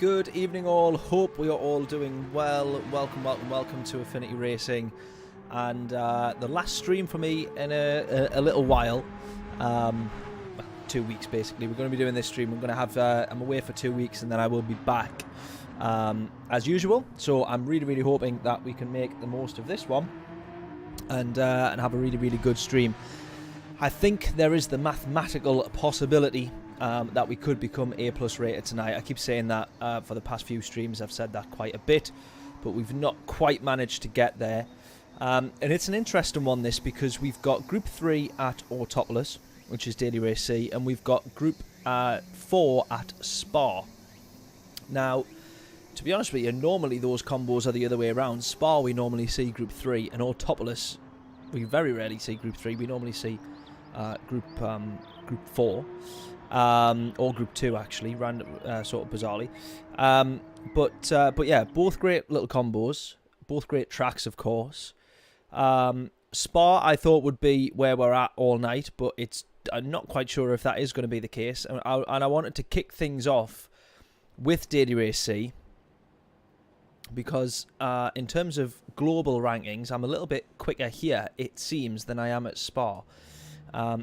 Good evening all, hope we are all doing well. Welcome to Affinity Racing, and the last stream for me in a little while, 2 weeks basically. We're going to be doing this stream. I'm going to have, I'm away for 2 weeks and then I will be back as usual. So I'm really hoping that we can make the most of this one and have a really good stream. I think there is the mathematical possibility that we could become A+ rated tonight. I keep saying that for the past few streams. I've said that quite a bit, but we've not quite managed to get there. And it's an interesting one, this, because we've got Group 3 at Autopolis, which is Daily Race C, and we've got Group 4 at Spa. Now, to be honest with you, normally those combos are the other way around. Spa, we normally see Group 3, and Autopolis, we very rarely see Group 3. We normally see Group 4. Or Group 2 actually, random, sort of bizarrely. But yeah, both great little combos, both great tracks, of course. Spa I thought would be where we're at all night, but I'm not quite sure if that is going to be the case. And I wanted to kick things off with Daily Race C, because in terms of global rankings, I'm a little bit quicker here, it seems, than I am at Spa.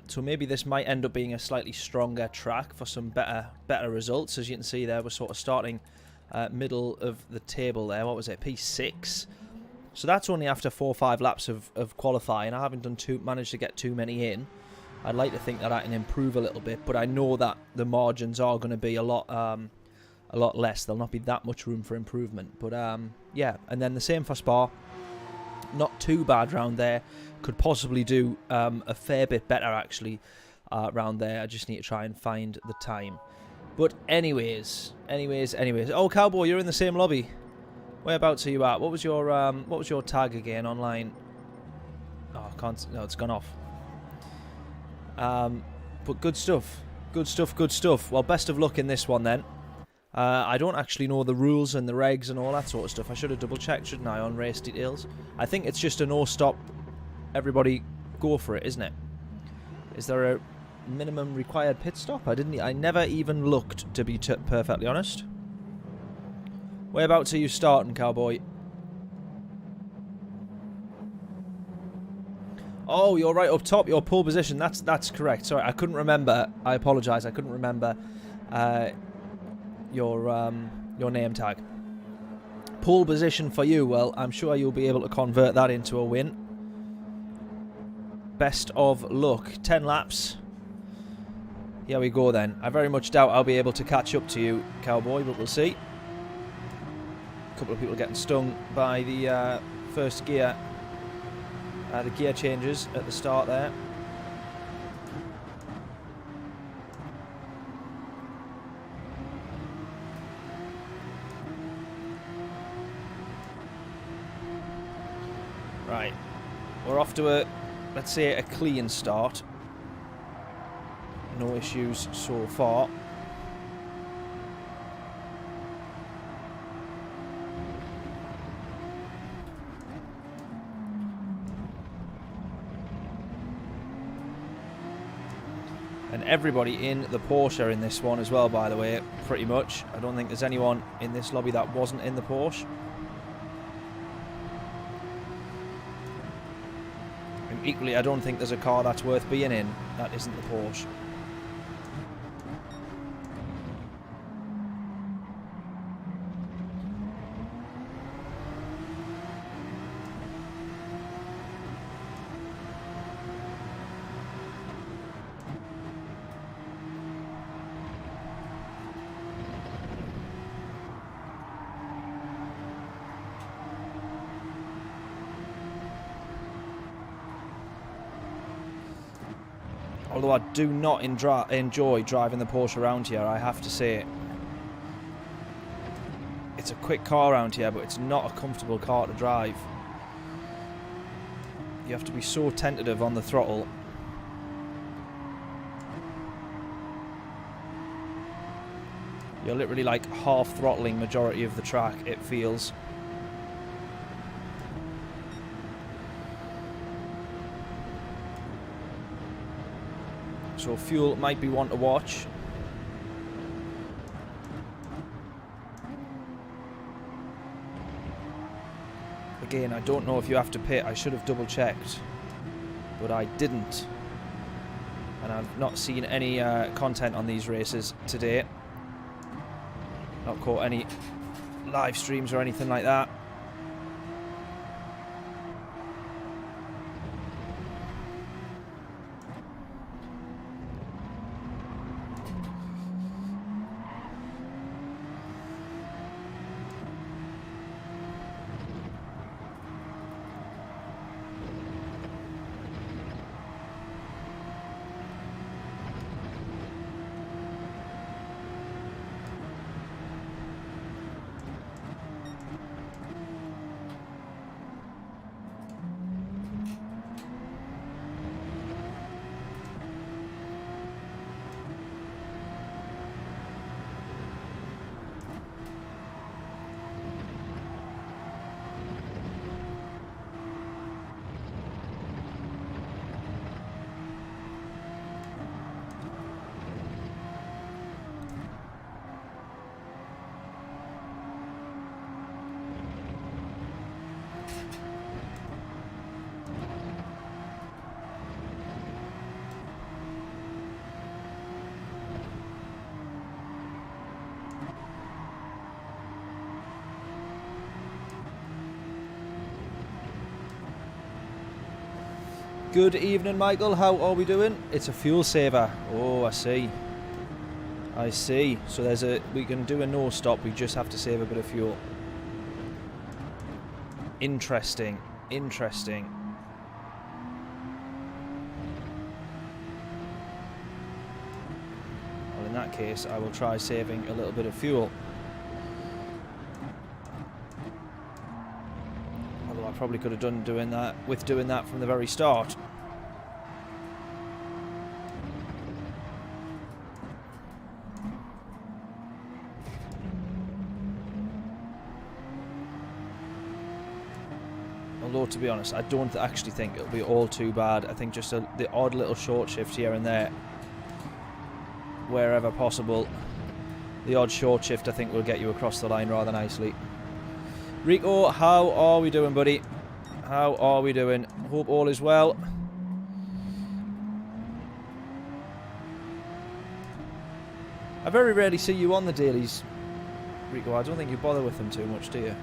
So maybe this might end up being a slightly stronger track for some better results. As you can see there, we're sort of starting middle of the table there. What was it, P6? So that's only after 4 or 5 laps of qualifying. I haven't managed to get too many in. I'd like to think that I can improve a little bit, but I know that the margins are going to be a lot less. There'll not be that much room for improvement. But yeah, and then the same for Spa. Not too bad round there. Could possibly do a fair bit better actually round there. I just need to try and find the time. But anyways. Oh, Cowboy, you're in the same lobby. Whereabouts are you at? What was your tag again online? Oh, I can't. No, it's gone off. But good stuff. Good stuff. Well, best of luck in this one then. I don't actually know the rules and the regs and all that sort of stuff. I should have double-checked, shouldn't I, on race details? I think it's just a no-stop, everybody go for it, isn't it? Is there a minimum required pit stop? I never even looked, to be perfectly honest. Whereabouts are you starting, Cowboy? Oh, you're right up top, your pole position. That's correct. Sorry, I couldn't remember. I apologise, I couldn't remember your name tag. Pole position for you. Well, I'm sure you'll be able to convert that into a win. Best of luck. 10 laps. Here we go then. I very much doubt I'll be able to catch up to you, Cowboy, but we'll see. A couple of people getting stung by the first gear, the gear changes at the start there. Right, we're off to a, let's say, a clean start. No issues so far. And everybody in the Porsche in this one as well, by the way, pretty much. I don't think there's anyone in this lobby that wasn't in the Porsche. Equally, I don't think there's a car that's worth being in that isn't the Porsche. Although I do not enjoy driving the Porsche around here, I have to say. It's a quick car around here, but it's not a comfortable car to drive. You have to be so tentative on the throttle. You're literally like half throttling majority of the track, it feels. So fuel might be one to watch. Again, I don't know if you have to pit. I should have double checked, but I didn't. And I've not seen any content on these races today. Not caught any live streams or anything like that. Good evening, Michael. How are we doing? It's a fuel saver. Oh, I see. I see. So there's we can do a no stop. We just have to save a bit of fuel. Interesting. Interesting. Well, in that case, I will try saving a little bit of fuel. Although I probably could have done doing that from the very start. Although, to be honest, I don't actually think it'll be all too bad. I think just the odd little short shift here and there, wherever possible. The odd short shift, I think, will get you across the line rather nicely. Rico, how are we doing, buddy? How are we doing? Hope all is well. I very rarely see you on the dailies, Rico. I don't think you bother with them too much, do you?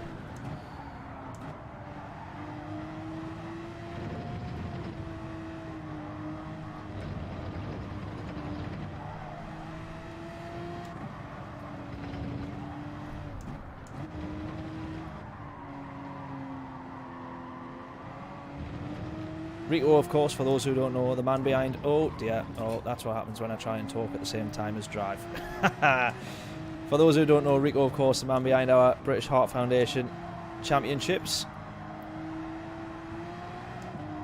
Rico, of course, for those who don't know, the man behind... Oh, dear. Oh, that's what happens when I try and talk at the same time as drive. For those who don't know, Rico, of course, the man behind our British Heart Foundation Championships.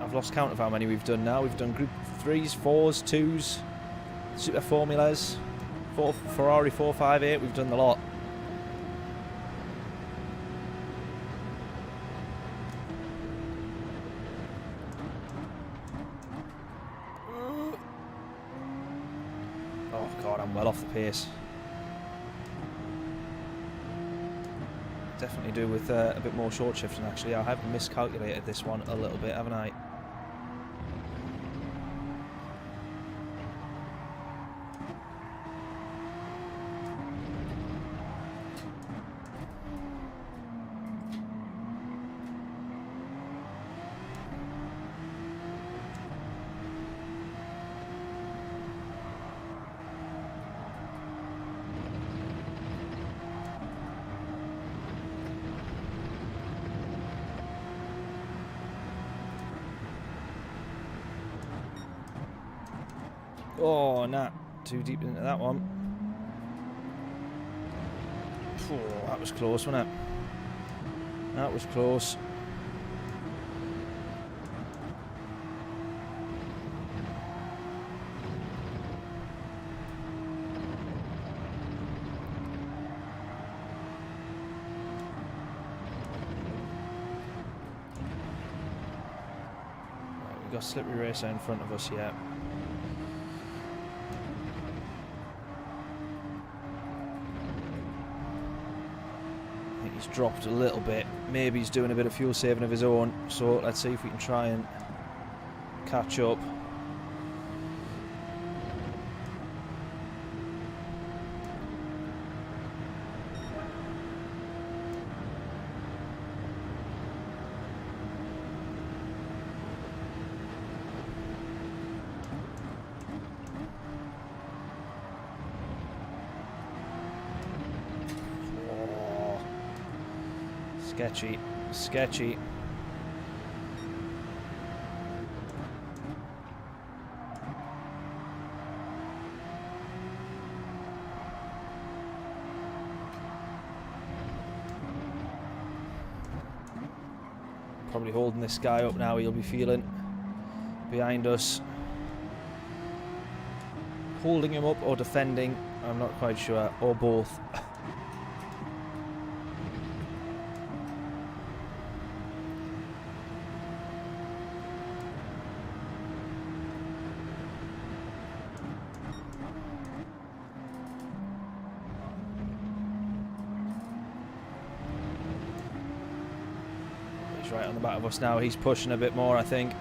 I've lost count of how many we've done now. We've done Group 3s, 4s, 2s, Super Formulas, Ferrari 458. We've done the lot. Well off the pace. Definitely do with a bit more short shifting, actually. I have miscalculated this one a little bit, haven't I? Oh, nah. Too deep into that one. Oh, that was close, wasn't it? That was close. Right, we've got Slippery Racer in front of us yet. He's dropped a little bit. Maybe he's doing a bit of fuel saving of his own. So let's see if we can try and catch up. Sketchy, sketchy. Probably holding this guy up now, he'll be feeling behind us. Holding him up or defending, I'm not quite sure, or both. He's right on the back of us now. He's pushing a bit more, I think.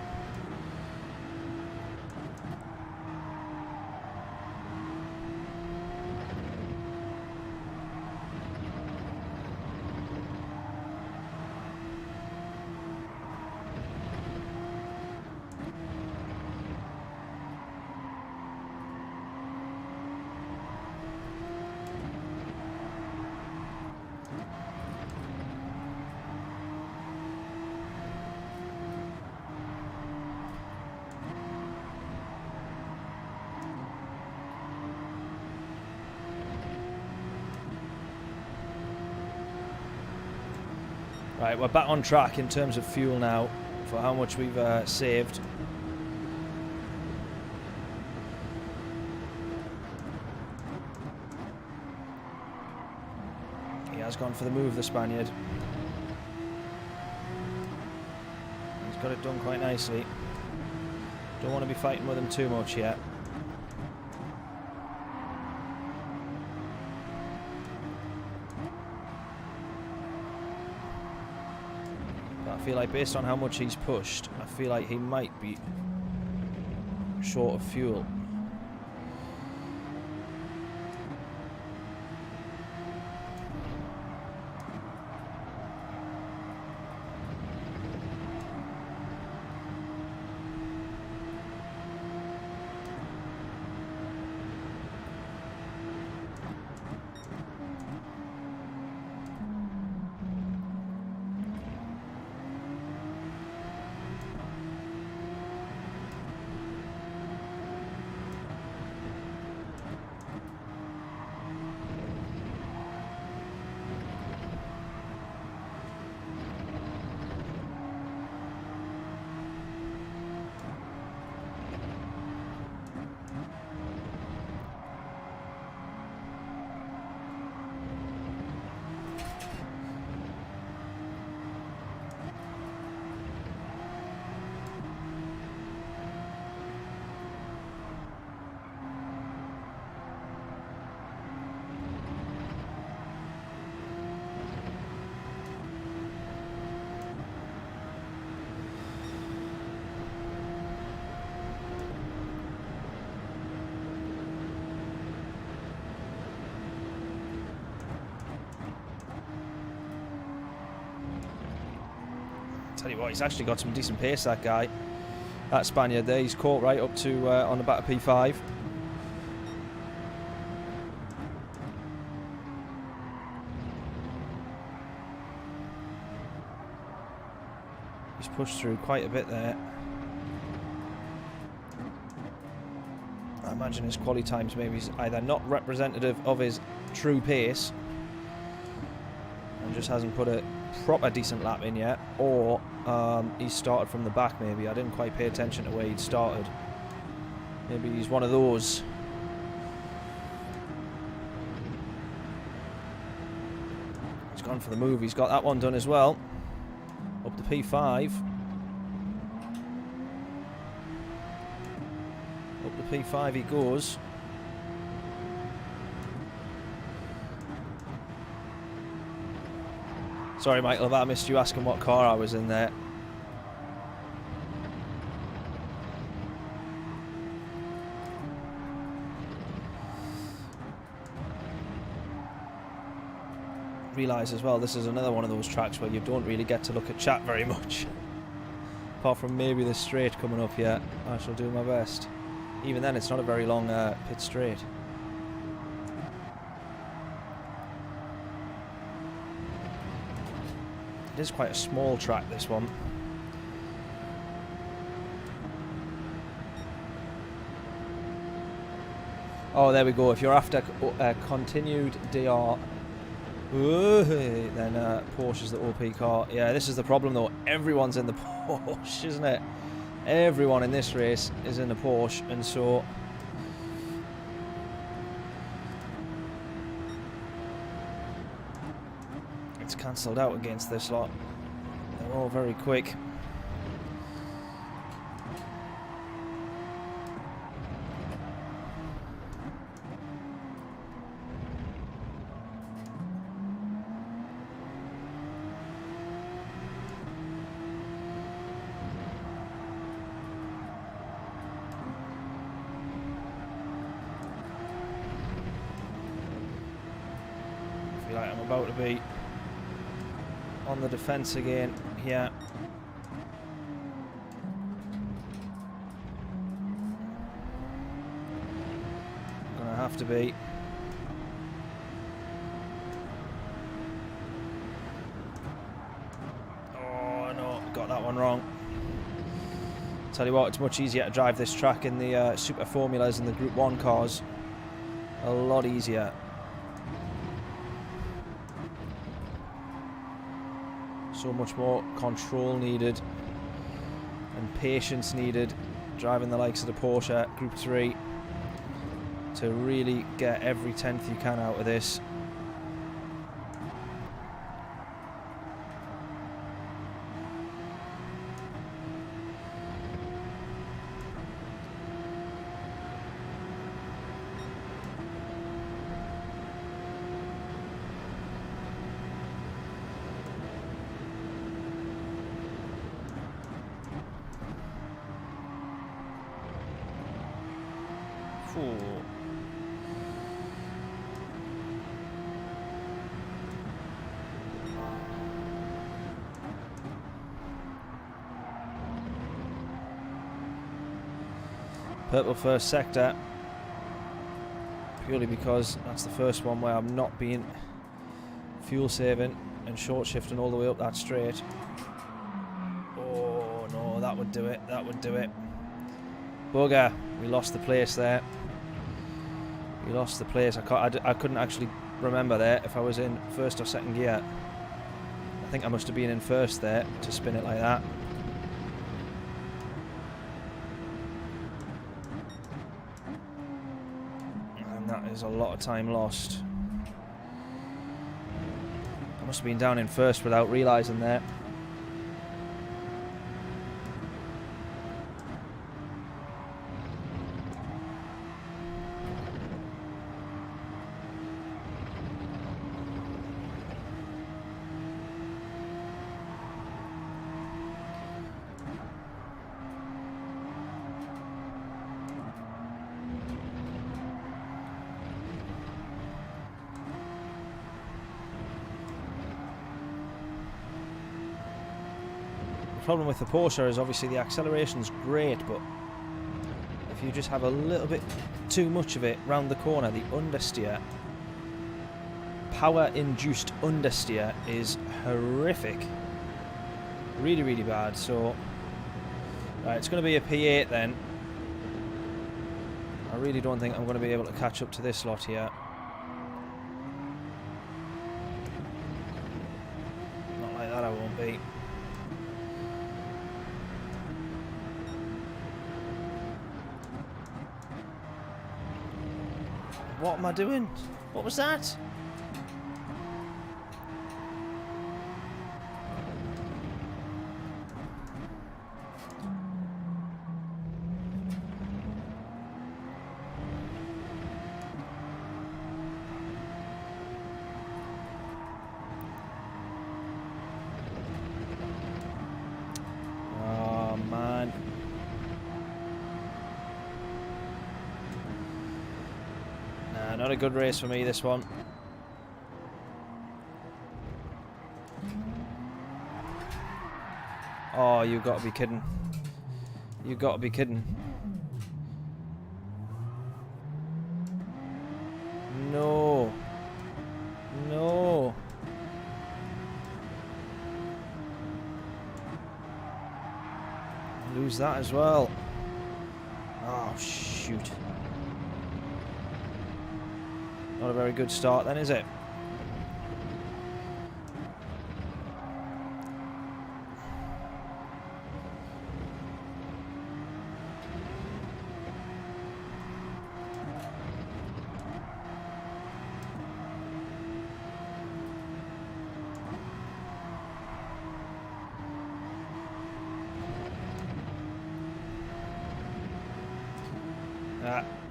Right, we're back on track in terms of fuel now for how much we've saved. He has gone for the move, the Spaniard. He's got it done quite nicely. Don't want to be fighting with him too much yet. I feel like based on how much he's pushed, I feel like he might be short of fuel. Tell you what, he's actually got some decent pace, that guy. That Spaniard there, he's caught right up to on the back of P5. He's pushed through quite a bit there. I imagine his quali times maybe is either not representative of his true pace and just hasn't put a proper decent lap in yet, or he started from the back maybe. I didn't quite pay attention to where he'd started. Maybe he's one of those. He's gone for the move. He's got that one done as well. Up to P5. Up to P5 he goes. Sorry, Michael, if I missed you asking what car I was in there. Realise as well, this is another one of those tracks where you don't really get to look at chat very much. Apart from maybe the straight coming up here, I shall do my best. Even then, it's not a very long pit straight. It is quite a small track, this one. Oh, there we go. If you're after continued DR, then Porsche's the OP car. Yeah, this is the problem though. Everyone's in the Porsche, isn't it? Everyone in this race is in the Porsche, and so it's cancelled out against this lot. They're all very quick. Like I'm about to be on the defence again here. I'm gonna have to be. Oh no, got that one wrong. Tell you what, it's much easier to drive this track in the Super Formulas and the Group 1 cars. A lot easier. So much more control needed and patience needed driving the likes of the Porsche Group 3 to really get every tenth you can out of this. Purple first sector, purely because that's the first one where I'm not being fuel saving and short shifting all the way up that straight. Oh no, that would do it, that would do it. Bugger, we lost the place there. We lost the place. I couldn't actually remember there if I was in first or second gear. I think I must have been in first there to spin it like that. There's a lot of time lost. I must have been down in first without realising that. The problem with the Porsche is obviously the acceleration's great, but if you just have a little bit too much of it round the corner, the understeer, power-induced understeer, is horrific. Really, really bad. So, right, it's going to be a P8 then. I really don't think I'm going to be able to catch up to this lot here. Not like that, I won't be. What am I doing? What was that? Not a good race for me, this one. Oh, you've got to be kidding. You've got to be kidding. No. No. Lose that as well. Oh, shoot. Not a very good start then, is it?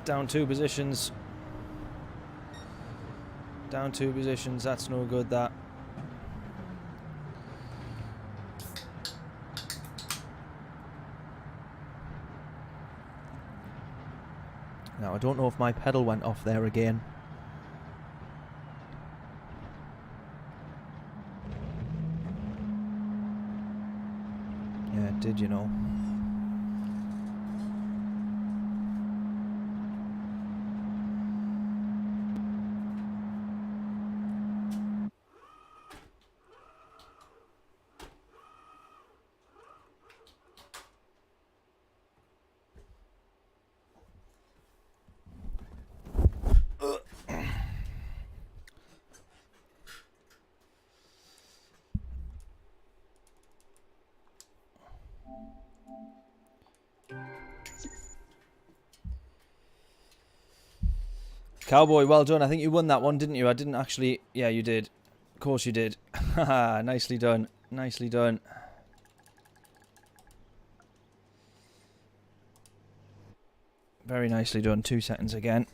Down 2 positions. Down 2 positions. That's no good, that. Now, I don't know if my pedal went off there again. Yeah, it did, you know. Cowboy, well done. I think you won that one, didn't you? I didn't actually... Yeah, you did. Of course you did. Nicely done. Nicely done. Very nicely done. 2 seconds again.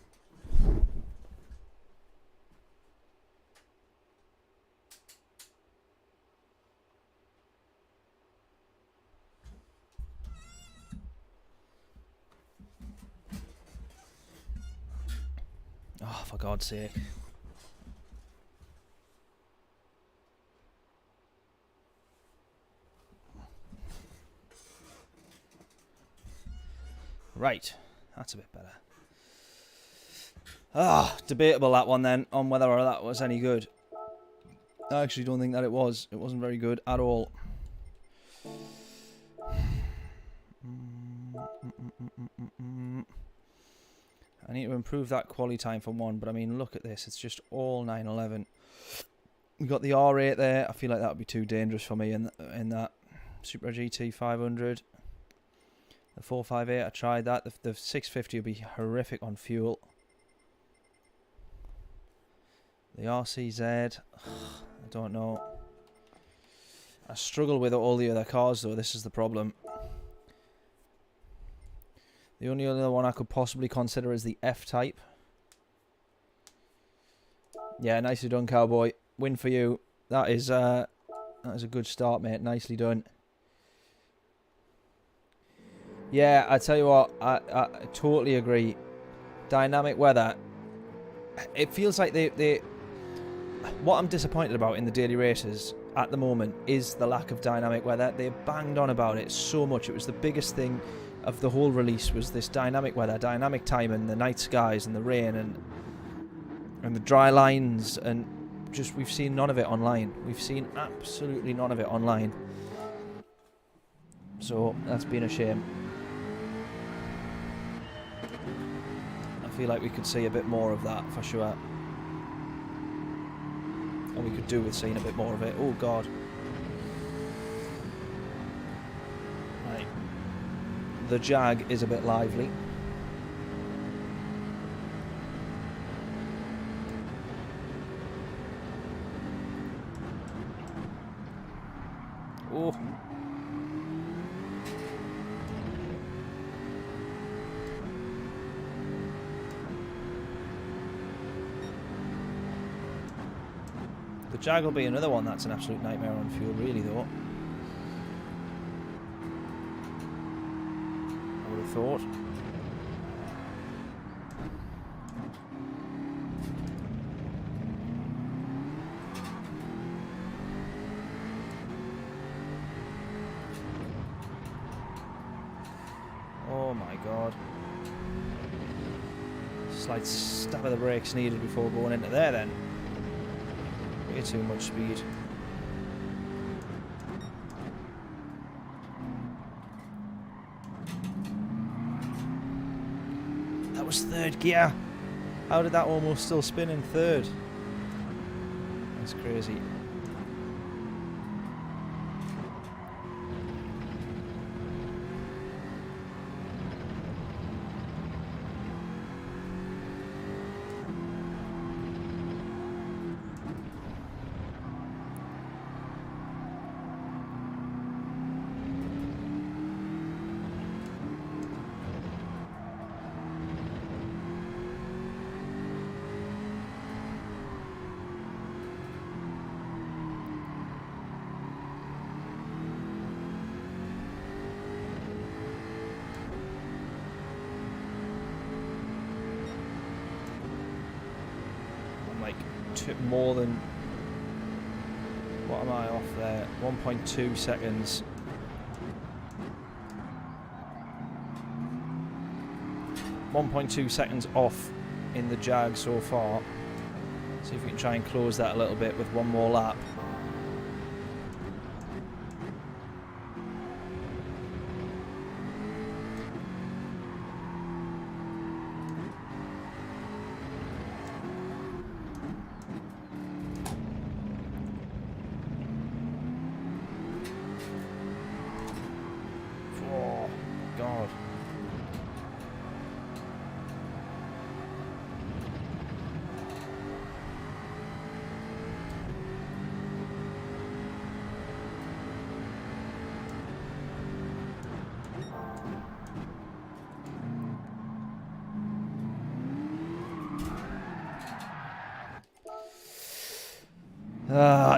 Oh, for God's sake. Right. That's a bit better. Ah, debatable that one then, on whether or that was any good. I actually don't think that it was. It wasn't very good at all. I need to improve that quality time for 1, but I mean, look at this. It's just all 911. We got the R8 there. I feel like that would be too dangerous for me in that. Super GT 500. The 458, I tried that. The 650 would be horrific on fuel. The RCZ, I don't know. I struggle with all the other cars though. This is the problem. The only other one I could possibly consider is the F-Type. Yeah, nicely done, Cowboy. Win for you. That is a good start, mate. Nicely done. Yeah, I tell you what, I totally agree. Dynamic weather. It feels like they what I'm disappointed about in the daily races at the moment is the lack of dynamic weather. They banged on about it so much. It was the biggest thing of the whole release, was this dynamic weather, dynamic timing, the night skies and the rain and the dry lines, and just we've seen none of it online. We've seen absolutely none of it online. So that's been a shame. I feel like we could see a bit more of that for sure. And we could do with seeing a bit more of it. Oh God. Right. The Jag is a bit lively. Oh. The Jag will be another one that's an absolute nightmare on fuel, really, though. I would have thought. god. Slight stab of the brakes needed before going into there then. Way too much speed. That was third gear. How did that almost still spin in third? That's crazy. More than, what am I off there? 1.2 seconds. .2 seconds off in the Jag so far. See if we can try and close that a little bit with one more lap.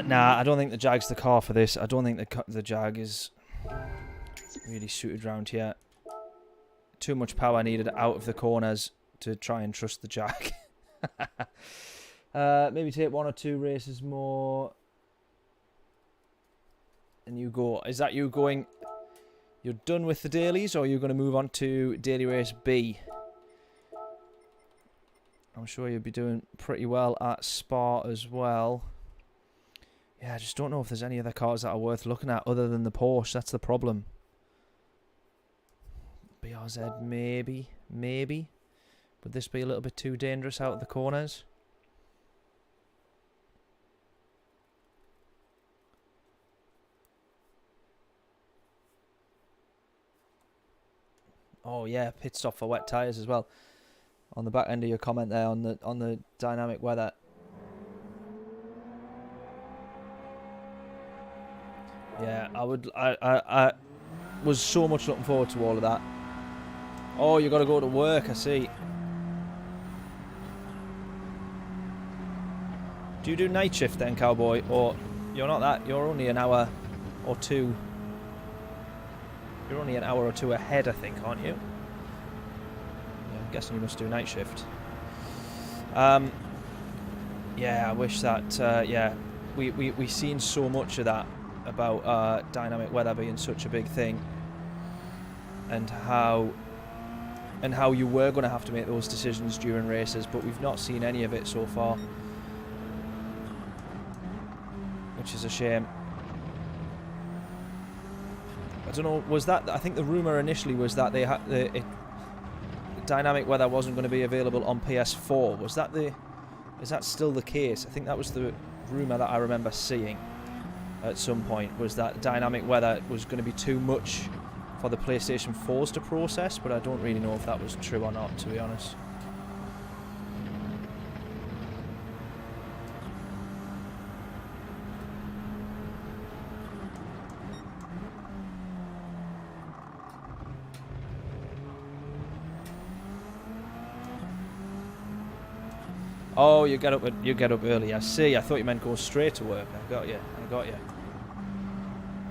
Nah, I don't think the Jag's the car for this. I don't think the Jag is really suited round here. Too much power needed out of the corners to try and trust the Jag. Maybe take 1 or 2 races more. And you go. Is that you going? You're done with the dailies, or are you going to move on to daily race B? I'm sure you'll be doing pretty well at Spa as well. Yeah, I just don't know if there's any other cars that are worth looking at other than the Porsche. That's the problem. BRZ, maybe. Would this be a little bit too dangerous out of the corners? Oh yeah, pit stop for wet tyres as well. On the back end of your comment there on the dynamic weather. Yeah, I was so much looking forward to all of that. Oh, you got to go to work, I see. Do you do night shift then, cowboy? Or you're not that, you're only an hour or two. You're only an hour or two ahead, I think, aren't you? Yeah, I'm guessing you must do night shift. Yeah, I wish that, yeah, we seen so much of that about dynamic weather being such a big thing, and how you were going to have to make those decisions during races, but we've not seen any of it so far, which is a shame. I don't know, was that, I think the rumour initially was that they had dynamic weather wasn't going to be available on PS4. Was that is that still the case? I think that was the rumour that I remember seeing at some point, was that dynamic weather was going to be too much for the PlayStation 4s to process, but I don't really know if that was true or not, to be honest. Oh, you get up early. I see. I thought you meant go straight to work. I got you.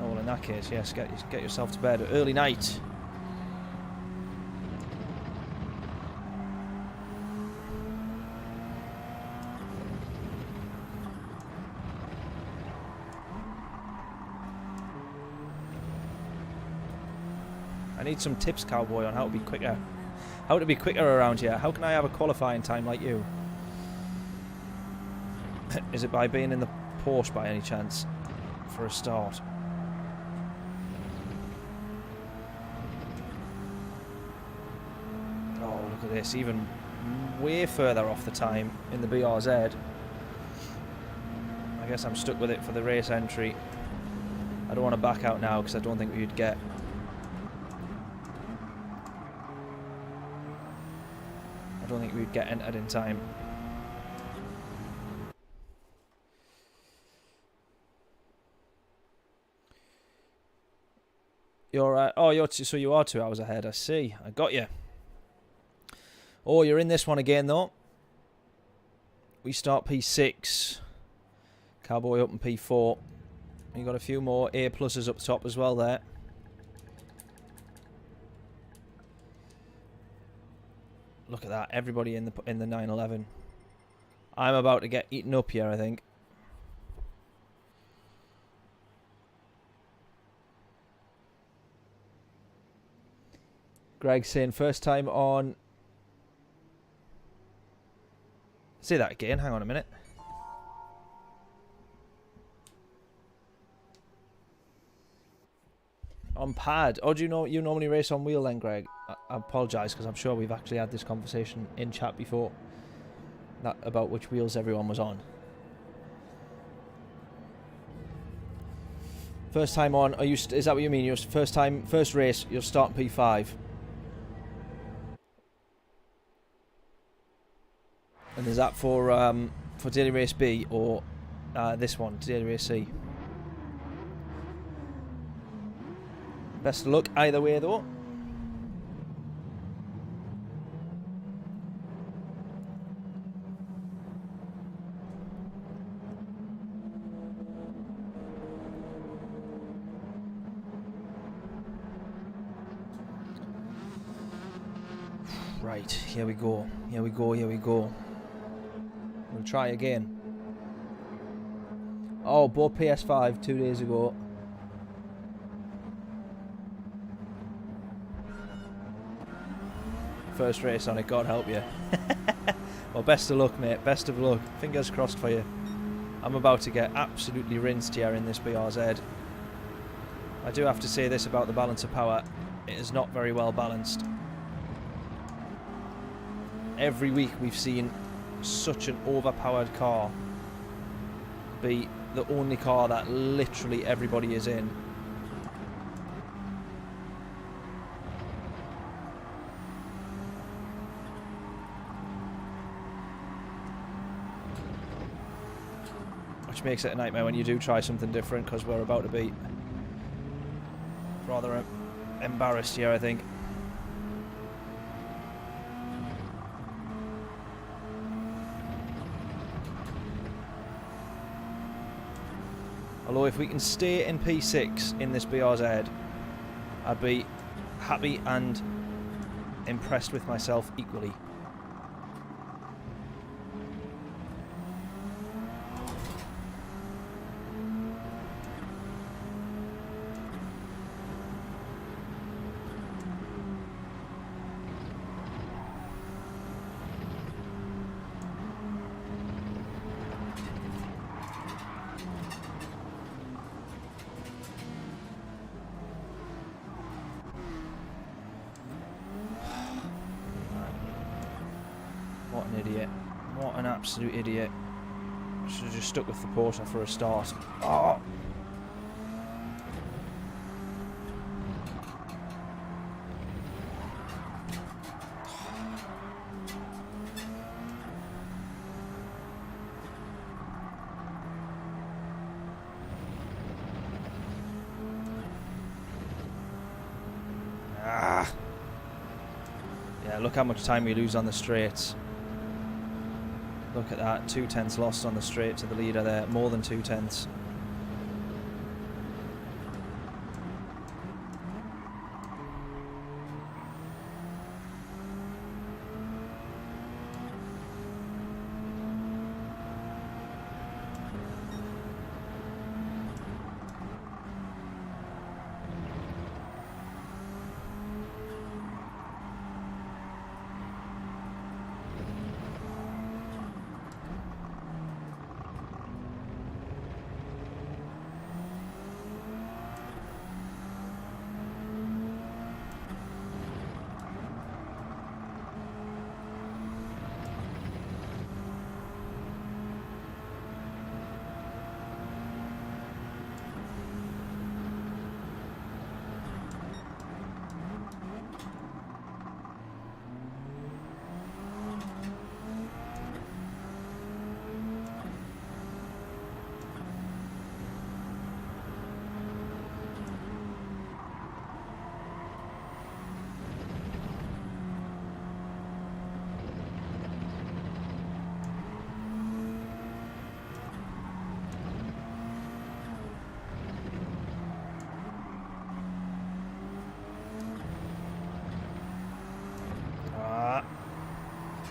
Oh, well, in that case, yes, get yourself to bed. Early night. need some tips, Cowboy, on how to be quicker. How to be quicker around here. How can I have a qualifying time like you? Is it by being in the Porsche by any chance? For a start. Oh, look at this. Even way further off the time in the BRZ. I guess I'm stuck with it for the race entry. I don't want to back out now because I don't think we'd get... I don't think we'd get entered in time. You're oh, so you are 2 hours ahead. I see. I got you. Oh, you're in this one again though. We start P6. Cowboy up in P4. You got a few more A pluses up top as well there. Look at that. Everybody in the 911. I'm about to get eaten up here, I think. Greg saying first time on... Say that again, hang on a minute. On pad. Oh, do you know you normally race on wheel then, Greg? I apologise because I'm sure we've actually had this conversation in chat before. That about which wheels everyone was on. First time on, are you? Is that what you mean? Your first race, you'll start P5. And is that for Daily Race B or this one, Daily Race C? Best of luck either way though. Right, here we go. Here we go, here we go. We'll try again. Oh, bought PS5 2 days ago. First race on it, God help you. Well, best of luck, mate. Best of luck. Fingers crossed for you. I'm about to get absolutely rinsed here in this BRZ. I do have to say this about the balance of power. It is not very well balanced. Every week we've seen such an overpowered car be the only car that literally everybody is in. Which makes it a nightmare when you do try something different, because we're about to be rather embarrassed here, I think. Although if we can stay in P6 in this BRZ, I'd be happy and impressed with myself equally. What an idiot. What an absolute idiot. Should have just stuck with the Porsche for a start. Oh. Ah. Yeah, look how much time we lose on the straights. Look at that, 2/10 lost on the straight to the leader there, more than 2/10.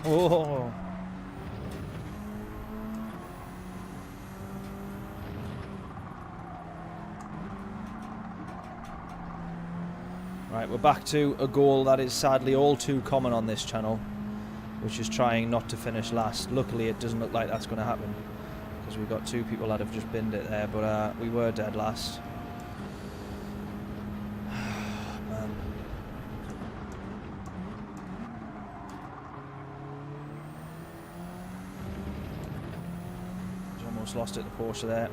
Oh. Right, we're back to a goal that is sadly all too common on this channel, which is trying not to finish last. Luckily, it doesn't look like that's going to happen, because we've got two people that have just binned it there, but we were dead last. Man. He's almost lost it, the Porsche there.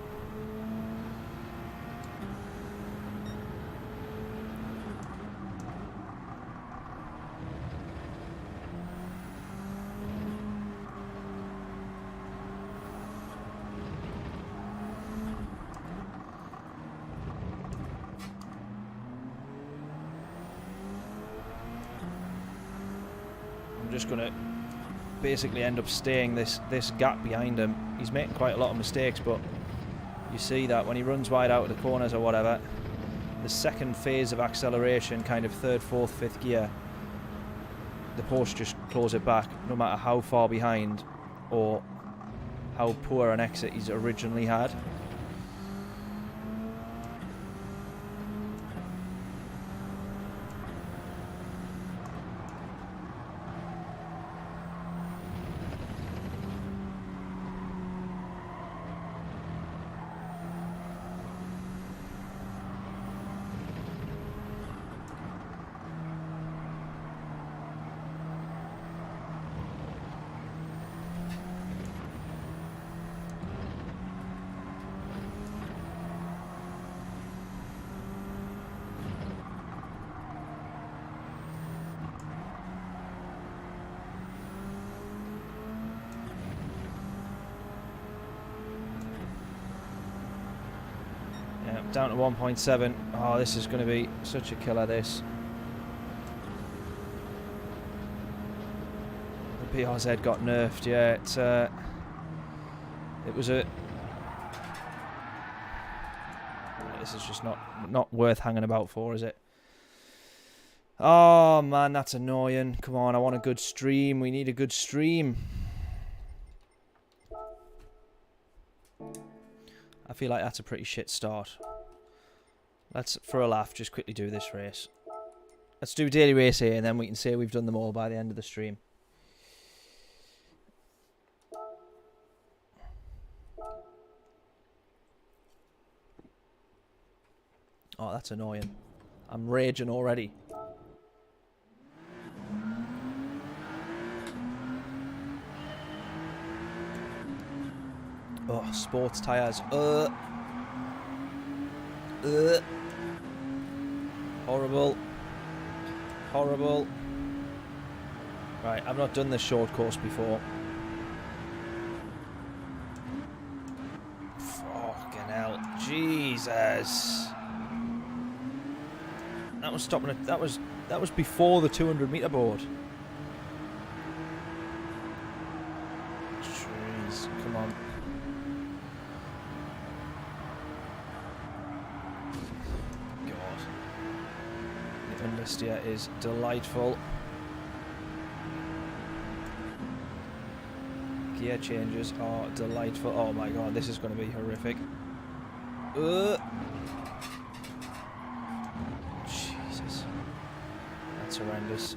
I'm just going to basically end up staying this gap behind him. He's making quite a lot of mistakes, but you see that when he runs wide out of the corners or whatever, the second phase of acceleration, kind of third, fourth, fifth gear, the Porsche just claws it back, no matter how far behind or how poor an exit he's originally had. Down to 1.7. Oh, this is going to be such a killer, this. The PRZ got nerfed, yeah. It was a... This is just not worth hanging about for, is it? Oh, man, that's annoying. Come on, I want a good stream. We need a good stream. I feel like that's a pretty shit start. Let's, for a laugh, just quickly do this race. Let's do daily race here, and then we can say we've done them all by the end of the stream. Oh, that's annoying. I'm raging already. Oh, sports tyres. Horrible. Horrible. Right, I've not done this short course before. Fucking hell. Jesus. That was stopping it. That was before the 200-meter board. Jeez, come on. Here is delightful. Gear changes are delightful. Oh my god, this is going to be horrific. Jesus, that's horrendous.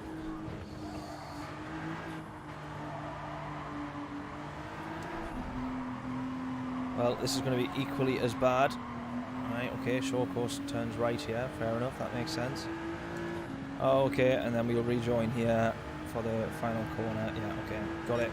Well, this is going to be equally as bad. Right, okay, short course turns right here. Fair enough, that makes sense. Oh, okay, and then we'll rejoin here for the final corner. Yeah, okay, got it.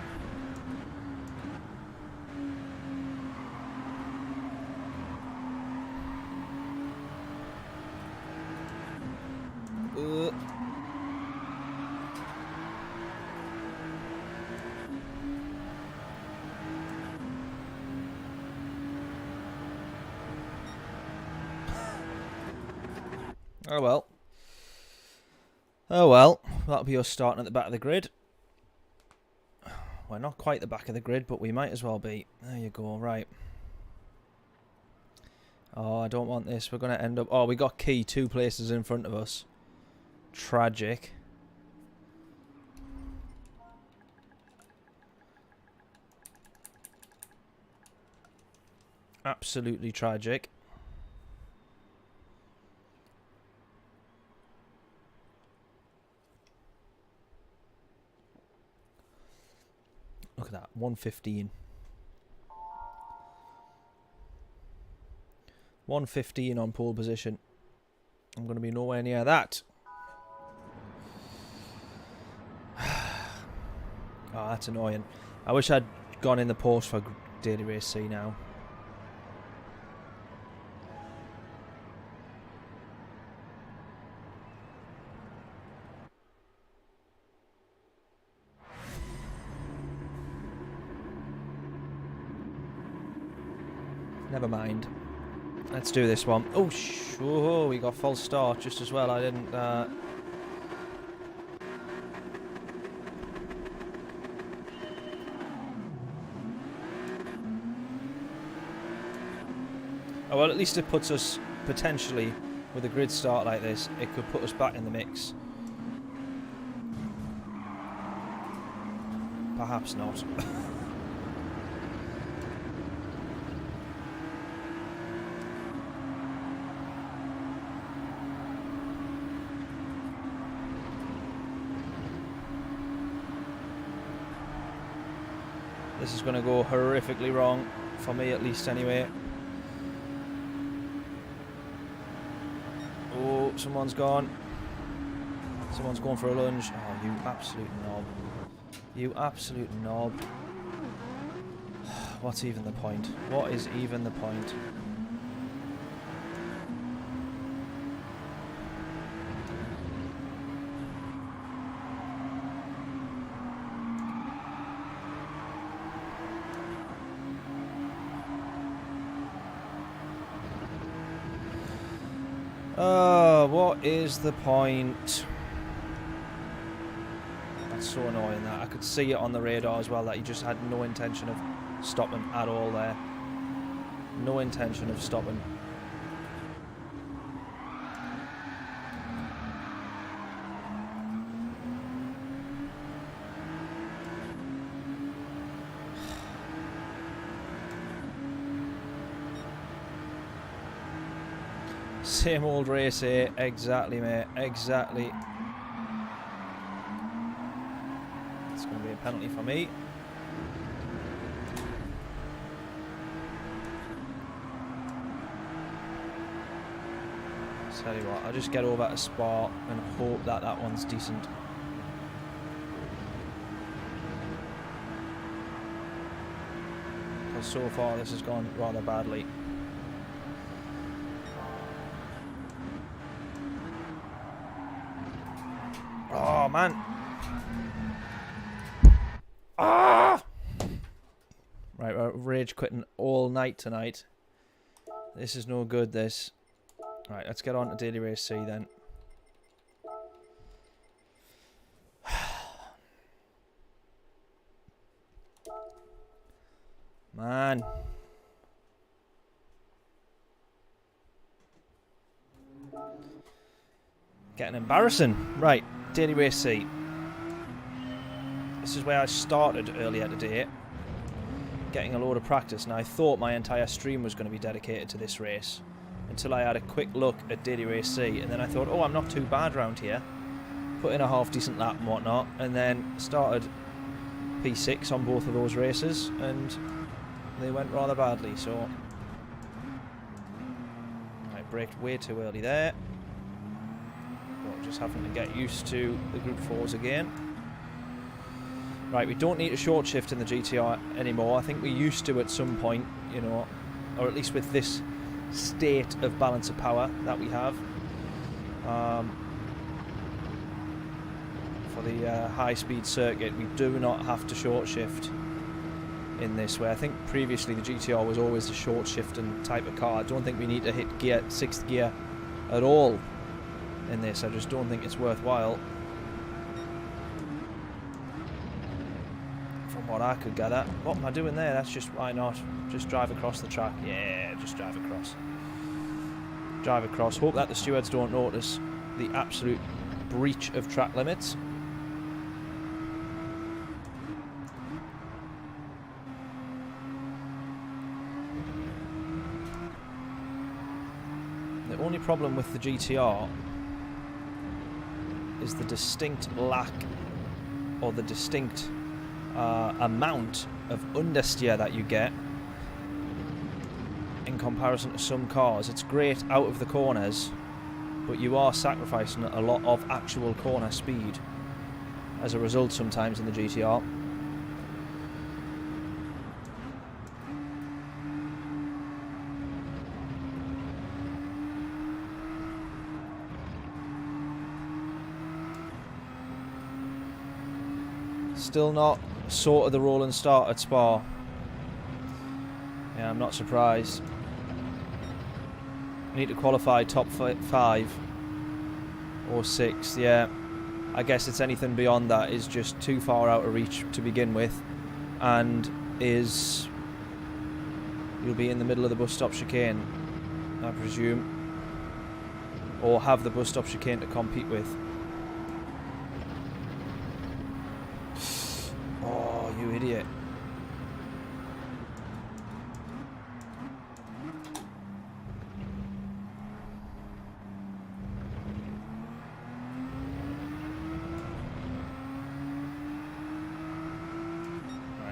Oh well. Oh well, that'll be us starting at the back of the grid. We're not quite the back of the grid, but we might as well be. There you go, right. Oh, I don't want this. We're going to end up... Oh, we got Key 2 places in front of us. Tragic. Absolutely tragic. Look at that, 115. 115 on pole position. I'm going to be nowhere near that. Oh, that's annoying. I wish I'd gone in the post for Daily Race C now. Never mind. Let's do this one. Oh, oh, we got false start just as well. I didn't... Oh, well, at least it puts us, potentially, with a grid start like this, it could put us back in the mix. Perhaps not. This is going to go horrifically wrong, for me at least anyway. Oh, someone's gone. Someone's going for a lunge. Oh, you absolute knob. You absolute knob. What's even the point? What is even the point? Oh, what is the point? That's so annoying that. I could see it on the radar as well that he just had no intention of stopping at all there. No intention of stopping. Same old race here. Exactly, mate. Exactly. It's going to be a penalty for me. Tell you what, I'll just get over to Spa and hope that that one's decent. Because so far this has gone rather badly. Oh, man. Ah! Right, we're rage quitting all night tonight. This is no good, this. Right, let's get on to Daily Race C then. Man. Getting embarrassing. Right, Daily Race C. This is where I started earlier today. Getting a load of practice. And I thought my entire stream was going to be dedicated to this race. Until I had a quick look at Daily Race C. And then I thought, oh, I'm not too bad around here. Put in a half decent lap and whatnot. And then started P6 on both of those races. And they went rather badly. So I braked way too early there. But just having to get used to the Group 4s again. Right, we don't need a short shift in the GTR anymore. I think we used to at some point, you know, or at least with this state of balance of power that we have. For the high-speed circuit, we do not have to short shift in this way. I think previously the GTR was always a short shifting type of car. I don't think we need to hit gear 6th gear at all in this. I just don't think it's worthwhile. What I could gather. What am I doing there? That's just, why not? Just drive across the track. Yeah, just drive across. Drive across. Hope that the stewards don't notice the absolute breach of track limits. The only problem with the GTR is the distinct lack, or the distinct amount of understeer that you get in comparison to some cars. It's great out of the corners, but you are sacrificing a lot of actual corner speed as a result sometimes in the GTR. Still not sorted the roll and start at Spa. Yeah, I'm not surprised. Need to qualify top 5 or 6. Yeah, I guess it's anything beyond that is just too far out of reach to begin with, and is you'll be in the middle of the bus stop chicane, I presume, or have the bus stop chicane to compete with. Oh, you idiot.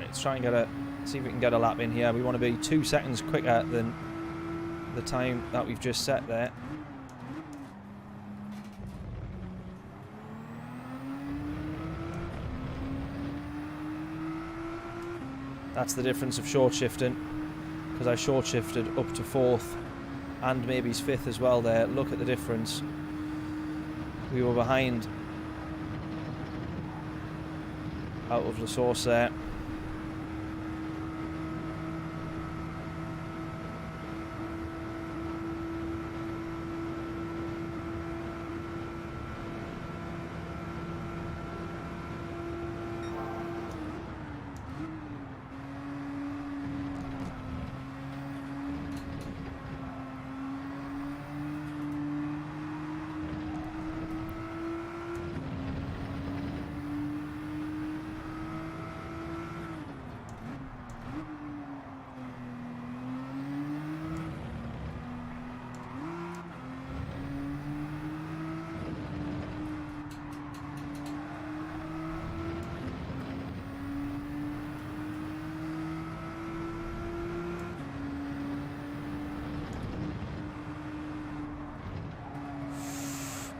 Let's try and see if we can get a lap in here. We want to be 2 seconds quicker than the time that we've just set there. That's the difference of short shifting, because I short shifted up to 4th and maybe 5th as well there. Look at the difference. We were behind out of the source there.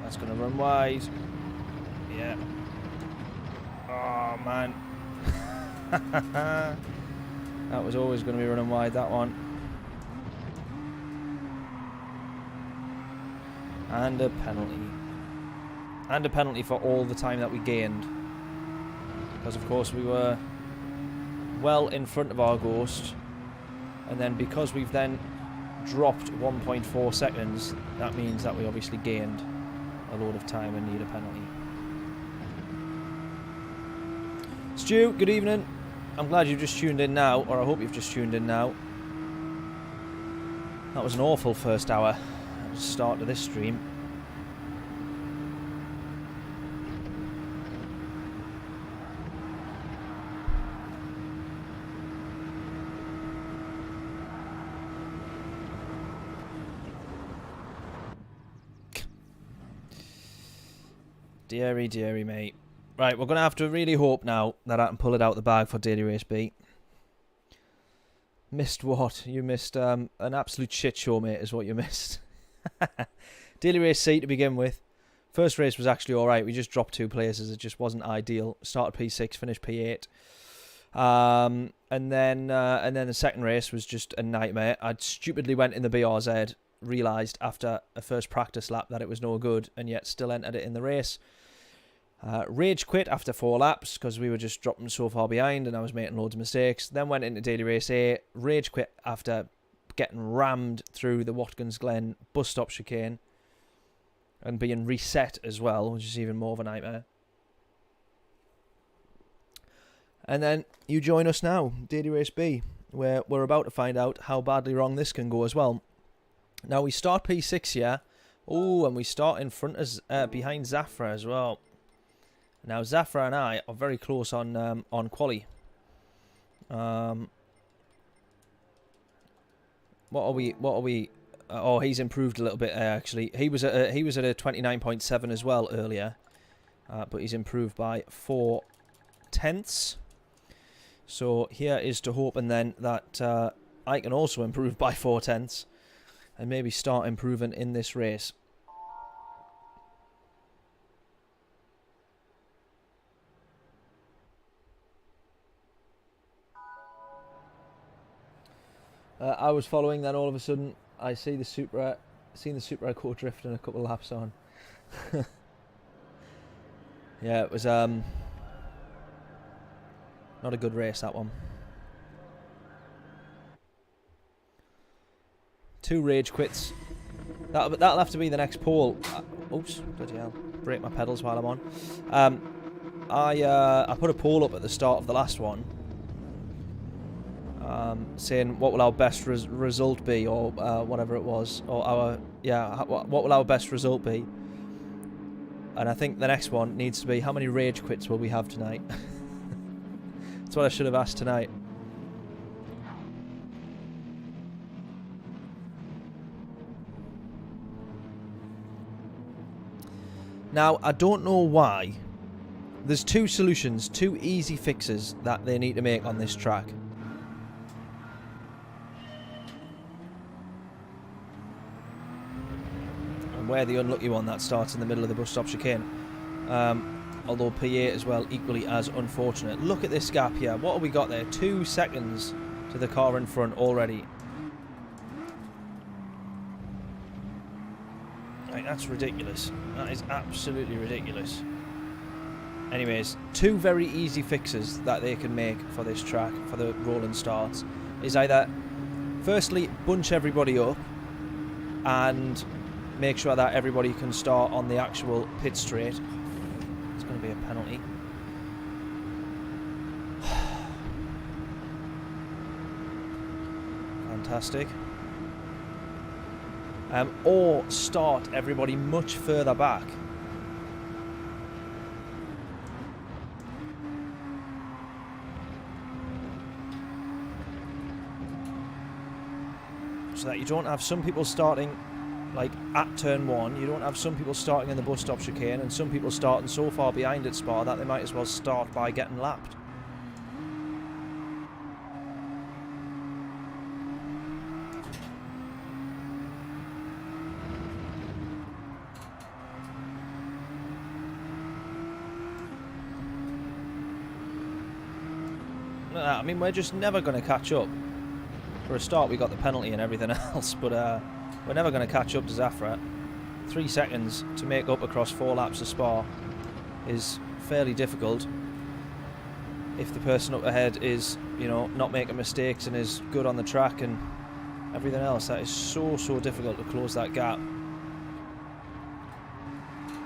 That's going to run wide. Yeah. Oh, man. That was always going to be running wide, that one. And a penalty. And a penalty for all the time that we gained. Because, of course, we were well in front of our Ghost. And then because we've then dropped 1.4 seconds, that means that we obviously gained a load of time and need a penalty. Stu, good evening. I'm glad you've just tuned in now, or I hope you've just tuned in now. That was an awful first hour at the start of this stream. Deary, deary, mate. Right, we're going to have to really hope now that I can pull it out the bag for Daily Race B. Missed what? You missed an absolute shit show, mate, is what you missed. Daily Race C to begin with. First race was actually alright. We just dropped 2 places. It just wasn't ideal. Started P6, finished P8. And then the second race was just a nightmare. I stupidly went in the BRZ, realised after a first practice lap that it was no good, and yet still entered it in the race. Rage quit after 4 laps because we were just dropping so far behind and I was making loads of mistakes. Then went into Daily Race A. Rage quit after getting rammed through the Watkins Glen bus stop chicane and being reset as well, which is even more of a nightmare. And then you join us now, Daily Race B, where we're about to find out how badly wrong this can go as well. Now we start P6 here. Oh, and we start in front of behind Zafra as well. Now Zafra and I are very close on quali. What are we Oh, he's improved a little bit actually. He was at a 29.7 as well earlier, but he's improved by 0.4. So here is to hope, and then that I can also improve by 0.4 and maybe start improving in this race. I was following, then all of a sudden I see the Supra, seen the Supra go drifting a couple of laps on. Yeah, it was not a good race, that one. 2 rage quits. That'll have to be the next pole. Oops, bloody hell! Break my pedals while I'm on. I put a poll up at the start of the last one, saying what will our best result be, or whatever it was, or what will our best result be. And I think the next one needs to be, how many rage quits will we have tonight? That's what I should have asked tonight. Now, I don't know why. There's 2 solutions, 2 easy fixes that they need to make on this track. And we're the unlucky one that starts in the middle of the bus stop chicane. Although P8 as well, equally as unfortunate. Look at this gap here. What have we got there? 2 seconds to the car in front already. That's ridiculous. That is absolutely ridiculous. Anyways, 2 very easy fixes that they can make for this track, for the rolling starts, is either, firstly, bunch everybody up and make sure that everybody can start on the actual pit straight. It's going to be a penalty. Fantastic. Or start everybody much further back. So that you don't have some people starting like at turn 1, you don't have some people starting in the bus stop chicane and some people starting so far behind at Spa that they might as well start by getting lapped. I mean, we're just never going to catch up. For a start, we got the penalty and everything else, but we're never going to catch up to Zafra. 3 seconds to make up across 4 laps of Spa is fairly difficult. If the person up ahead is, you know, not making mistakes and is good on the track and everything else, that is so difficult to close that gap.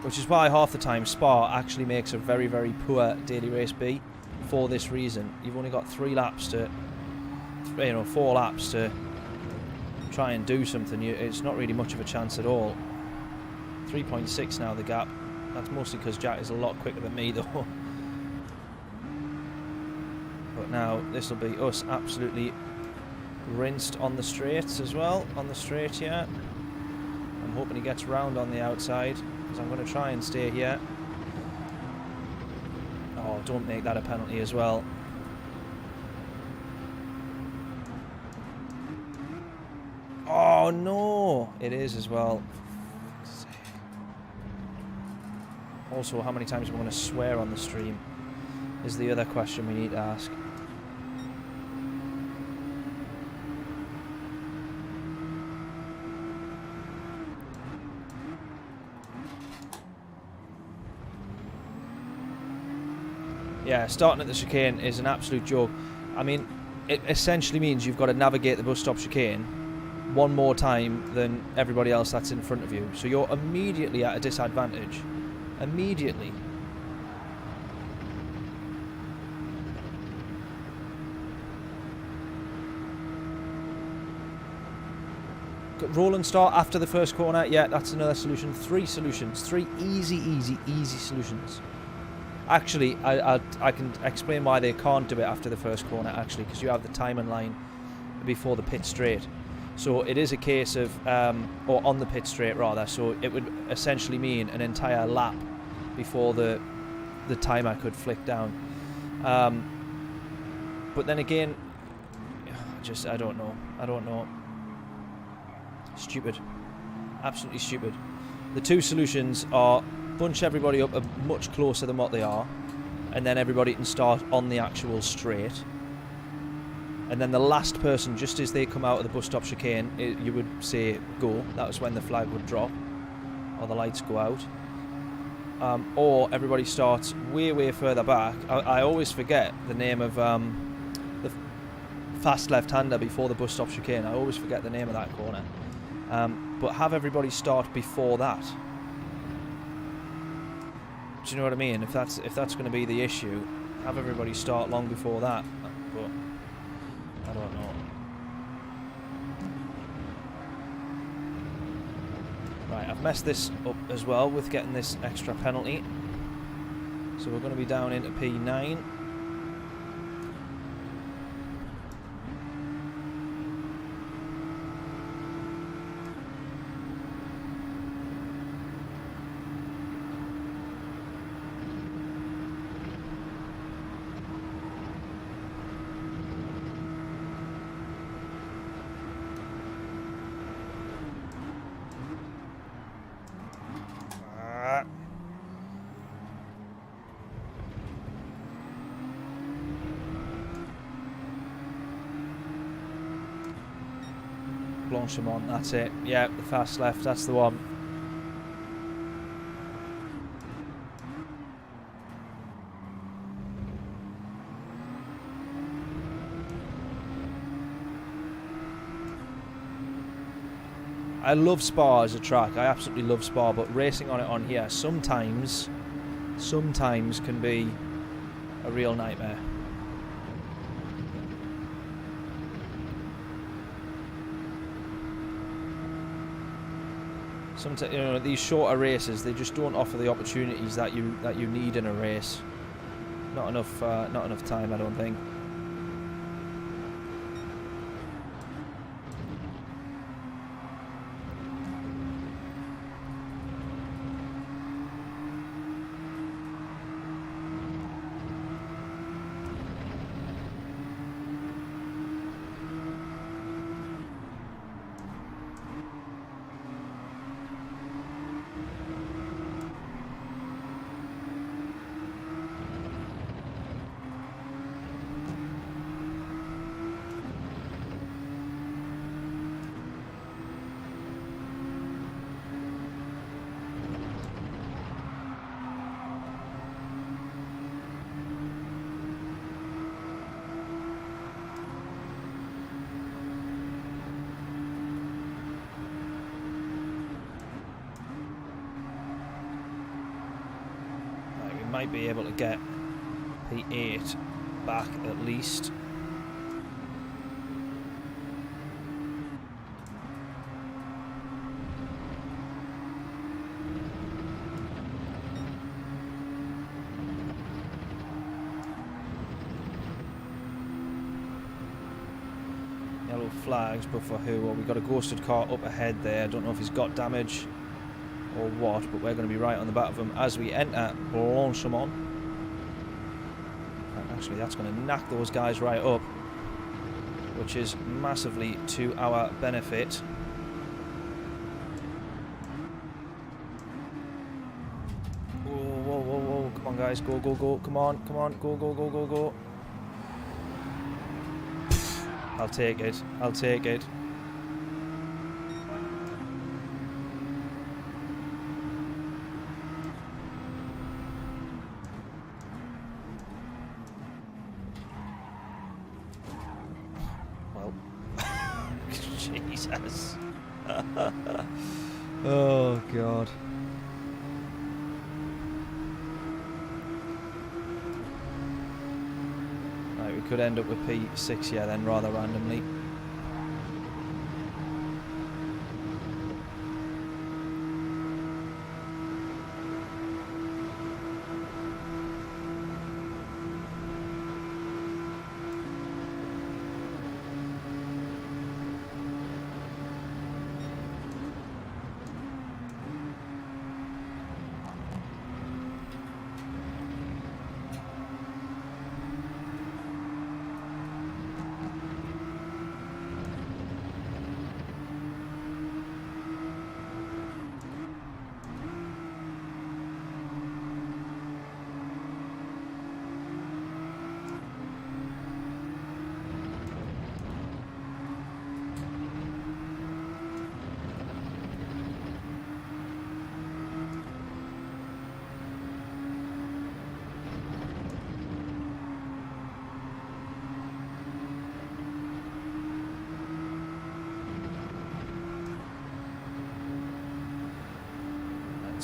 Which is why half the time Spa actually makes a very poor daily race B. For this reason, you've only got 3 laps to, 4 laps to try and do something. It's not really much of a chance at all. 3.6 now the gap. That's mostly because Jack is a lot quicker than me though. But now this will be us absolutely rinsed on the straights as well. On the straight here. I'm hoping he gets round on the outside, because I'm going to try and stay here. Oh, don't make that a penalty as well. Oh no, it is as well. Also, how many times am I going to swear on the stream is the other question we need to ask. Yeah, starting at the chicane is an absolute joke. I mean, it essentially means you've got to navigate the bus stop chicane one more time than everybody else that's in front of you. So you're immediately at a disadvantage. Immediately. Roll and start after the first corner. Yeah, that's another solution. 3 solutions. 3 easy solutions. Actually, I can explain why they can't do it after the first corner, actually, because you have the timing line before the pit straight. So it is a case of, or on the pit straight rather, so it would essentially mean an entire lap before the timer could flick down. But then again, I don't know. Stupid. Absolutely stupid. The two solutions are bunch everybody up much closer than what they are, and then everybody can start on the actual straight. And then the last person, just as they come out of the bus stop chicane, you would say go. That was when the flag would drop, or the lights go out. Or everybody starts way further back. I always forget the name of the fast left-hander before the bus stop chicane. I always forget the name of that corner. But have everybody start before that. Do you know what I mean? If that's going to be the issue, have everybody start long before that. But I don't know. Right, I've messed this up as well with getting this extra penalty. So we're going to be down into P9. Blanchimont, that's it. Yeah, the fast left, that's the one. I love Spa as a track. I absolutely love Spa, but racing on it on here sometimes can be a real nightmare. Sometimes, you know, these shorter races, they just don't offer the opportunities that you need in a race. Not enough time, I don't think. Might be able to get P8 back at least. Yellow flags, but for who? Well, we've got a ghosted car up ahead there. I don't know if he's got damage or what, but we're going to be right on the back of him as we enter Blanchimont. Actually, that's going to knock those guys right up, which is massively to our benefit. Whoa, come on guys, go, come on, go. I'll take it. Jesus. Oh, God. Right, we could end up with P6 here then, rather randomly.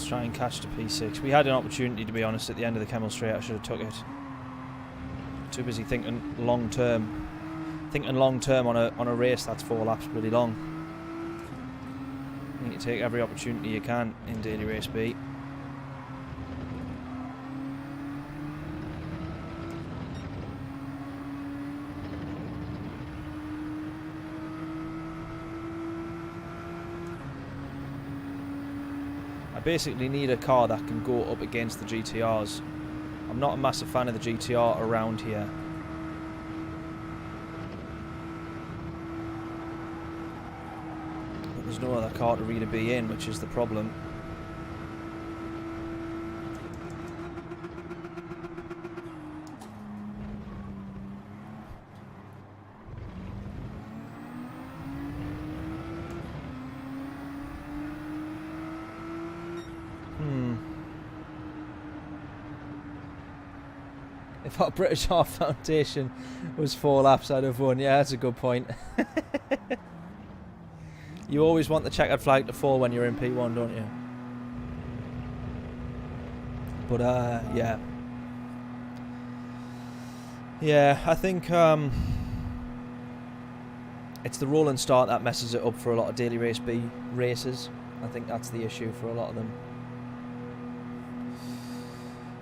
Let's try and catch the P6. We had an opportunity, to be honest, at the end of the Kemmel Straight. I should have took it. Too busy thinking long term. Thinking long term on a race that's 4 laps pretty long. You need to take every opportunity you can in Daily Race B. I basically need a car that can go up against the GTRs. I'm not a massive fan of the GTR around here. But there's no other car to really be in, which is the problem. If our British Heart Foundation was 4 laps, I'd have won. Yeah, that's a good point. You always want the checkered flag to fall when you're in P1, don't you? But, yeah. Yeah, I think it's the roll and start that messes it up for a lot of Daily Race B races. I think that's the issue for a lot of them.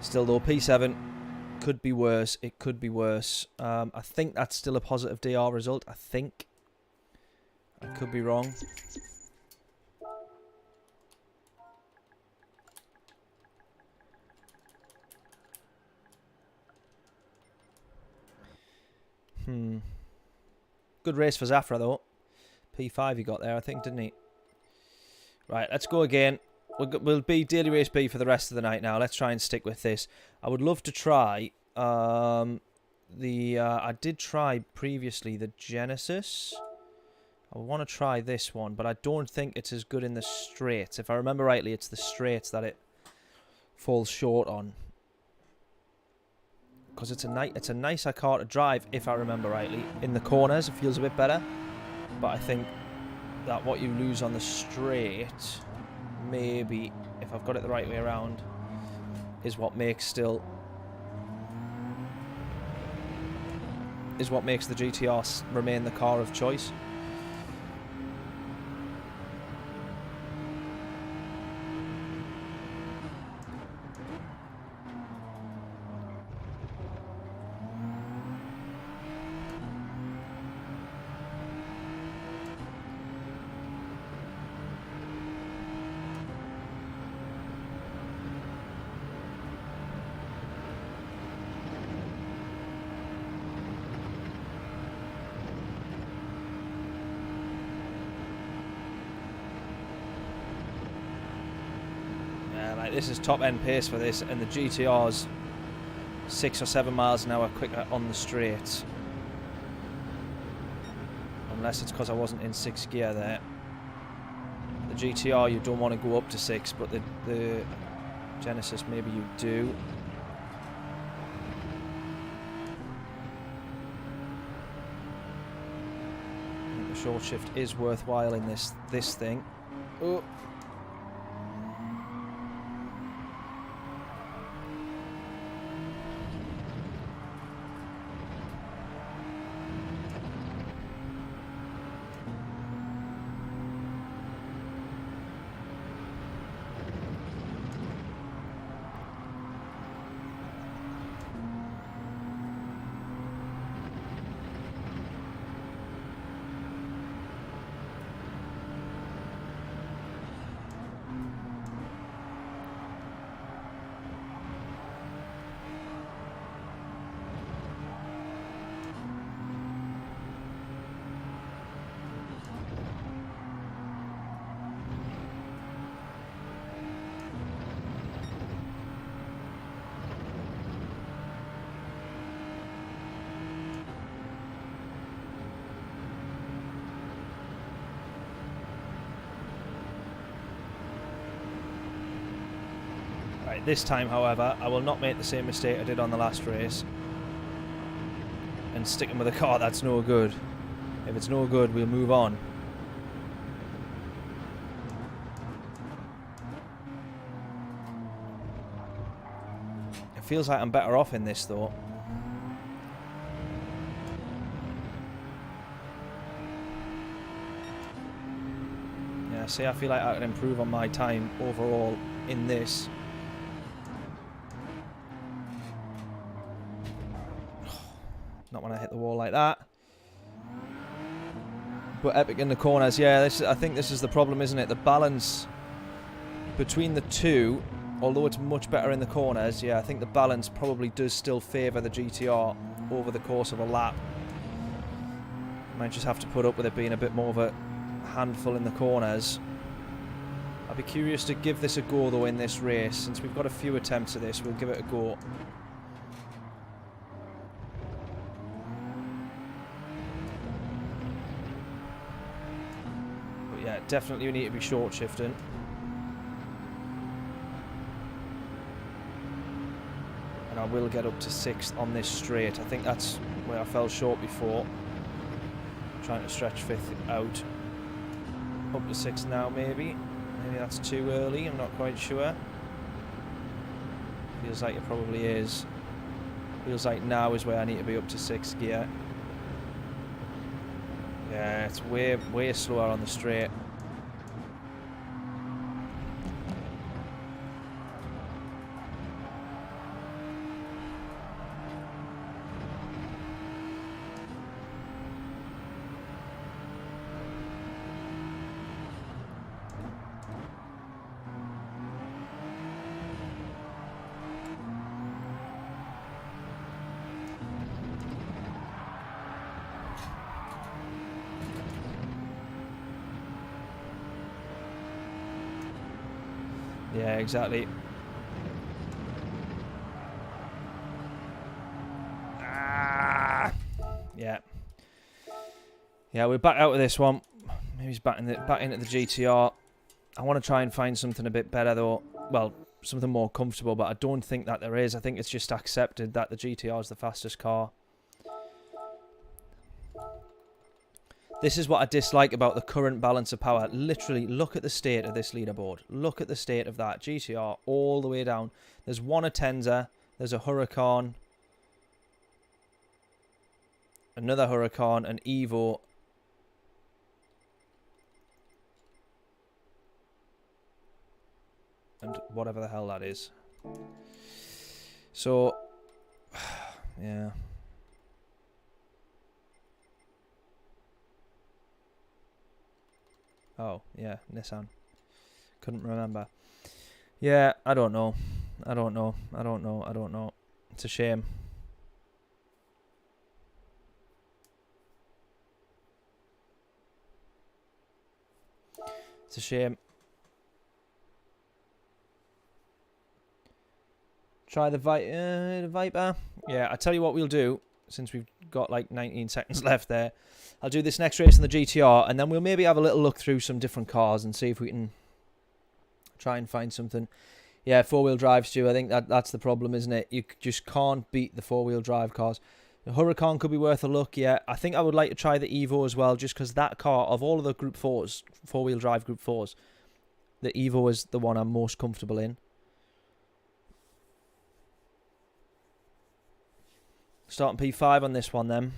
Still though, P7 could be worse. It could be worse. I think that's still a positive DR result. I think. I could be wrong. Good race for Zafra though. P5 he got there, I think, didn't he? Right, let's go again. We'll be Daily Race B for the rest of the night now. Let's try and stick with this. I would love to try I did try previously the Genesis. I want to try this one, but I don't think it's as good in the straights. If I remember rightly, it's the straights that it falls short on. Because it's a nicer car to drive, if I remember rightly. In the corners, it feels a bit better. But I think that what you lose on the straight, maybe, if I've got it the right way around, is what makes the GTR remain the car of choice. This is top end pace for this, and the GTR's 6 or 7 miles an hour quicker on the straight. Unless it's because I wasn't in 6th gear there. The GTR you don't want to go up to 6, but the Genesis maybe you do. I think the short shift is worthwhile in this thing. Oh. This time, however, I will not make the same mistake I did on the last race and sticking with a car that's no good. If it's no good, we'll move on. It feels like I'm better off in this, though. Yeah, see, I feel like I can improve on my time overall in this. Not when I hit the wall like that. But epic in the corners, yeah, I think this is the problem, isn't it? The balance between the two, although it's much better in the corners, yeah, I think the balance probably does still favour the GTR over the course of a lap. Might just have to put up with it being a bit more of a handful in the corners. I'd be curious to give this a go, though, in this race. Since we've got a few attempts at this, we'll give it a go. But yeah, definitely we need to be short shifting. And I will get up to 6th on this straight. I think that's where I fell short before. Trying to stretch 5th out. Up to 6th now, maybe. Maybe that's too early, I'm not quite sure. Feels like it probably is. Feels like now is where I need to be up to 6th gear. Yeah, it's way slower on the straight. Yeah, exactly. Ah! Yeah. Yeah, we're back out of this one. Maybe he's back into the GTR. I want to try and find something a bit better, though. Well, something more comfortable, but I don't think that there is. I think it's just accepted that the GTR is the fastest car. This is what I dislike about the current balance of power. Literally, look at the state of this leaderboard. Look at the state of that. GTR all the way down. There's one Atenza. There's a Huracan. Another Huracan. An Evo. And whatever the hell that is. So, yeah. Oh, yeah, Nissan. Couldn't remember. Yeah, I don't know. I don't know. I don't know. I don't know. It's a shame. It's a shame. Try the Viper. Yeah, I tell you what we'll do, since we've got like 19 seconds left there. I'll do this next race in the GTR, and then we'll maybe have a little look through some different cars and see if we can try and find something. Yeah, four-wheel drive, Stu. I think that's the problem, isn't it? You just can't beat the four-wheel drive cars. The Huracan could be worth a look, yeah. I think I would like to try the Evo as well, just because that car, of all of the Group 4s, four-wheel drive Group 4s, the Evo is the one I'm most comfortable in. Starting P5 on this one, then.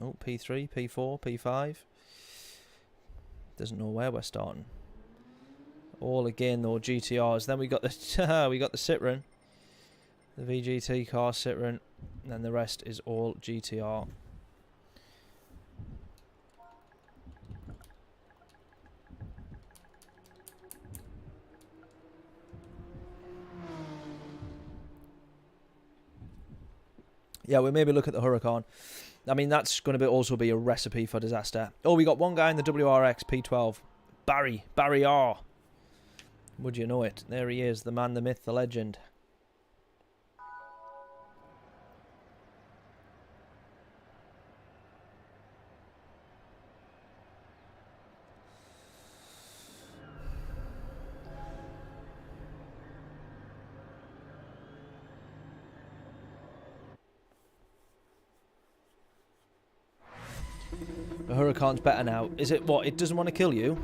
Oh, P3, P4, P5. Doesn't know where we're starting. All again, though, GTRs. Then we got the Citroen, the VGT car Citroen, and then the rest is all GTR. Yeah, we'll maybe look at the Huracan. I mean, that's going to also be a recipe for disaster. Oh, we got one guy in the WRX P12. Barry R. Would you know it? There he is, the man, the myth, the legend. The Huracan's better now. Is it what? It doesn't want to kill you?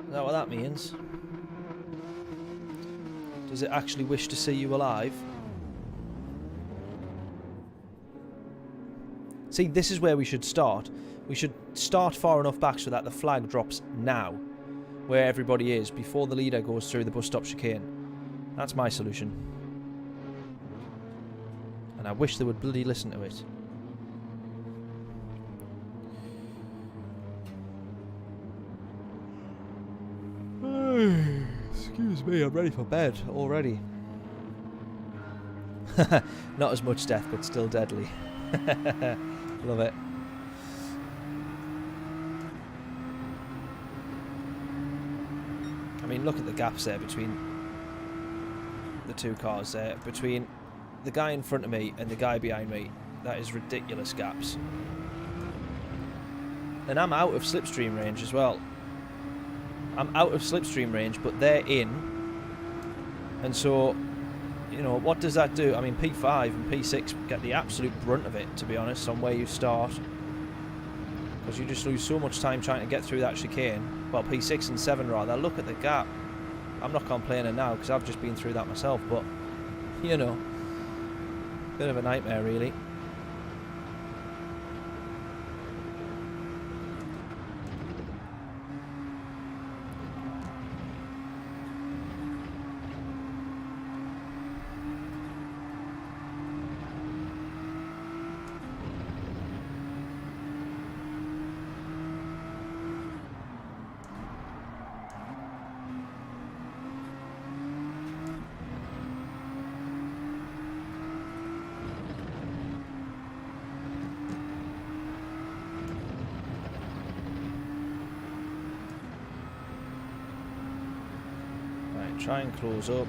Is that what that means? Does it actually wish to see you alive? See, this is where we should start. We should start far enough back so that the flag drops now, where everybody is, before the leader goes through the bus stop chicane. That's my solution. And I wish they would bloody listen to it. Excuse me, I'm ready for bed already. Not as much death, but still deadly. Love it. I mean, look at the gaps there between the two cars there. Between the guy in front of me and the guy behind me. That is ridiculous gaps. And I'm out of slipstream range as well. I'm out of slipstream range, but they're in. And so, you know, what does that do? I mean, P5 and P6 get the absolute brunt of it, to be honest, on where you start. Because you just lose so much time trying to get through that chicane. Well, P6 and 7 rather. Look at the gap. I'm not complaining now because I've just been through that myself, but, you know, bit of a nightmare, really. Try and close up.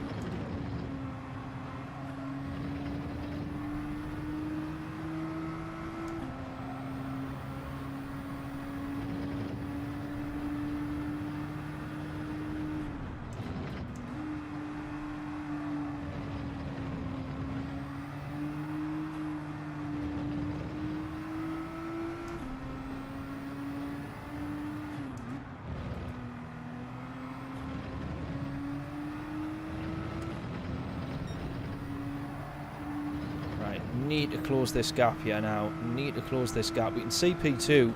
Need to close this gap here now. Need to close this gap. We can see P2.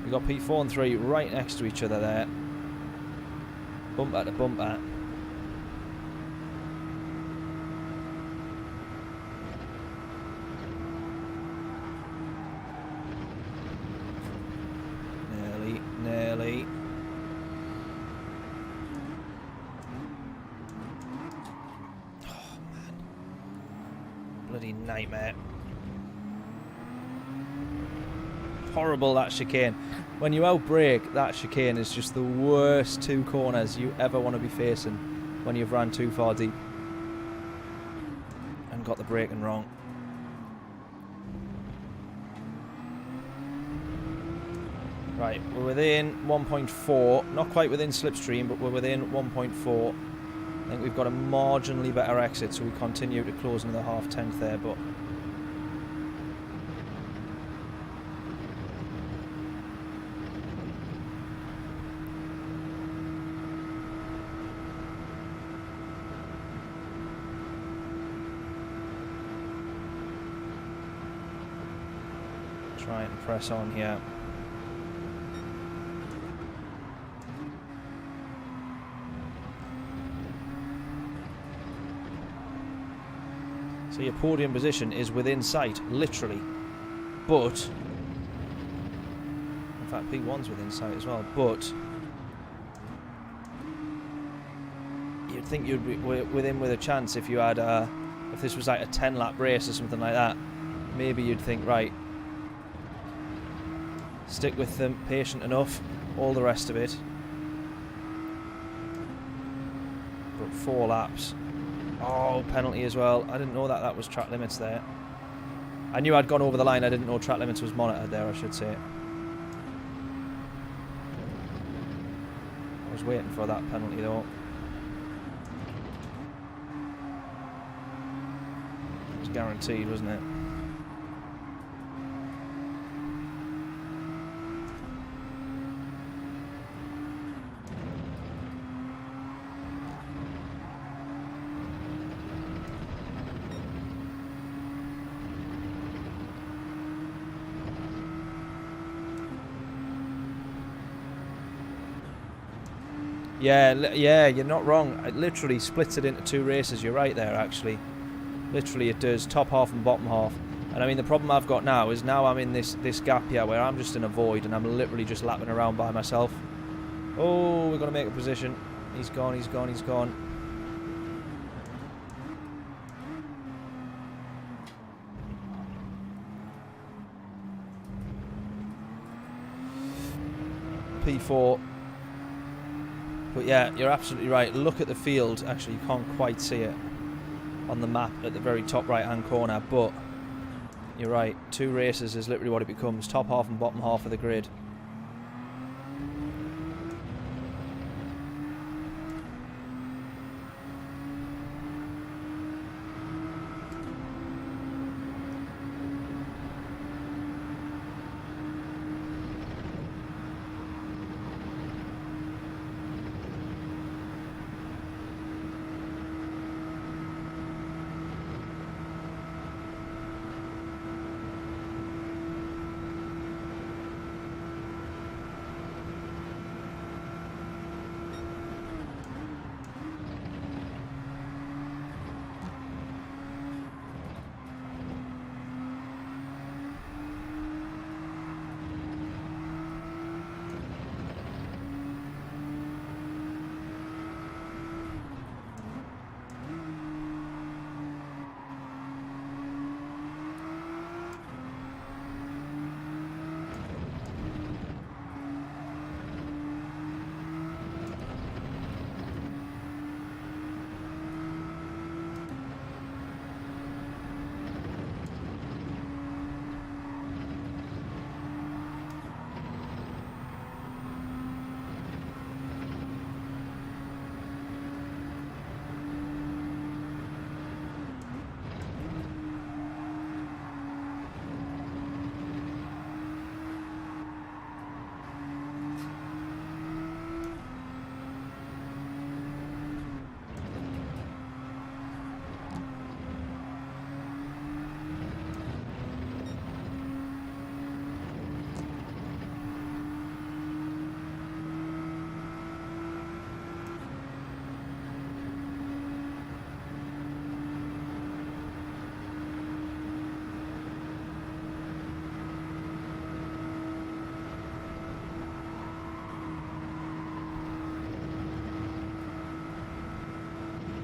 We've got P4 and 3 right next to each other there. Bumper to bumper. Nearly, nearly. Bloody nightmare. Horrible, that chicane. When you outbrake, that chicane is just the worst two corners you ever want to be facing when you've ran too far deep and got the braking wrong. Right, we're within 1.4, not quite within slipstream, but we're within 1.4. I think we've got a marginally better exit, so we continue to close another half-tenth there, but... try and press on here. So your podium position is within sight, literally. But, in fact, P1's within sight as well, but you'd think you'd be within with a chance if you had if this was like a 10-lap race or something like that. Maybe you'd think, right, stick with them, patient enough, all the rest of it. But 4 laps. Oh, penalty as well. I didn't know that that was track limits there. I knew I'd gone over the line. I didn't know track limits was monitored there, I should say. I was waiting for that penalty though. It was guaranteed, wasn't it? Yeah, you're not wrong. It literally splits it into 2 races. You're right there, actually. Literally, it does. Top half and bottom half. And I mean, the problem I've got now is now I'm in this gap here where I'm just in a void and I'm literally just lapping around by myself. Oh, we're going to make a position. He's gone, he's gone, he's gone. P4. But yeah, you're absolutely right. Look at the field. Actually, you can't quite see it on the map at the very top right-hand corner, but you're right. 2 races is literally what it becomes. Top half and bottom half of the grid.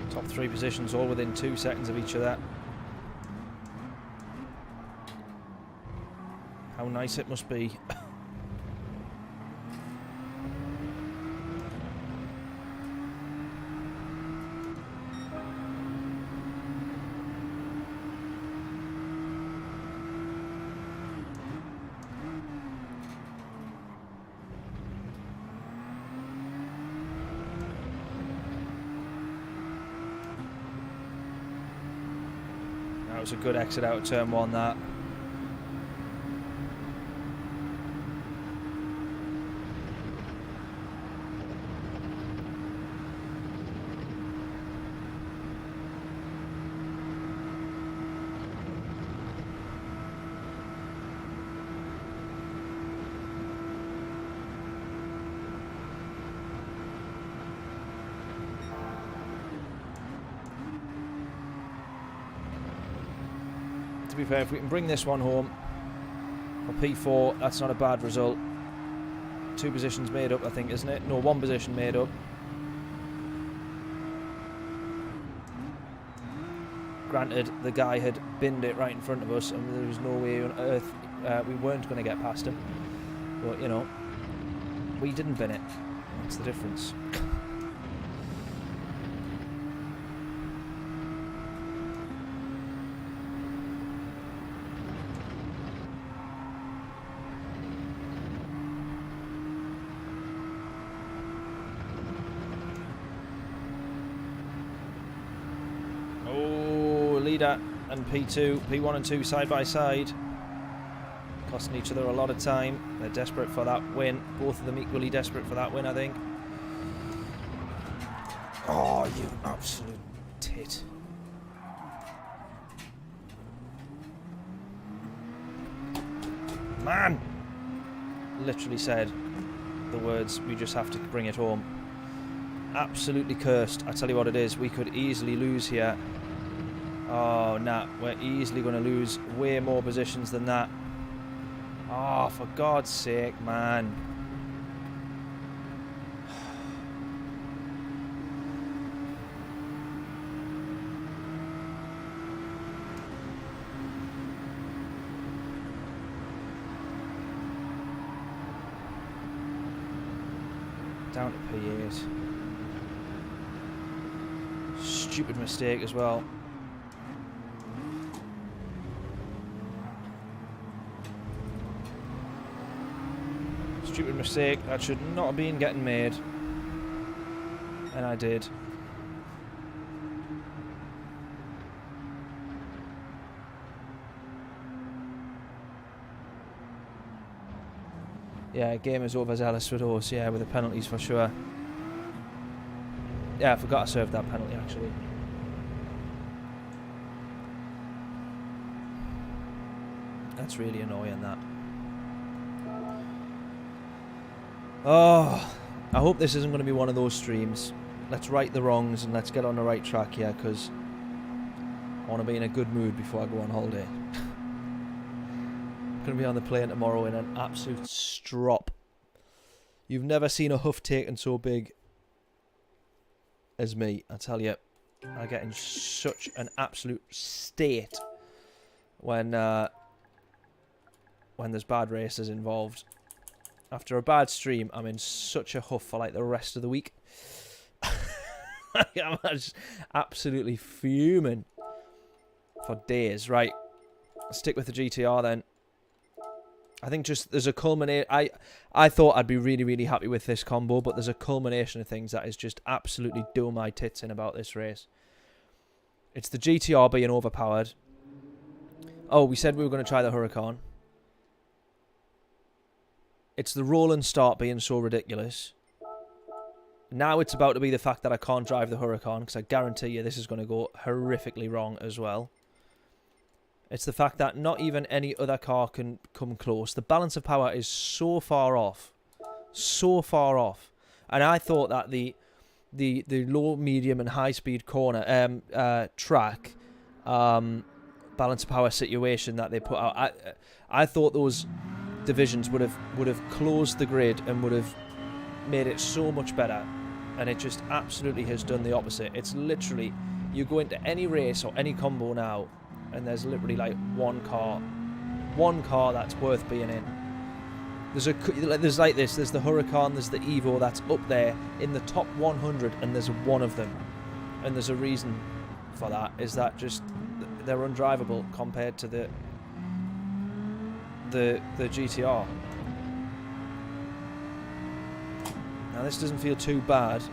Top 3 positions all within 2 seconds of each other. How nice it must be. That was a good exit out of turn 1, that. To be fair, if we can bring this one home for P4, that's not a bad result. 2 positions made up, I think, isn't it? No, 1 position made up. Granted, the guy had binned it right in front of us, and there was no way on earth we weren't going to get past him. But, you know, we didn't bin it. That's the difference. Leader and P2, P1 and 2 side by side, costing each other a lot of time. They're desperate for that win. Both of them equally desperate for that win, I think. Oh, you absolute tit. Man! Literally said the words, we just have to bring it home. Absolutely cursed. I tell you what it is. We could easily lose here. Oh, nah. We're easily going to lose way more positions than that. Oh, for God's sake, man. Down to P8. Stupid mistake as well. Stupid mistake. That should not have been getting made. And I did. Yeah, game is overzealous for those, yeah, with the penalties for sure. Yeah, I forgot I served that penalty actually. That's really annoying, that. Oh, I hope this isn't going to be one of those streams. Let's right the wrongs and let's get on the right track here, because I want to be in a good mood before I go on holiday. Going to be on the plane tomorrow in an absolute strop. You've never seen a huff taken so big as me, I tell you. I get in such an absolute state when there's bad races involved. After a bad stream, I'm in such a huff for like the rest of the week. I'm just absolutely fuming for days. Right, stick with the GTR then. I think just there's a culmination. I thought I'd be really, really happy with this combo, but there's a culmination of things that is just absolutely doing my tits in about this race. It's the GTR being overpowered. Oh, we said we were going to try the Huracan. It's the roll and start being so ridiculous. Now it's about to be the fact that I can't drive the Huracan, because I guarantee you this is going to go horrifically wrong as well. It's the fact that not even any other car can come close. The balance of power is so far off. So far off. And I thought that the low, medium and high speed corner track balance of power situation that they put out, I thought those divisions would have closed the grid and would have made it so much better. And it just absolutely has done the opposite. It's literally, you go into any race or any combo now, and there's literally like one car that's worth being in. There's like this, there's the Huracan, there's the Evo that's up there in the top 100, and there's one of them. And there's a reason for that, is that just they're undrivable compared to the GTR. Now this doesn't feel too bad.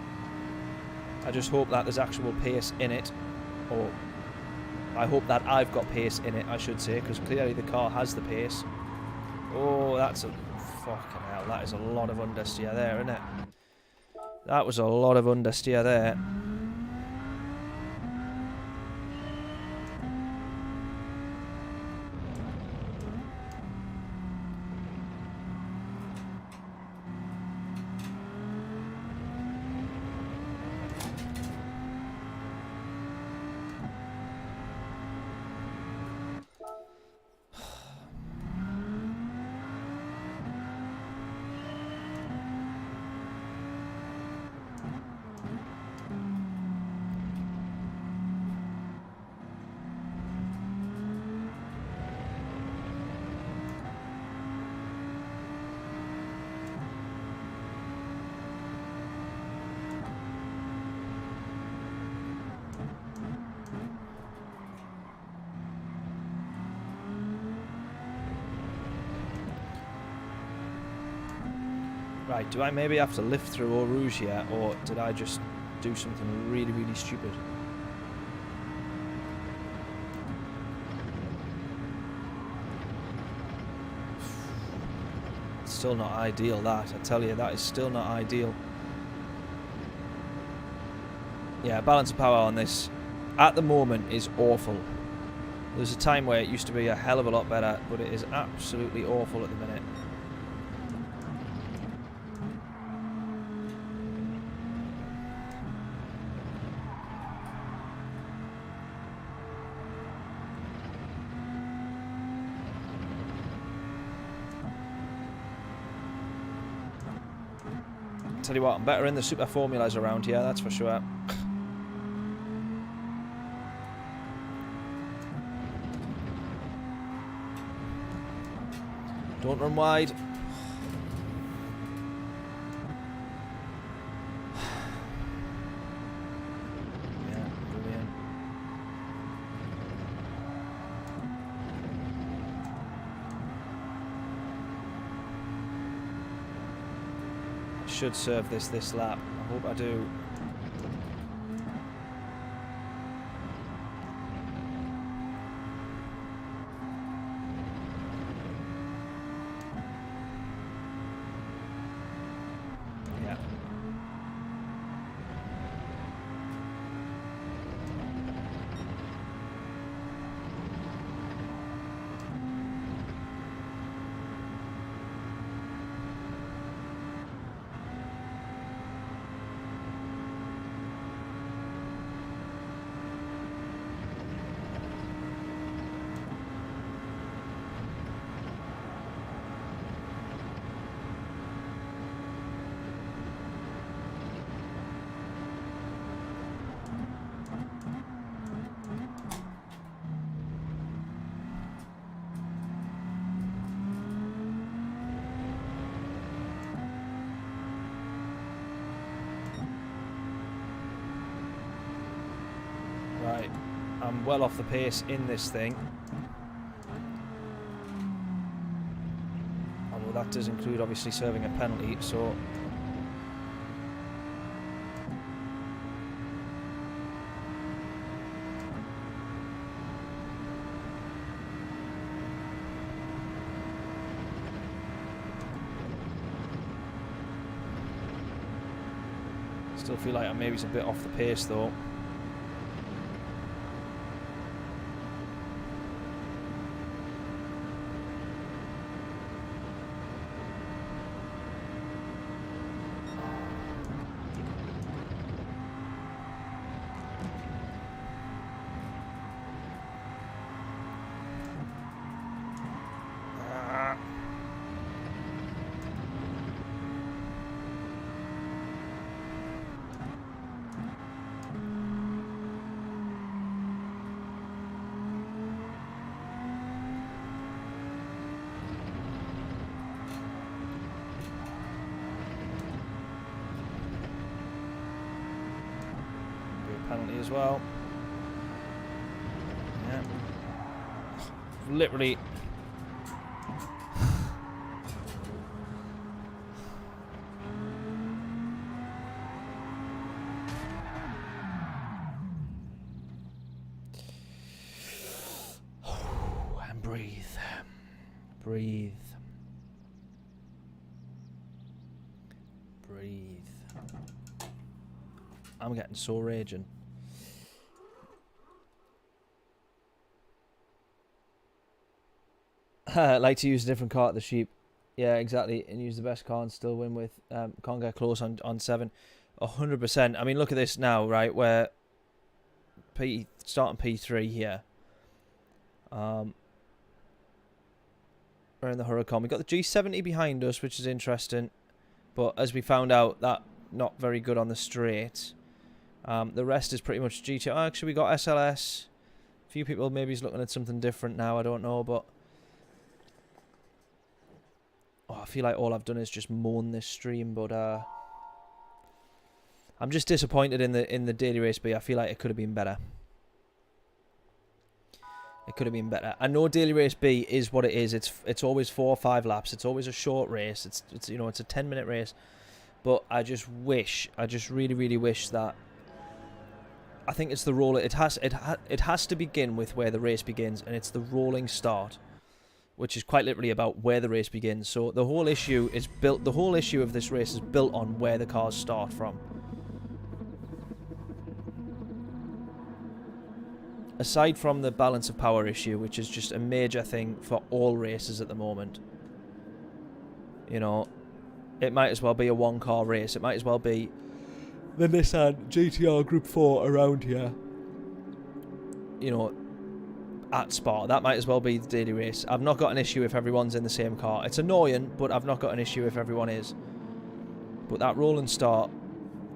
I just hope that there's actual pace in it, or I hope that I've got pace in it, I should say, because clearly the car has the pace. Oh, that's a fucking hell. That is a lot of understeer there, isn't it? That was a lot of understeer there. Right, do I maybe have to lift through Eau Rouge here, or did I just do something really, really stupid? It's still not ideal, that. I tell you, that is still not ideal. Yeah, balance of power on this, at the moment, is awful. There's a time where it used to be a hell of a lot better, but it is absolutely awful at the minute. Tell you what, I'm better in the super formulas around here, that's for sure. Don't run wide. Yeah, brilliant. I should serve this lap. I hope I do. Right, I'm well off the pace in this thing. Although that does include obviously serving a penalty, so... Still feel like I'm maybe a bit off the pace though. Penalty as well. Yeah. Literally. And breathe. Breathe. Breathe. I'm getting so raging. Like to use a different car at the sheep. Yeah, exactly. And use the best car and still win with. Can't get close on 7. 100%. I mean, look at this now, right? Where starting P3 here. We're in the Huracan. We got the G70 behind us, which is interesting. But as we found out, that not very good on the straight. The rest is pretty much GT. Oh, actually, we got SLS. A few people maybe is looking at something different now. I don't know, but I feel like all I've done is just moan this stream. But I'm just disappointed in the daily race B. I feel like it could have been better. It could have been better. I know daily race B is what it is. It's always 4 or 5 laps. It's always a short race. It's you know, it's a 10-minute race. But I just really wish that. I think it's the roller. It has to begin with where the race begins, and it's the rolling start, which is quite literally about where the race begins. So the whole issue is built. The whole issue of this race is built on where the cars start from. Aside from the balance of power issue, which is just a major thing for all races at the moment. You know, it might as well be a one-car race. It might as well be the Nissan GTR Group 4 around here. You know, at Spa. That might as well be the daily race. I've not got an issue if everyone's in the same car. It's annoying, but I've not got an issue if everyone is. But that roll and start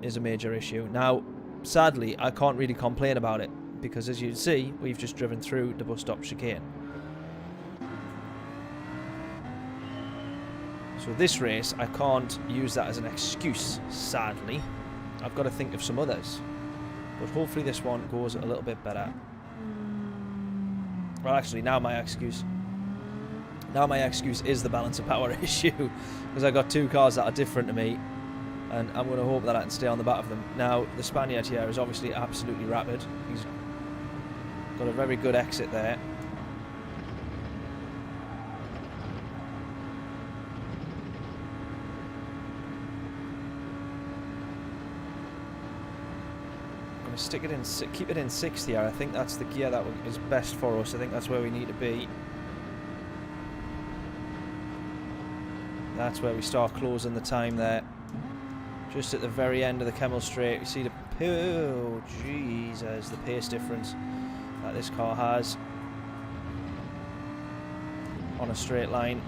is a major issue. Now, sadly, I can't really complain about it, because as you can see, we've just driven through the bus stop chicane. So this race, I can't use that as an excuse, sadly. I've got to think of some others. But hopefully this one goes a little bit better. Well, actually, now my excuse is the balance of power issue, because I've got two cars that are different to me, and I'm going to hope that I can stay on the back of them. Now, the Spaniard here is obviously absolutely rapid. He's got a very good exit there. Stick it in, keep it in 6th here. I think that's the gear that is best for us. I think that's where we need to be. That's where we start closing the time there. Just at the very end of the Kemmel Straight, you see the, oh Jesus, the pace difference that this car has on a straight line,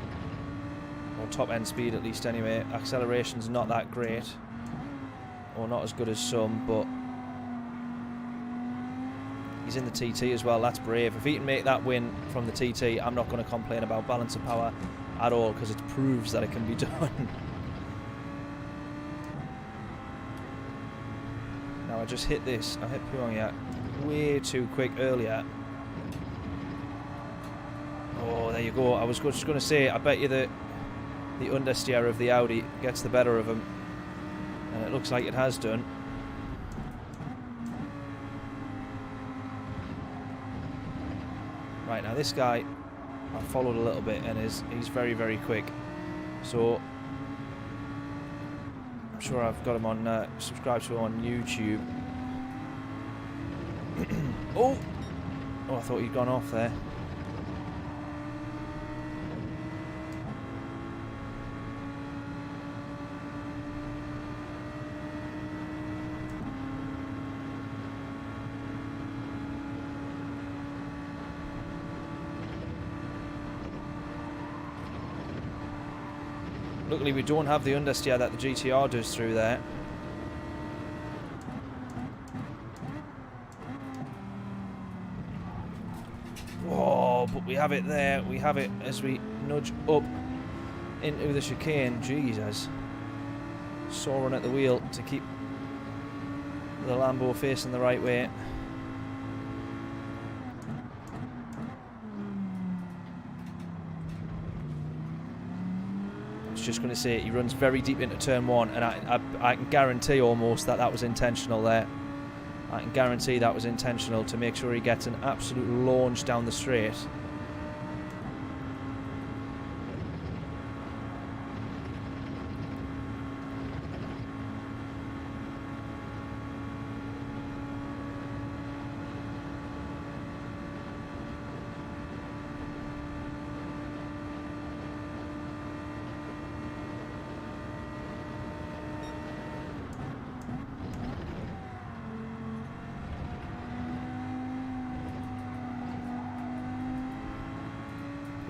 or top end speed at least anyway. Acceleration's not that great, or not as good as some, but he's in the TT as well. That's brave. If he can make that win from the TT, I'm not going to complain about balance of power at all, because it proves that it can be done. Now I just hit this. I hit Pyongyang way too quick earlier. Oh, there you go. I was just going to say, I bet you the understeer of the Audi gets the better of him, and it looks like it has done. Right, now this guy, I followed a little bit, and he's very, very quick. So I'm sure I've got him on, subscribe to him on YouTube. Oh, I thought he'd gone off there. Luckily we don't have the understeer that the GTR does through there. Oh, but we have it there. We have it as we nudge up into the chicane. Jesus. Soaring at the wheel to keep the Lambo facing the right way. Just going to say, he runs very deep into turn 1, and I can guarantee almost that was intentional there. I can guarantee that was intentional to make sure he gets an absolute launch down the straight.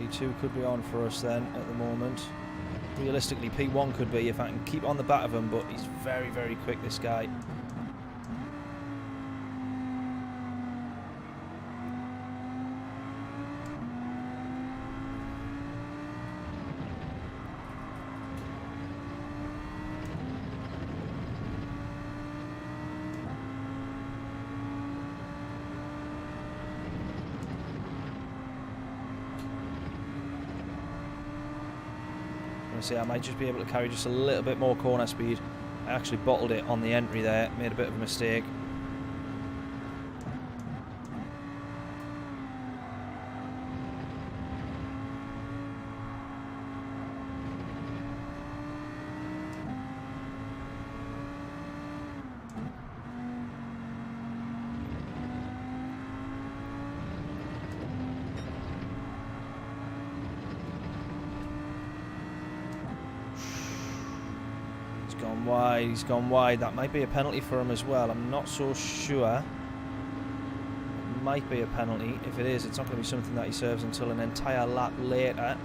P2 could be on for us then at the moment. Realistically, P1 could be if I can keep on the back of him, but he's very, very quick, this guy. See, I might just be able to carry just a little bit more corner speed. I actually bottled it on the entry there, made a bit of a mistake. He's gone wide. That might be a penalty for him as well. I'm not so sure. It might be a penalty. If it is, it's not going to be something that he serves until an entire lap later.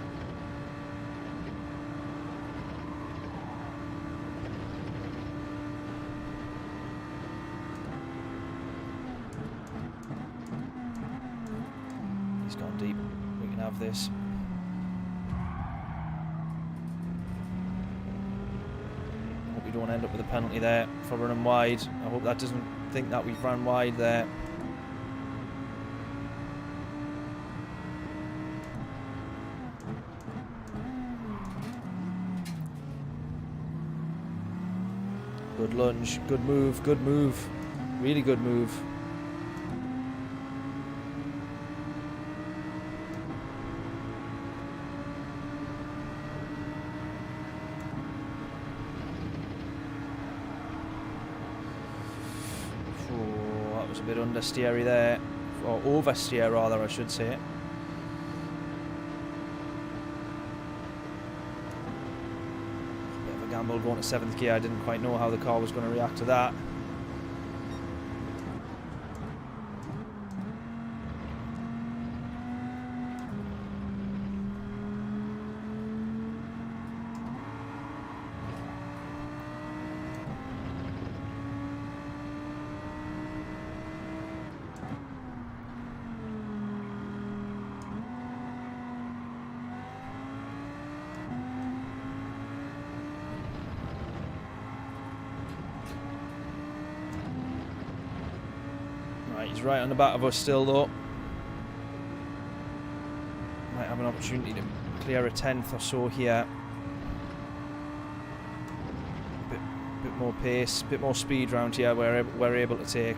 We can have this. I hope we don't end up with a penalty there for running wide. I hope that doesn't think that we've run wide there. Good lunge, good move, really good move. Oh, that was a bit understeery there, or oversteer rather, I should say. Gamble going to 7th gear. I didn't quite know how the car was going to react to that. He's right on the back of us still though. Might have an opportunity to clear a 10th or so here. Bit more pace, bit more speed round here we're able to take.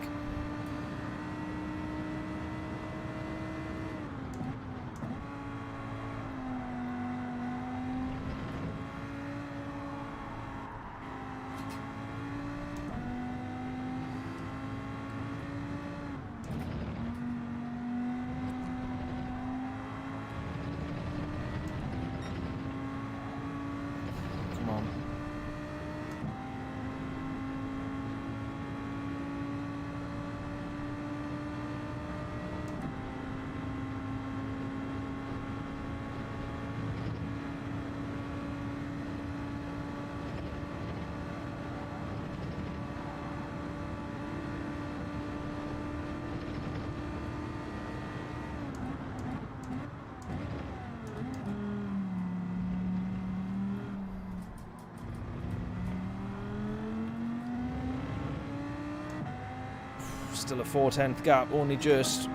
Still a 4/10 gap, only just.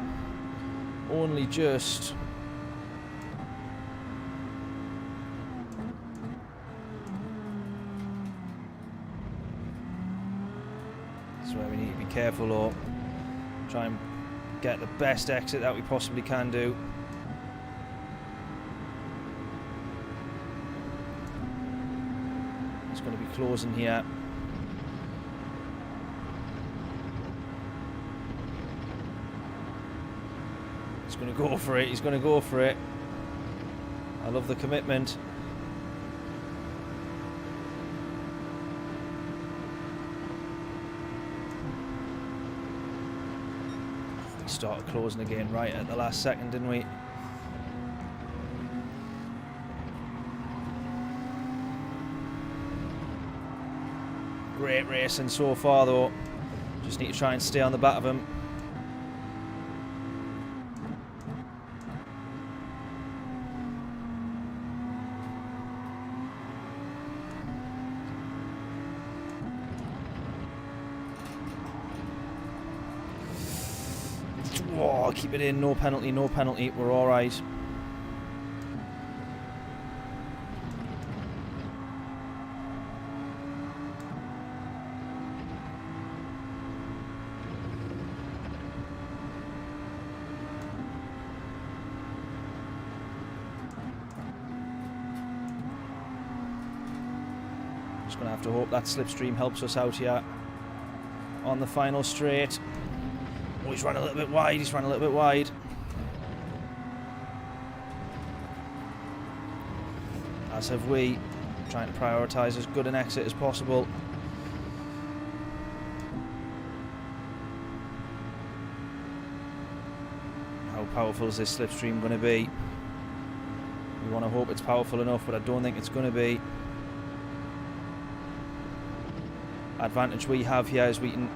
This is where we need to be careful or try and get the best exit that we possibly can do. It's going to be closing here. He's going to go for it. He's going to go for it. I love the commitment. We started closing again right at the last second, didn't we? Great racing so far though. Just need to try and stay on the back of him. Oh, keep it in, no penalty, we're alright. Just gonna have to hope that slipstream helps us out here on the final straight. Oh, he's run a little bit wide, As have we, trying to prioritise as good an exit as possible. How powerful is this slipstream going to be? We want to hope it's powerful enough, but I don't think it's going to be. Advantage we have here is we can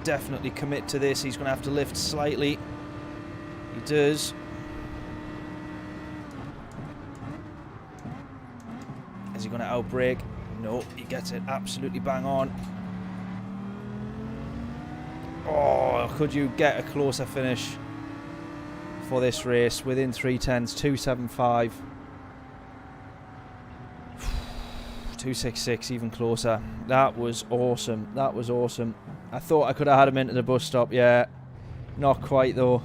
definitely commit to this. He's going to have to lift slightly. He does. Is he going to outbrake? No, he gets it absolutely bang on. Oh, could you get a closer finish for this race within 3/10s? 2:75. 2:66, even closer. That was awesome. That was awesome. I thought I could have had him into the bus stop. Yeah, not quite though.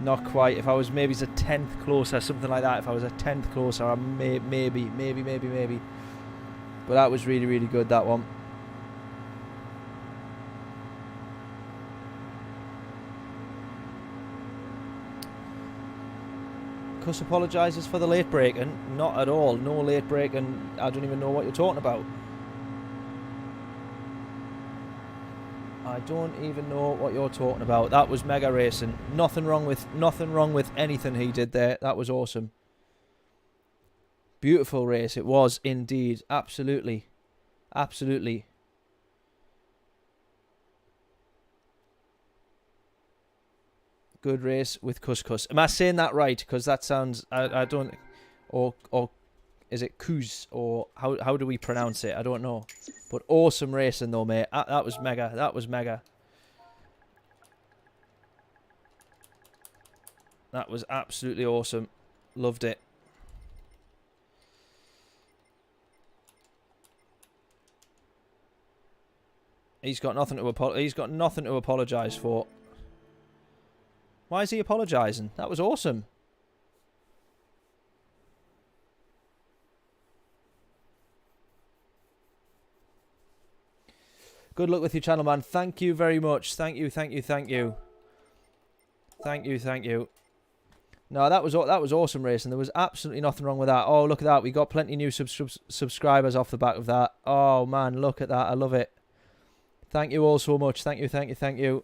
Not quite. If I was maybe a 10th closer, something like that. If I was a 10th closer, I maybe. But that was really, really good, that one. Cuss apologises for the late braking. Not at all. No late braking. I don't even know what you're talking about. I don't even know what you're talking about. That was mega racing. Nothing wrong with anything he did there. That was awesome. Beautiful race. It was indeed. Absolutely. Absolutely. Good race with Couscous. Am I saying that right? Because that sounds... I don't... Or is it Kuz? Or how do we pronounce it? I don't know. But awesome racing though, mate. That was mega. That was mega. That was absolutely awesome. Loved it. He's got nothing to apologise for. Why is he apologising? That was awesome. Good luck with your channel, man. Thank you very much. Thank you. No, that was awesome racing. There was absolutely nothing wrong with that. Oh, look at that. We got plenty new subscribers off the back of that. Oh, man, look at that. I love it. Thank you all so much. Thank you.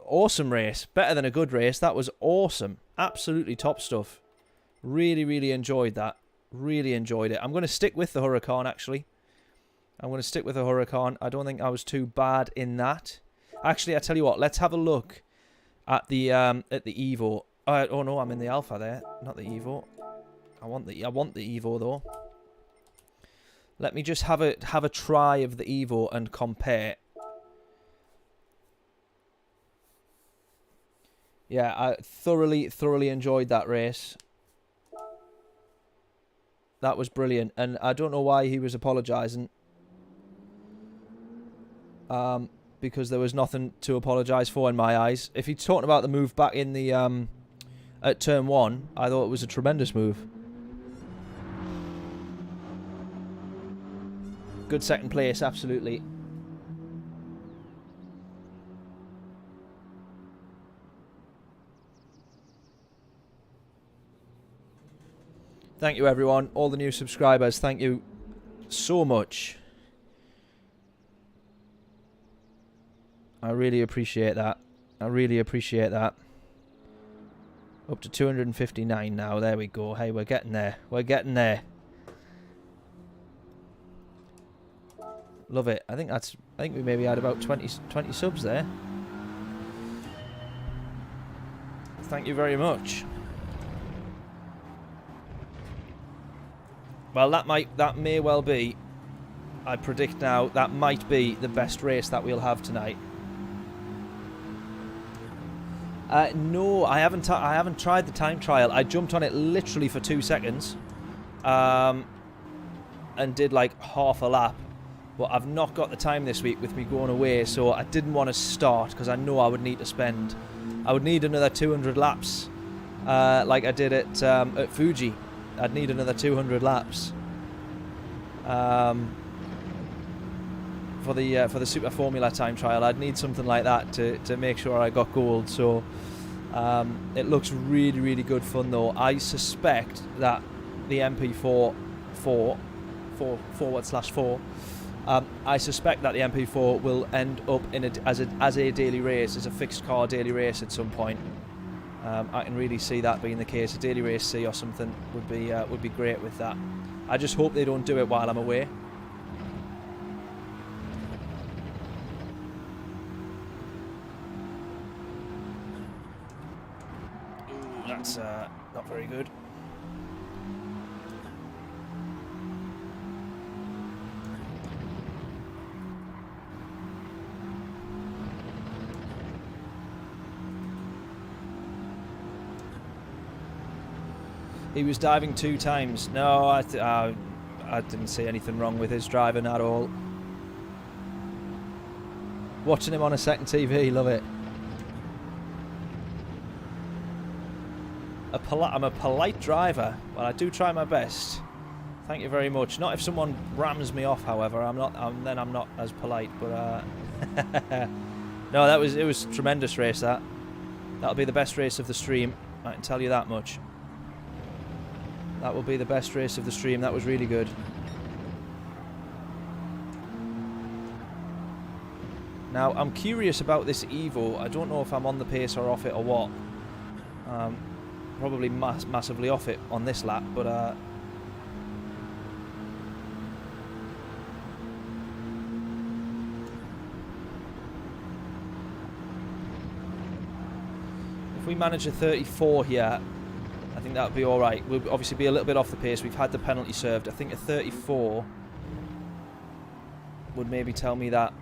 Awesome race. Better than a good race. That was awesome. Absolutely top stuff. Really, really enjoyed that. Really enjoyed it. I'm going to stick with the Huracan, actually. I'm going to stick with the Huracan. I don't think I was too bad in that. Actually, I tell you what. Let's have a look at the Evo. Oh no, I'm in the Alpha there, not the Evo. I want the Evo though. Let me just have a try of the Evo and compare. Yeah, I thoroughly enjoyed that race. That was brilliant, and I don't know why he was apologising. Because there was nothing to apologise for in my eyes. If he's talking about the move back in the at turn 1, I thought it was a tremendous move. Good second place, absolutely. Thank you, everyone. All the new subscribers, thank you so much. I really appreciate that. Up to 259 now. There we go. Hey, we're getting there. Love it. I think we maybe had about 20 subs there. Thank you very much. Well, that may well be. I predict now that might be the best race that we'll have tonight. No, I haven't tried the time trial. I jumped on it literally for 2 seconds, and did like half a lap. But I've not got the time this week with me going away, so I didn't want to start because I know I would need another 200 laps, like I did at Fuji. I'd need another 200 laps. For the Super Formula time trial, I'd need something like that to make sure I got gold. So it looks really, really good fun though. I suspect that the MP4 4/4 I suspect that the MP4 will end up in as a daily race, as a fixed car daily race at some point. I can really see that being the case. A daily race C or something would be great with that. I just hope they don't do it while I'm away. Ooh, that's not very good. He was diving 2 times. No, I didn't see anything wrong with his driving at all. Watching him on a second TV, love it. I'm a polite driver. Well, I do try my best. Thank you very much. Not if someone rams me off, however. Then I'm not as polite. But no, it was a tremendous race. That'll be the best race of the stream. I can tell you that much. That will be the best race of the stream. That was really good. Now, I'm curious about this Evo. I don't know if I'm on the pace or off it or what. Probably massively off it on this lap, but if we manage a 34 here, I think that would be alright. We'll obviously be a little bit off the pace. We've had the penalty served. I think a 34 would maybe tell me that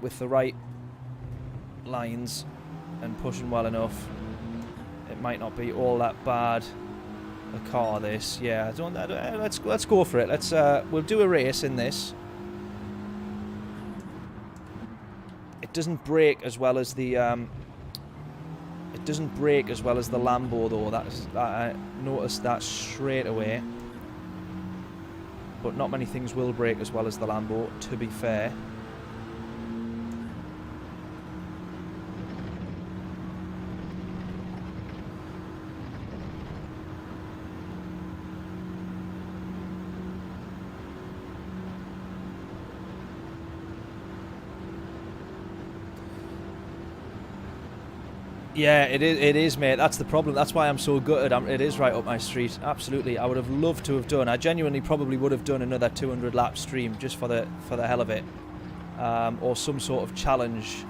with the right lines and pushing well enough, it might not be all that bad a car. This, yeah. Let's go for it. We'll do a race in this. It doesn't brake as well as the Lambo though. I noticed that straight away. But not many things will brake as well as the Lambo, to be fair. Yeah, it is, mate. That's the problem. That's why I'm so gutted. It is right up my street. Absolutely. I would have loved to have done. I genuinely probably would have done another 200 lap stream just for the hell of it, or some sort of challenge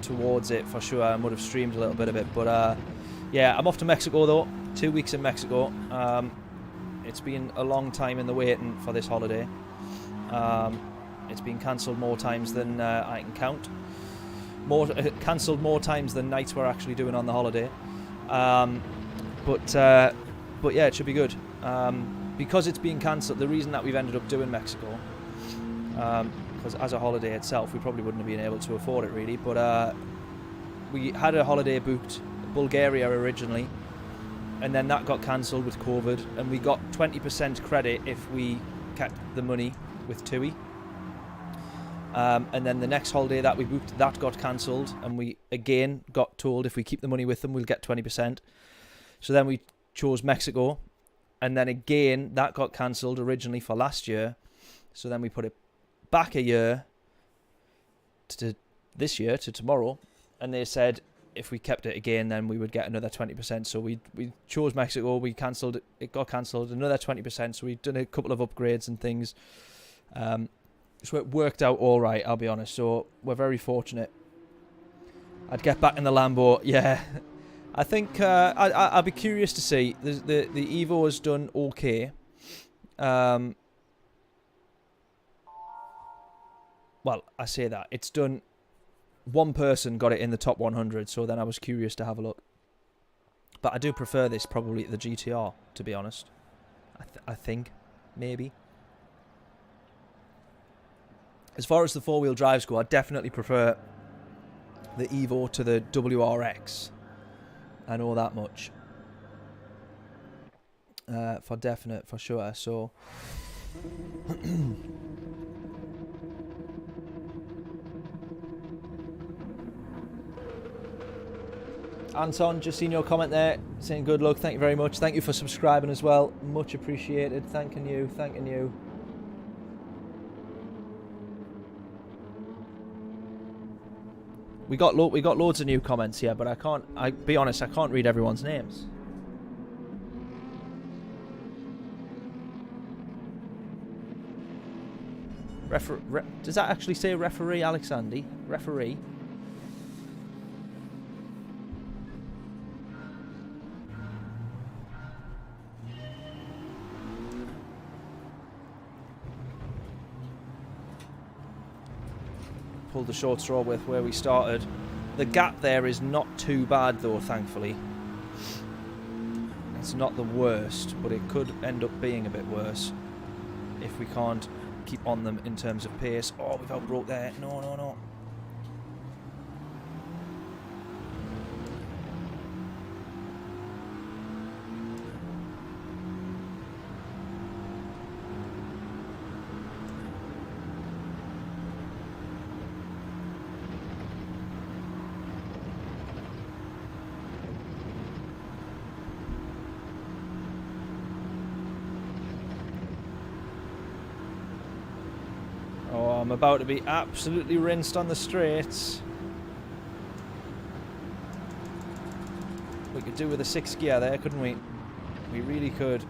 towards it for sure, and would have streamed a little bit of it. But yeah, I'm off to Mexico though. 2 weeks in Mexico. It's been a long time in the waiting for this holiday. It's been cancelled more times than I can count. Cancelled more times than nights we're actually doing on the holiday. But yeah, it should be good. Because it's been cancelled, the reason that we've ended up doing Mexico, because as a holiday itself, we probably wouldn't have been able to afford it really, but we had a holiday booked, Bulgaria originally, and then that got cancelled with COVID, and we got 20% credit if we kept the money with TUI. And then the next holiday that we booked, that got cancelled, and we again got told if we keep the money with them, we'll get 20%. So then we chose Mexico, and then again that got cancelled originally for last year. So then we put it back a year to this year, to tomorrow, and they said if we kept it again, then we would get another 20%. So we chose Mexico, we cancelled it, it got cancelled, another 20%. So we've done a couple of upgrades and things. So it worked out all right, I'll be honest. So we're very fortunate. I'd get back in the Lambo. Yeah, I think I'd be curious to see. The Evo has done okay. Well, I say that it's done. One person got it in the top 100, so then I was curious to have a look. But I do prefer this probably to the GTR, to be honest. I think maybe. As far as the four-wheel drives go, I definitely prefer the Evo to the WRX. I know that much. For definite, for sure. So, Anton, just seen your comment there, saying good luck. Thank you very much. Thank you for subscribing as well. Much appreciated. Thanking you. Thanking you. We got loads of new comments here, but I'll be honest, I can't read everyone's names. Does that actually say referee, Alexander? Referee? Pulled the short straw with where we started. The gap there is not too bad though, thankfully. It's not the worst, but it could end up being a bit worse if we can't keep on them in terms of pace. Oh, we've outbroke there. No, no, no. Oh, I'm about to be absolutely rinsed on the straights. We could do with a 6th gear there, couldn't we? We really could.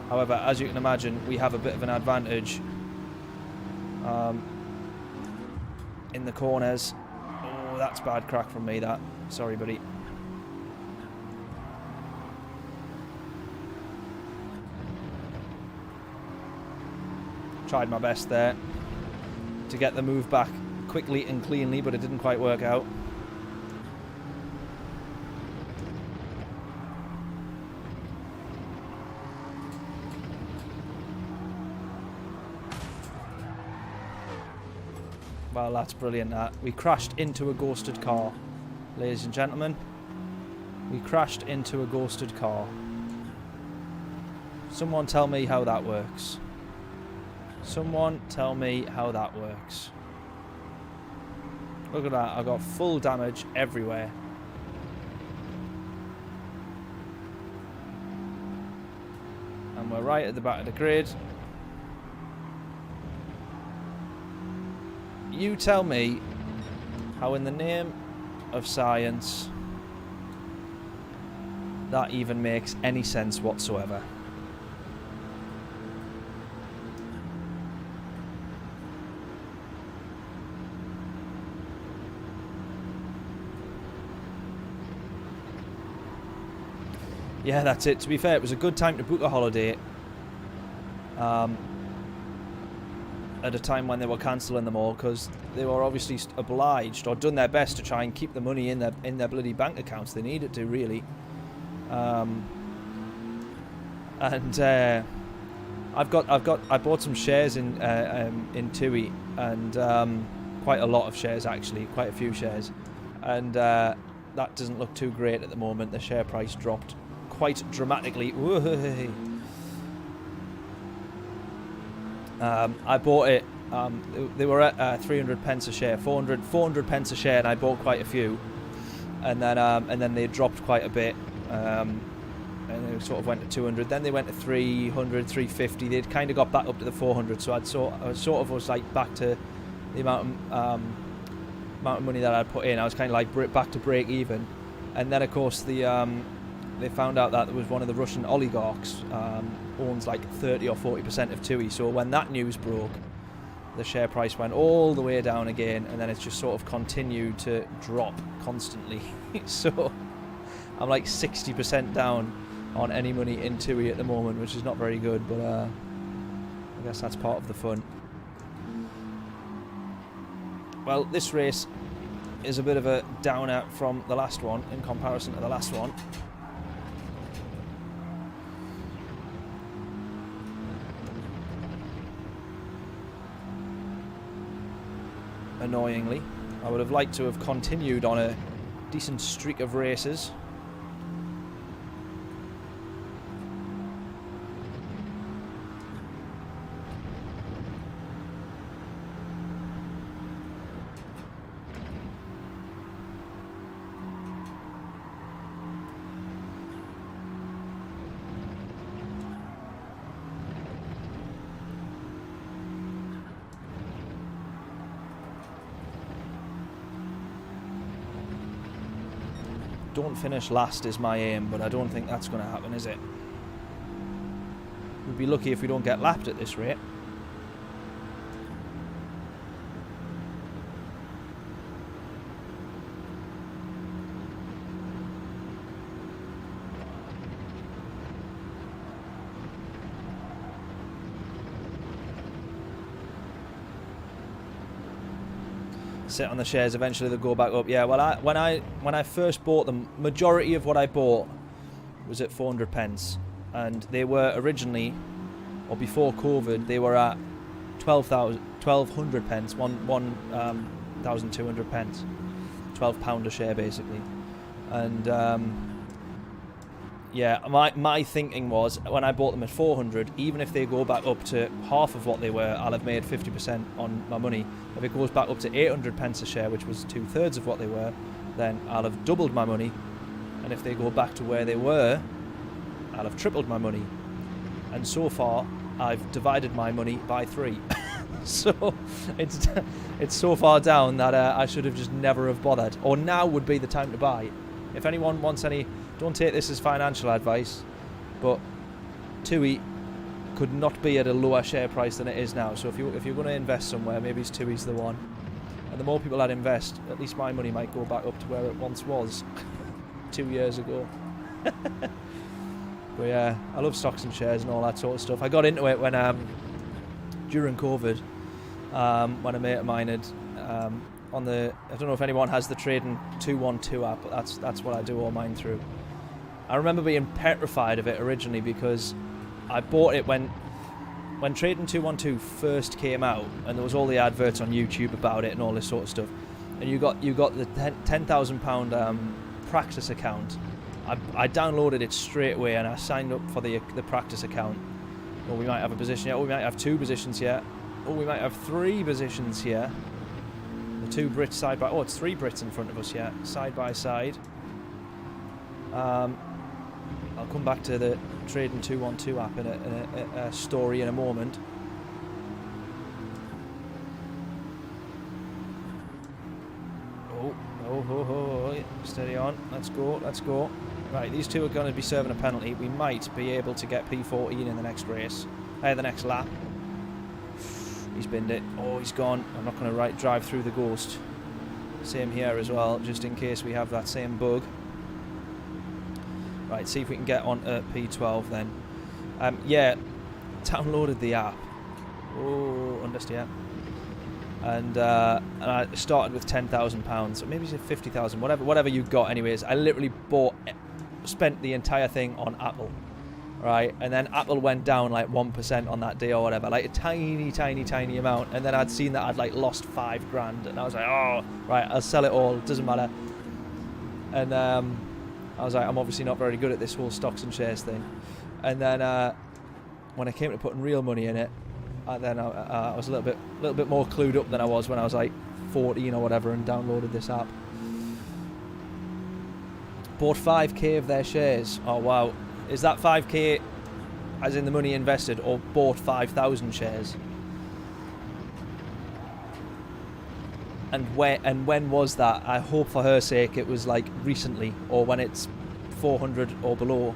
However, as you can imagine, we have a bit of an advantage in the corners. Oh, that's bad crack from me, that. Sorry, buddy. Tried my best there to get the move back quickly and cleanly, but it didn't quite work out. Well, that's brilliant, that. We crashed into a ghosted car, ladies and gentlemen. We crashed into a ghosted car. Someone tell me how that works. Someone tell me how that works. Look at that. I got full damage everywhere. And we're right at the back of the grid. You tell me how in the name of science that even makes any sense whatsoever. Yeah, that's it. To be fair, it was a good time to book a holiday. At a time when they were cancelling them all, because they were obviously obliged or done their best to try and keep the money in their bloody bank accounts. They needed to, really. I bought some shares in TUI, and quite a lot of shares, actually, quite a few shares, and that doesn't look too great at the moment. The share price dropped quite dramatically. I bought it. They were at 300 pence a share, 400 pence a share, and I bought quite a few. And then they dropped quite a bit, and they sort of went to 200. Then they went to 300, 350. They'd kind of got back up to the 400. So I sort of was like back to the amount of money that I'd put in. I was kind of like back to break even. And then of course they found out that there was one of the Russian oligarchs owns like 30 or 40% of TUI. So when that news broke, the share price went all the way down again, and then it's just sort of continued to drop constantly. So I'm like 60% down on any money in TUI at the moment, which is not very good, but I guess that's part of the fun. Well, this race is a bit of a downer from the last one in comparison to the last one. Annoyingly, I would have liked to have continued on a decent streak of races. Don't finish last is my aim, but I don't think that's going to happen, is it? We'd be lucky if we don't get lapped at this rate. sit on the shares. Eventually they'll go back up. Yeah, well, when I first bought them, majority of what I bought was at 400 pence, and they were originally, or before COVID, they were at 1200 pence, 1,200 pence, £12 a share basically. And yeah, my thinking was, when I bought them at 400, even if they go back up to half of what they were, I'll have made 50% on my money. If it goes back up to 800 pence a share, which was 2/3 of what they were, then I'll have doubled my money. And if they go back to where they were, I'll have tripled my money. And so far, I've divided my money by 3. So it's so far down that I should have just never have bothered. Or now would be the time to buy. If anyone wants any, don't take this as financial advice, but TUI could not be at a lower share price than it is now. So if you're going to invest somewhere, maybe TUI's the one. And the more people that invest, at least my money might go back up to where it once was 2 years ago. But yeah, I love stocks and shares and all that sort of stuff. I got into it when during COVID, when a mate of mine had on the, I don't know if anyone has the Trading 212 app, but that's what I do all mine through. I remember being petrified of it originally because I bought it when Trading 212 first came out, and there was all the adverts on YouTube about it and all this sort of stuff. And you got the £10,000 practice account. I downloaded it straight away and I signed up for the practice account. Or we might have a position here. Oh, we might have 2 positions here. Oh, we might have 3 positions here. The 2 Brits side by... Oh, it's 3 Brits in front of us, yeah. Side by side. I'll come back to the Trading 212 app in a story in a moment. Oh, steady on. Let's go. Right, these 2 are going to be serving a penalty. We might be able to get P14 in the next race. The next lap. He's binned it. Oh, he's gone. I'm not going to drive through the ghost. Same here as well, just in case we have that same bug. Right, see if we can get on P12 then. Yeah, downloaded the app. Oh, understand. And I started with £10,000, so maybe it's 50,000, whatever you got. Anyways, I literally spent the entire thing on Apple, right? And then Apple went down like 1% on that day or whatever, like a tiny amount. And then I'd seen that I'd like lost $5,000, and I was like, oh, right, I'll sell it all. It doesn't matter. And I was like, I'm obviously not very good at this whole stocks and shares thing. And then when I came to putting real money in it, then I was a little bit more clued up than I was when I was like 14 or whatever and downloaded this app. Bought 5k of their shares. Oh wow, is that 5k as in the money invested, or bought 5,000 shares? And when was that? I hope for her sake it was like recently, or when it's 400 or below.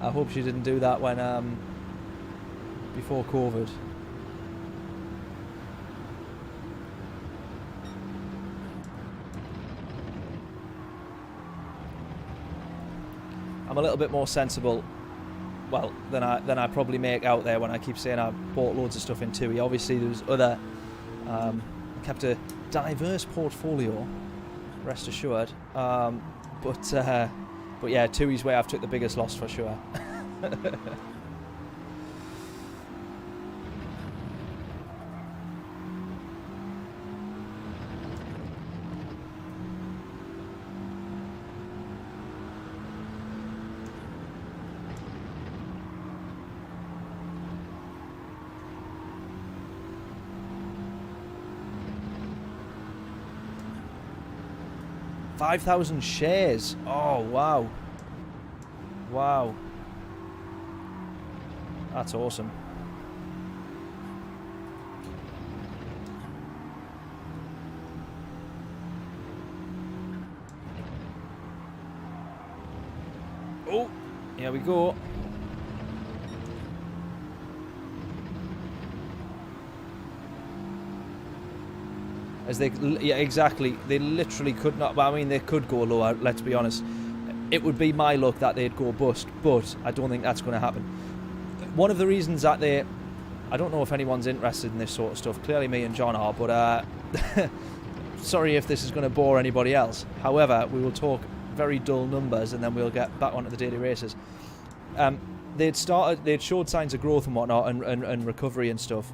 I hope she didn't do that when before COVID. I'm a little bit more sensible, well, than I probably make out there when I keep saying I bought loads of stuff in TUI. Obviously there's other, kept a diverse portfolio, rest assured. But yeah, TUI's where I've took the biggest loss for sure. $5,000 shares. Oh, wow. Wow. That's awesome. Oh, here we go. Yeah, exactly. They literally could not. Well, I mean, they could go lower. Let's be honest. It would be my luck that they'd go bust, but I don't think that's going to happen. One of the reasons that they I don't know if anyone's interested in this sort of stuff. Clearly me and John are, but sorry if this is going to bore anybody else. However, we will talk very dull numbers and then we'll get back onto the daily races. They'd showed signs of growth and whatnot and recovery and stuff.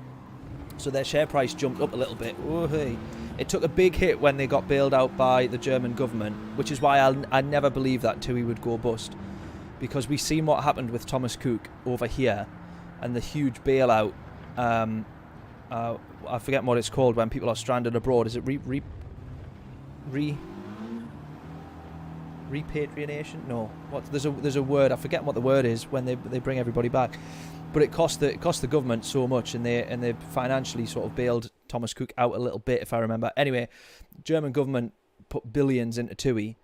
So their share price jumped up a little bit. Ooh, hey. It took a big hit when they got bailed out by the German government, which is why I never believed that TUI would go bust. Because we've seen what happened with Thomas Cook over here and the huge bailout. I forget what it's called when people are stranded abroad. Is it repatriation? No. What? There's a word. I forget what the word is when they bring everybody back. But it cost the government so much, and they financially sort of bailed Thomas Cook out a little bit, if I remember. Anyway, German government put billions into TUI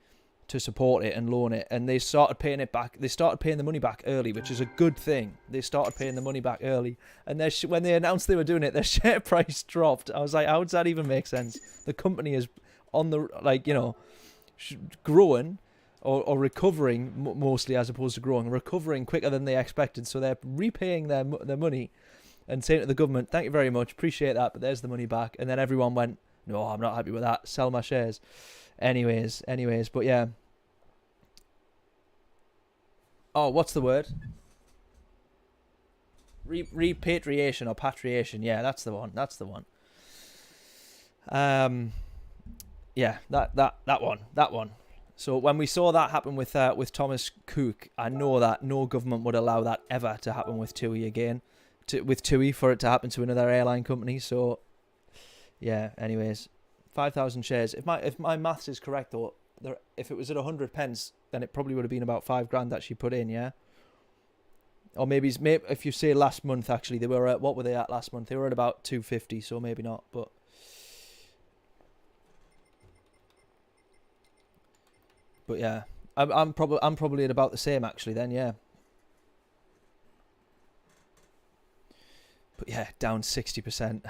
to support it and loan it, and they started paying it back. They started paying the money back early, which is a good thing. They started paying the money back early, and when they announced they were doing it, their share price dropped. I was like, how does that even make sense? The company is on the, like, you know, growing. Or recovering, mostly, as opposed to growing, recovering quicker than they expected. So they're repaying their money and saying to the government, thank you very much, appreciate that, but there's the money back. And then everyone went, no, I'm not happy with that, sell my shares. Anyways, but yeah. Oh, what's the word? Repatriation or patriation. Yeah, that's the one. Yeah, that one. So when we saw that happen with Thomas Cook, I know that no government would allow that ever to happen with TUI again, with TUI for it to happen to another airline company. So yeah. Anyways, 5,000 shares. If my maths is correct though, if it was at 100 pence, then it probably would have been about $5,000 that she put in. Yeah. Or maybe if you say last month, actually they were at, what were they at last month? They were at about 250. So maybe not, but. But yeah, I'm probably at about the same actually then, yeah. But yeah, down 60%.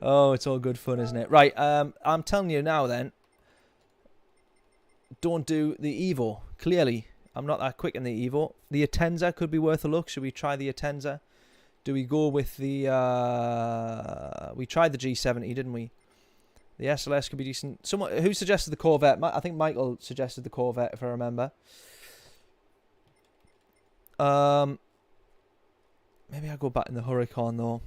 Oh, it's all good fun, isn't it? Right, I'm telling you now then, don't do the Evo. Clearly, I'm not that quick in the Evo. The Atenza could be worth a look. Should we try the Atenza? Do we go with the... we tried the G70, didn't we? The SLS could be decent. Someone who suggested the Corvette? I think Michael suggested the Corvette, if I remember. Maybe I'll go back in the Huracan though.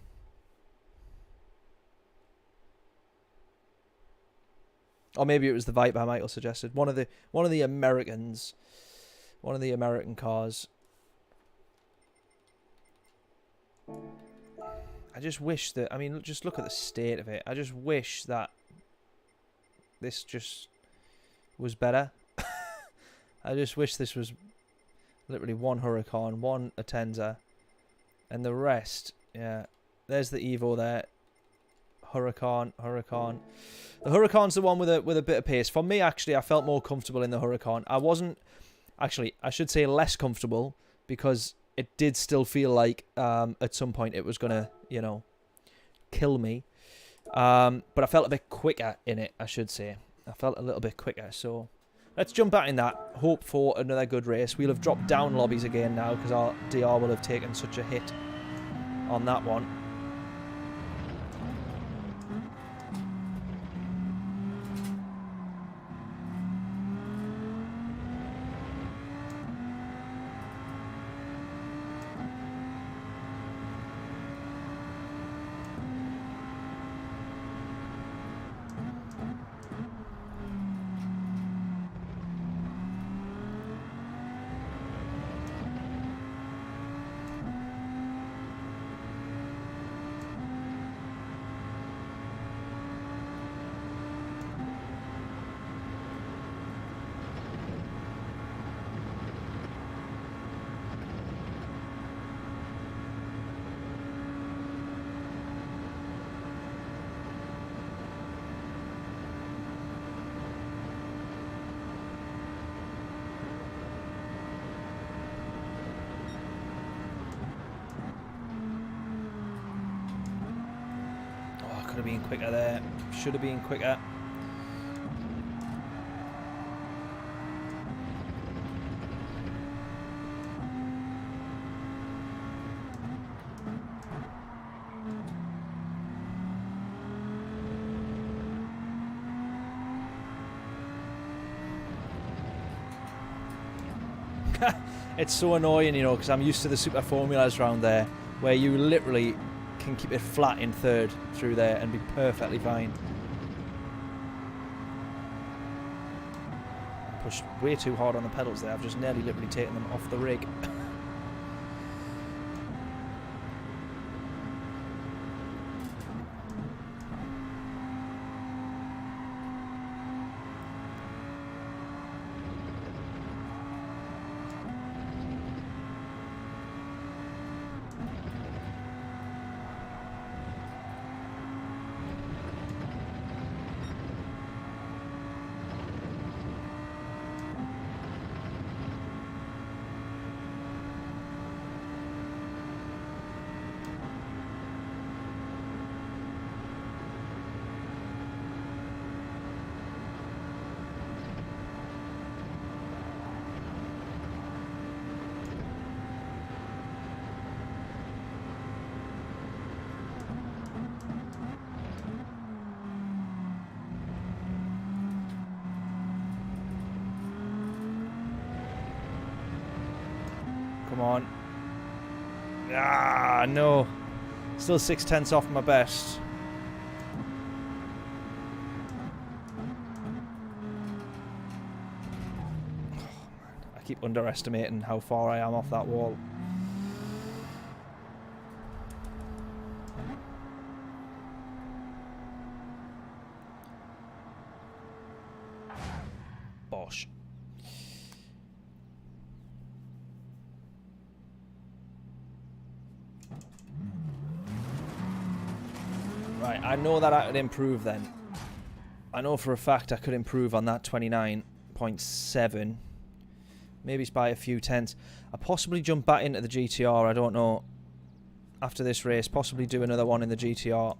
Or maybe it was the Viper Michael suggested. One of the Americans. One of the American cars. I just wish that, I mean, just look at the state of it. I just wish that this just was better. I just wish this was literally one Huracan, one Atenza, and the rest, yeah. There's the Evo there. Huracan. The Huracan's the one with a bit of pace. For me, actually, I felt more comfortable in the Huracan. I wasn't, actually, I should say less comfortable, because it did still feel like at some point it was gonna, you know, kill me. But I felt a bit quicker in it, I should say. I felt a little bit quicker, so let's jump back in that. Hope for another good race. We'll have dropped down lobbies again now because our DR will have taken such a hit on that one. Could have been quicker there. Should have been quicker. It's so annoying, you know, because I'm used to the super formulas around there where you literally can keep it flat in third through there and be perfectly fine. I pushed way too hard on the pedals there. I've just nearly literally taken them off the rig. Come on. Ah, no. Still 0.6 off my best. Oh, man. I keep underestimating how far I am off that wall. Bosh. Right, I know that I could improve then. I know for a fact I could improve on that 29.7. Maybe it's by a few tenths. I possibly jump back into the GTR, I don't know. After this race, possibly do another one in the GTR.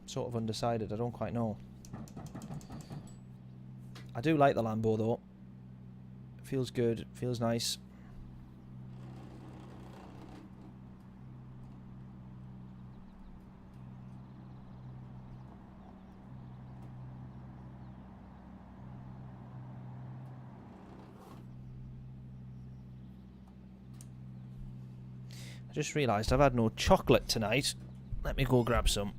Sort of undecided, I don't quite know. I do like the Lambo though. It feels good, feels nice. I just realised I've had no chocolate tonight. Let me go grab some.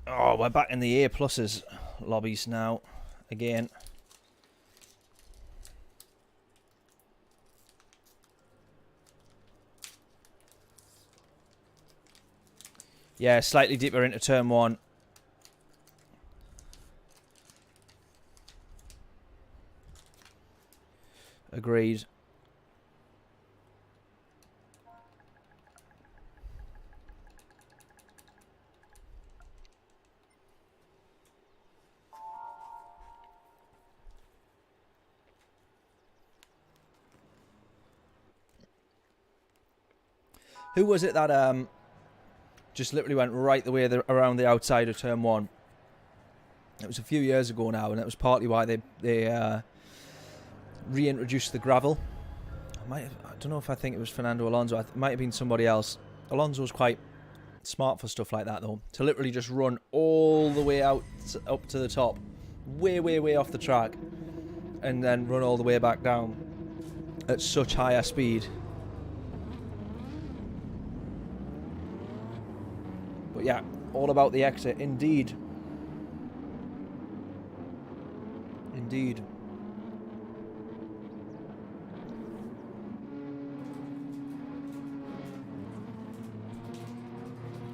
Oh, we're back in the A pluses lobbies now. Again. Yeah, slightly deeper into turn one. Agreed. Who was it that just literally went right the way around the outside of turn one? It was a few years ago now, and that was partly why they reintroduced the gravel. I don't know if I think it was Fernando Alonso. It might have been somebody else. Alonso was quite smart for stuff like that, though. To literally just run all the way out up to the top, way, way, way off the track, and then run all the way back down at such higher speed. But yeah, all about the exit, indeed. Indeed.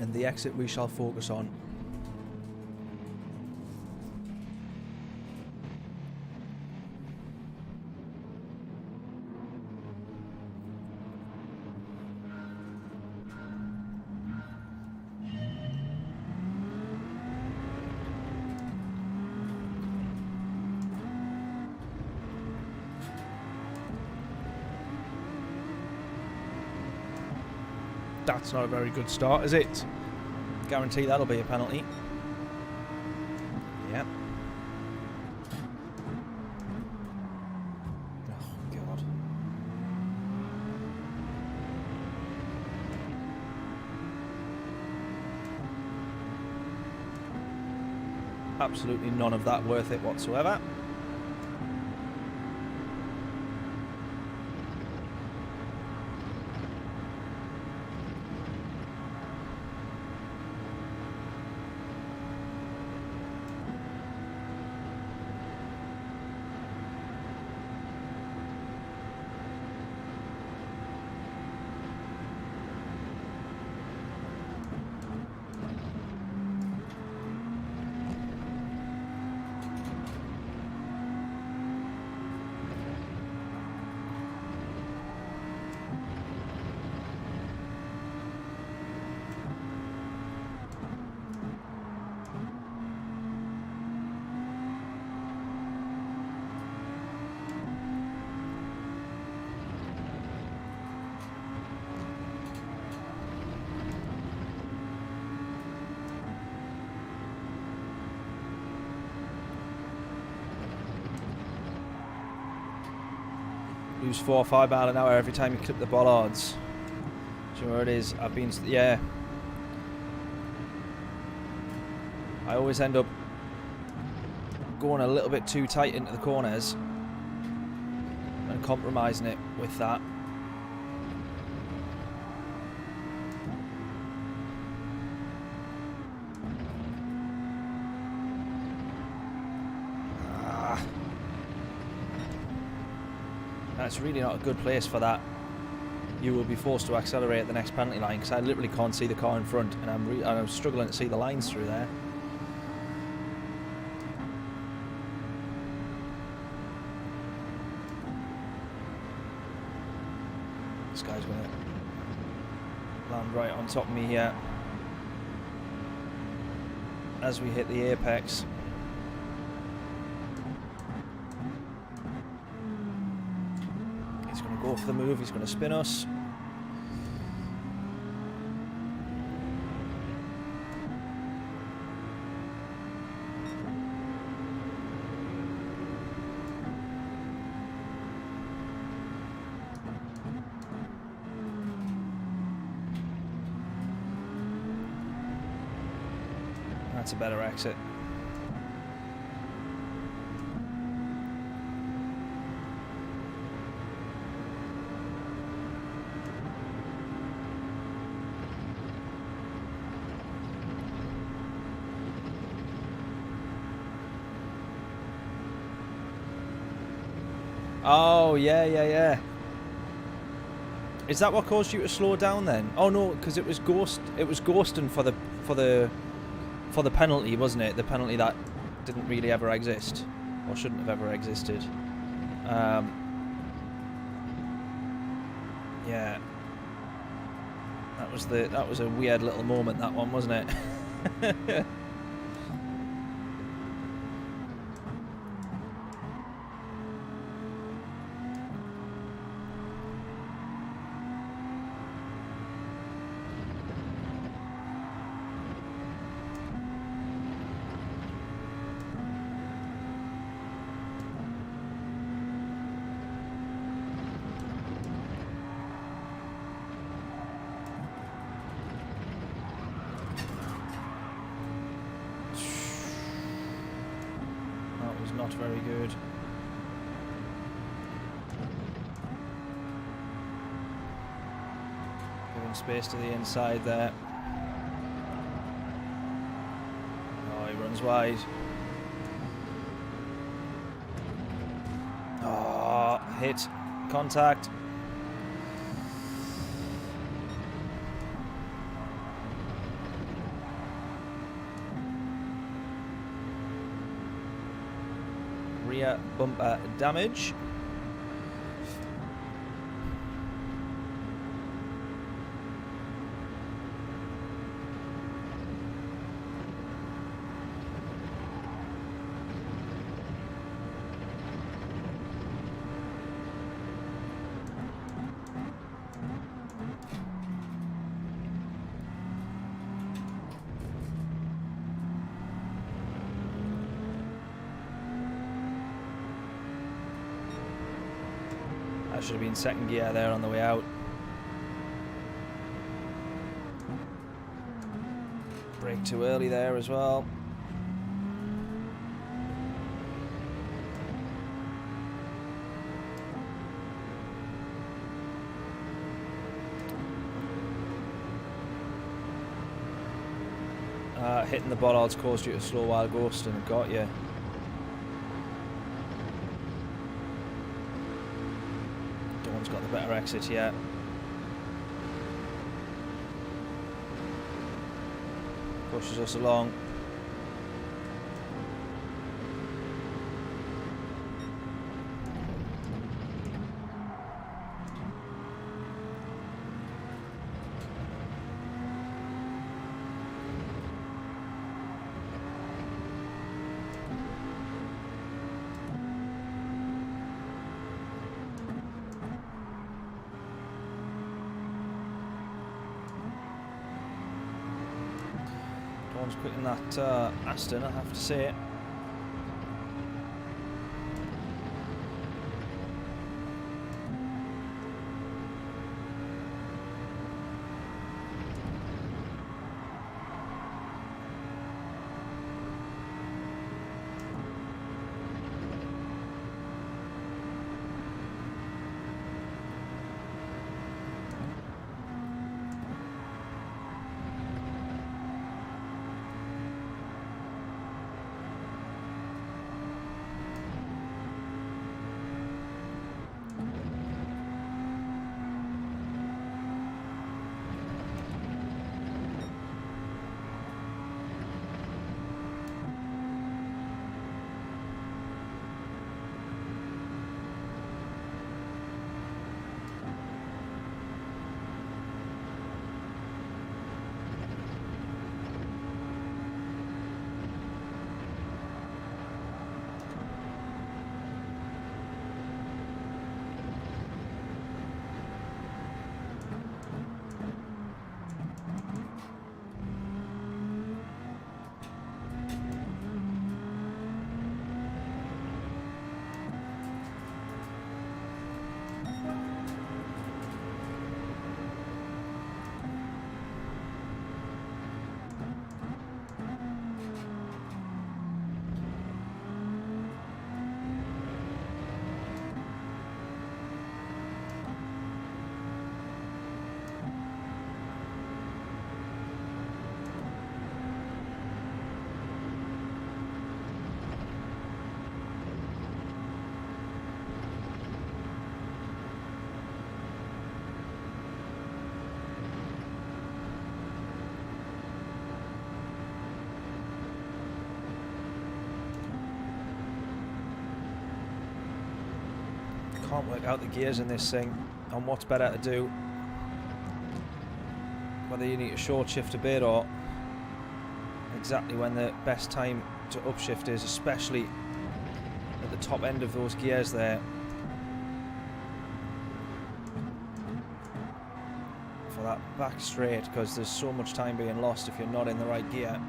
And the exit we shall focus on. That's not a very good start, is it? Guarantee that'll be a penalty. Yep. Absolutely none of that worth it whatsoever. Lose 4 or 5 miles an hour every time you clip the bollards. Do you know where it is? I've been, yeah. I always end up going a little bit too tight into the corners and compromising it with that. That's really not a good place for that. You will be forced to accelerate at the next penalty line because I literally can't see the car in front, and I'm struggling to see the lines through there. This guy's going to land right on top of me here as we hit the apex. Go for the move, he's going to spin us. That's a better exit. Oh, yeah. Is that what caused you to slow down then? Oh no, because it was ghosting for the penalty, wasn't it? The penalty that didn't really ever exist, or shouldn't have ever existed. Yeah. That was a weird little moment, that one, wasn't it? Not very good. Giving space to the inside there. Oh, he runs wide. Oh, hit. Contact. Rear bumper damage. That should have been second gear there on the way out. Brake too early there as well. hitting the bollards caused you to slow while ghosting and got you. Dawn's got the better exit yet. Pushes us along. Dawn's quick in that Aston, I have to say it. Can't work out the gears in this thing and what's better to do. Whether you need to short shift a bit or exactly when the best time to upshift is, especially at the top end of those gears there. For that back straight, because there's so much time being lost if you're not in the right gear.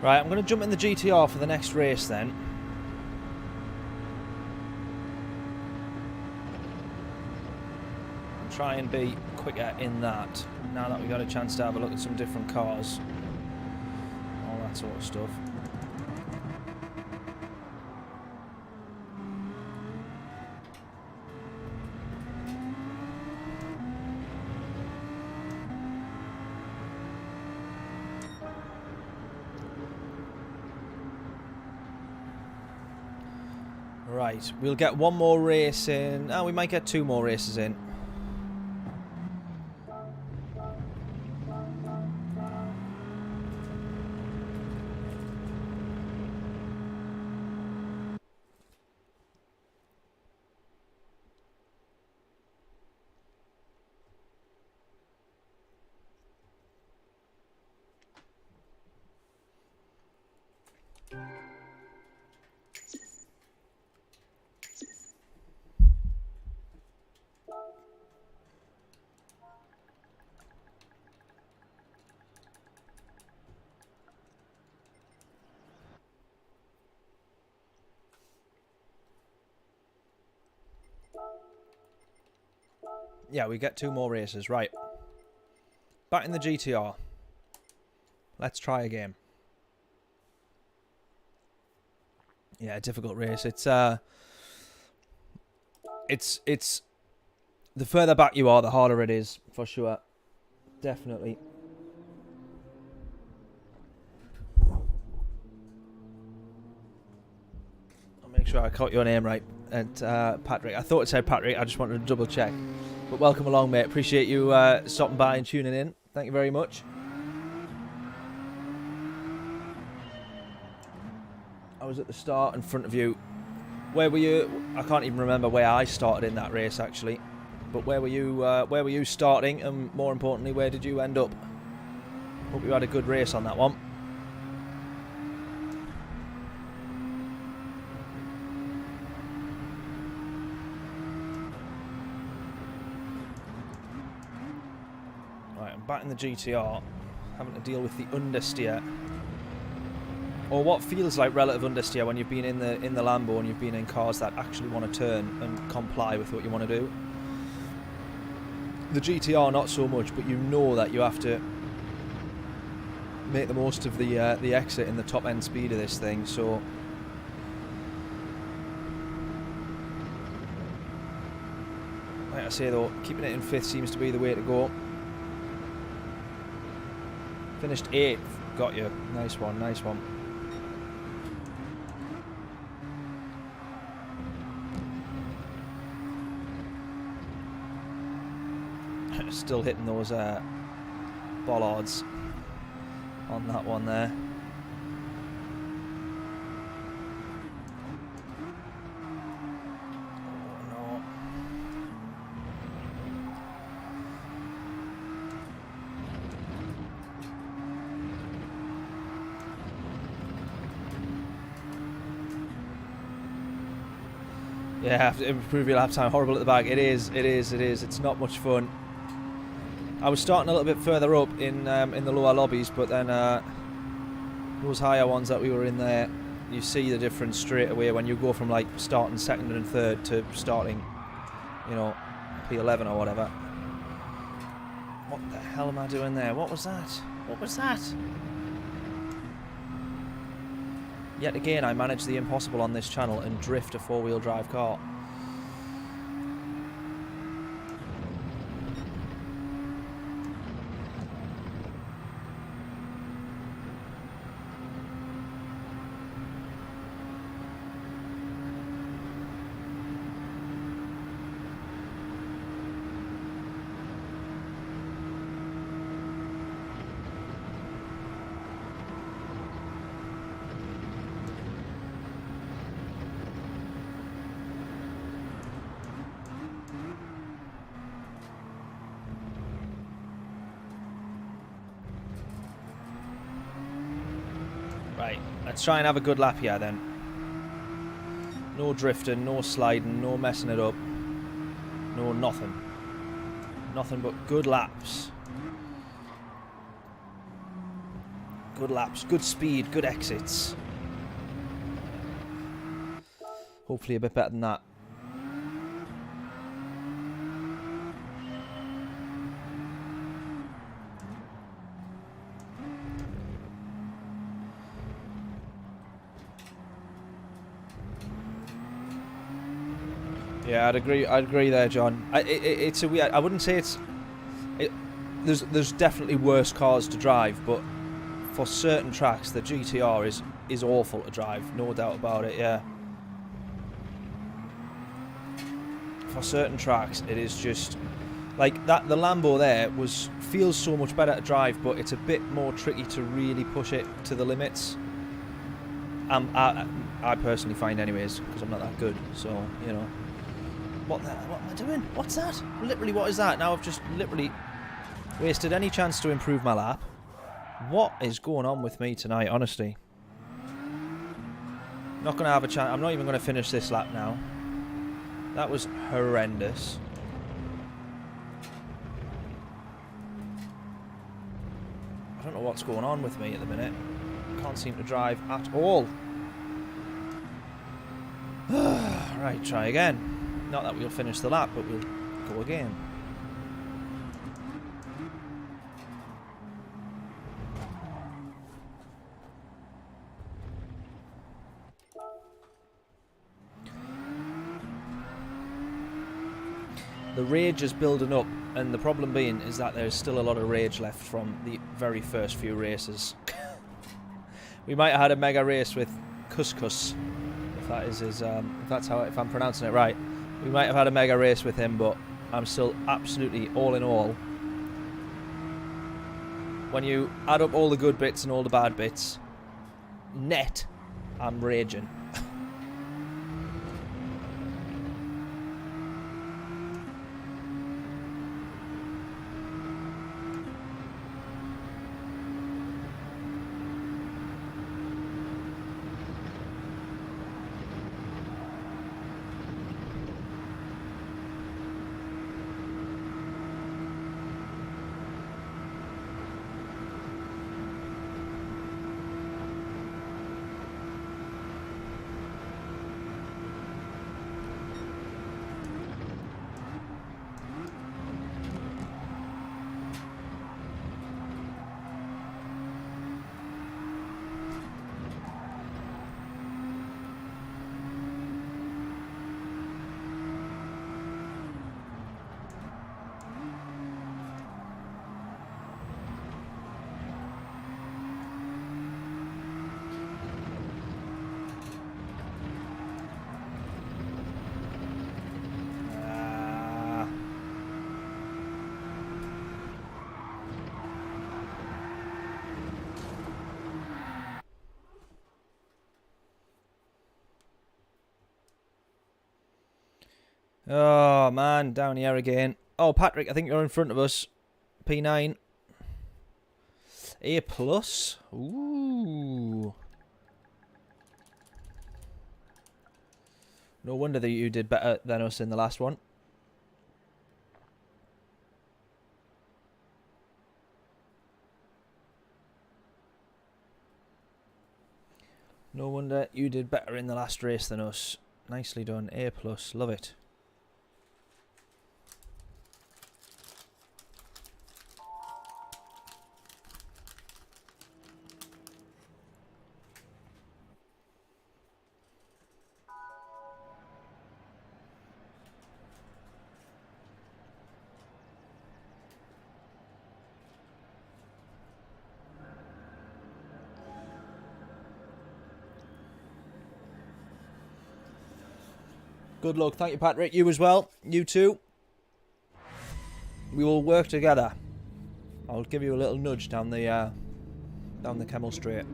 Right, I'm going to jump in the GTR for the next race then. Try and be quicker in that, now that we've got a chance to have a look at some different cars. All that sort of stuff. Right, we'll get one more race in. Oh, we might get two more races in. Yeah, we get 2 more races. Right. Back in the GTR. Let's try a game. Yeah, difficult race. It's the further back you are, the harder it is, for sure. Definitely. I'll make sure I caught your name right. And Patrick. I thought it said Patrick. I just wanted to double check. But welcome along, mate. Appreciate you stopping by and tuning in. Thank you very much. I was at the start in front of you. Where were you? I can't even remember where I started in that race, actually. But where were you starting? And more importantly, where did you end up? Hope you had a good race on that one. Right, I'm back in the GTR, having to deal with the understeer. Or what feels like relative understeer when you've been in the Lambo and you've been in cars that actually want to turn and comply with what you want to do. The GTR not so much, but you know that you have to make the most of the exit in the top end speed of this thing. So like I say though, keeping it in 5th seems to be the way to go. Finished 8th, got you. Nice one, nice one. Still hitting those bollards on that one there. Oh no. Yeah, have to improve your lap time. Horrible at the back. It is. It's not much fun. I was starting a little bit further up in the lower lobbies, but then those higher ones that we were in there, you see the difference straight away when you go from like starting 2nd and 3rd to starting, you know, P11 or whatever. What the hell am I doing there? What was that? What was that? Yet again, I managed the impossible on this channel and drift a 4-wheel drive car. Right, let's try and have a good lap here then. No drifting, no sliding, no messing it up. No nothing. Nothing but good laps. Good laps, good speed, good exits. Hopefully a bit better than that. Yeah, I'd agree there, John. It's a weird. I wouldn't say it's. There's definitely worse cars to drive, but for certain tracks, the GTR is awful to drive, no doubt about it. Yeah. For certain tracks, it is just like that. The Lambo there feels so much better to drive, but it's a bit more tricky to really push it to the limits. I personally find, anyways, because I'm not that good. So you know. What am I doing? What's that? Literally, what is that? Now I've just literally wasted any chance to improve my lap. What is going on with me tonight, honestly? Not going to have a chance. I'm not even going to finish this lap now. That was horrendous. I don't know what's going on with me at the minute. Can't seem to drive at all. Right, try again. Not that we'll finish the lap, but we'll go again. The rage is building up, and the problem being is that there's still a lot of rage left from the very first few races. We might have had a mega race with Couscous, if that is his, if I'm pronouncing it right. We might have had a mega race with him, but I'm still absolutely all in all. When you add up all the good bits and all the bad bits, net, I'm raging. Oh, man, down here again. Oh, Patrick, I think you're in front of us. P9. A+. Ooh. No wonder that you did better than us in the last one. No wonder you did better in the last race than us. Nicely done. A+. Love it. Good luck. Thank you, Patrick. You as well. You too. We will work together. I'll give you a little nudge down the Camel Straight.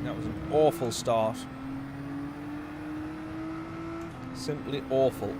That was an awful start. Simply awful.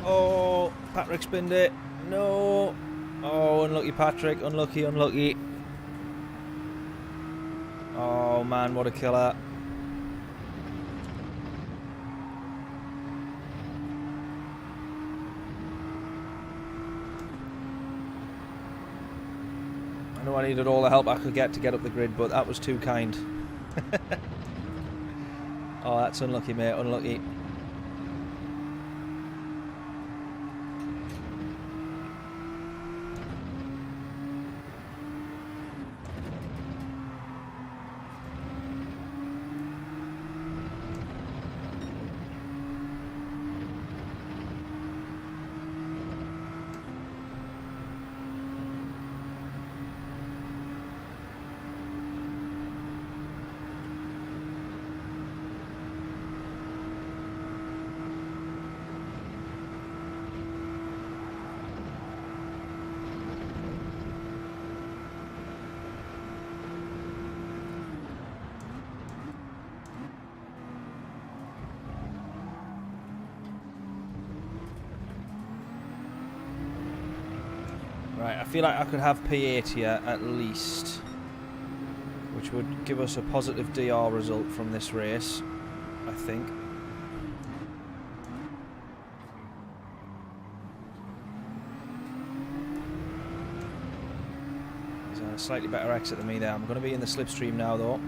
Oh, Patrick spinned it. No. Oh, unlucky Patrick. Unlucky, unlucky. Oh, man, what a killer. I know I needed all the help I could get to get up the grid, but that was too kind. Oh, that's unlucky, mate, unlucky. Right, I feel like I could have P8 here at least, which would give us a positive DR result from this race, I think. He's on a slightly better exit than me there. I'm going to be in the slipstream now, though.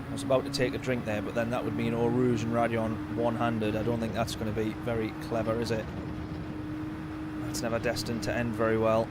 I was about to take a drink there, but then that would mean Eau Rouge and Radion one-handed. I don't think that's going to be very clever, is it? It's never destined to end very well.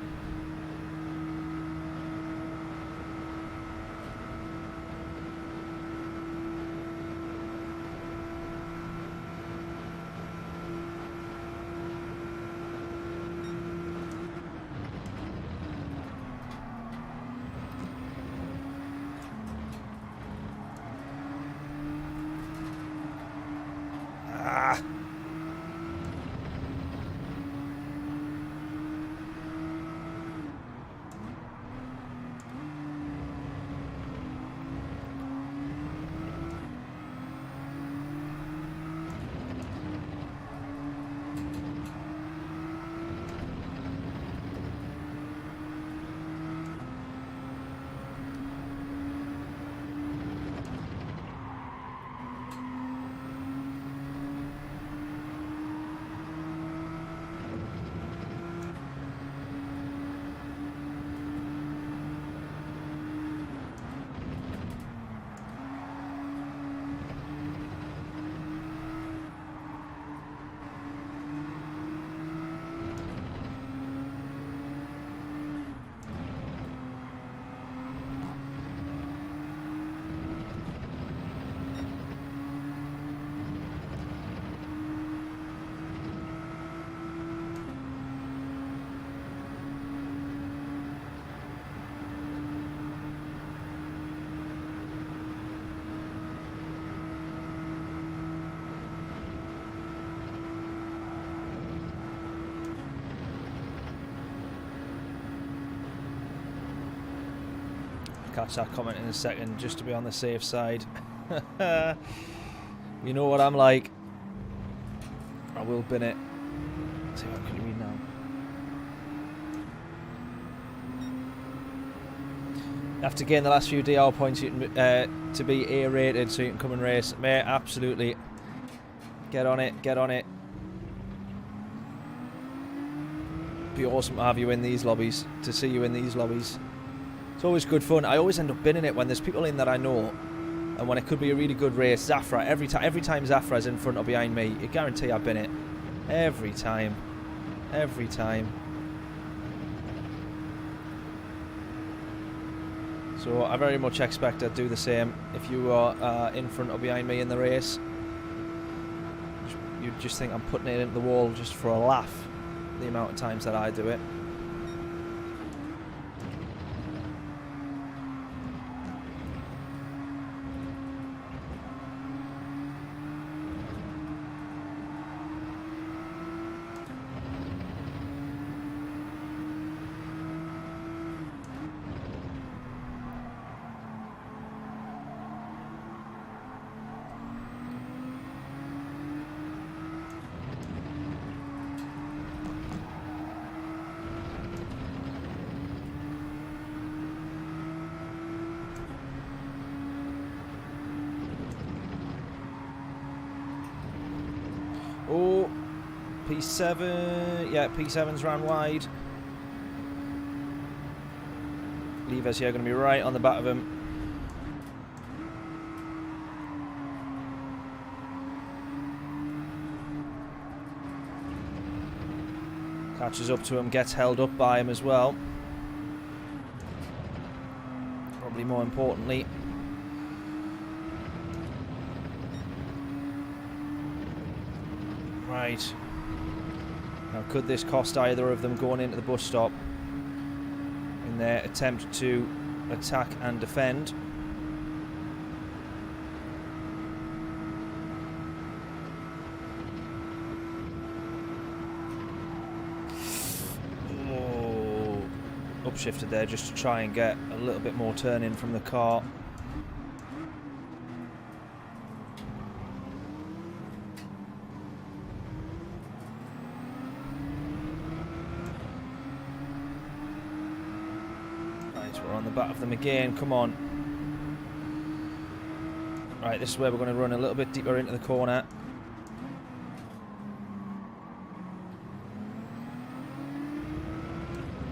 Catch that comment in a second, just to be on the safe side. You know what I'm like. I will bin it. Let's see, what can you read now? You have to gain the last few DR points you can, to be A rated so you can come and race. Mate, absolutely. Get on it, get on it. Be awesome to have you in these lobbies, to see you in these lobbies. It's always good fun. I always end up binning it when there's people in that I know, and when it could be a really good race. Zafra, every time Zafra's in front or behind me, I guarantee I bin it. Every time. Every time. So I very much expect I'd do the same if you are in front or behind me in the race. You'd just think I'm putting it into the wall just for a laugh, the amount of times that I do it. P7, yeah, P7's ran wide. Levers here going to be right on the back of him. Catches up to him, gets held up by him as well. Probably more importantly. Right. Now could this cost either of them going into the bus stop in their attempt to attack and defend? Upshifted there just to try and get a little bit more turn in from the car. Right, we're on the back of them again, come on. Right, this is where we're going to run a little bit deeper into the corner.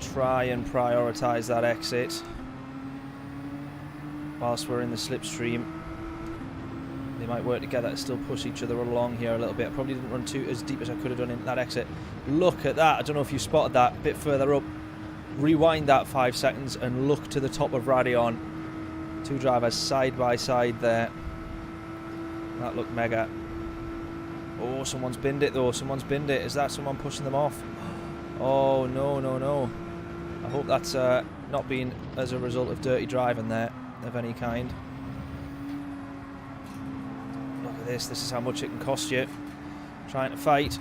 Try and prioritise that exit whilst we're in the slipstream. They might work together to still push each other along here a little bit. I probably didn't run too as deep as I could have done in that exit. Look at that. I don't know if you spotted that a bit further up. Rewind that 5 seconds and look to the top of Radeon. Two drivers side by side there. That looked mega. Oh, someone's binned it though. Someone's binned it. Is that someone pushing them off? Oh, no, no, no. I hope that's not been as a result of dirty driving there of any kind. Look at this. This is how much it can cost you trying to fight.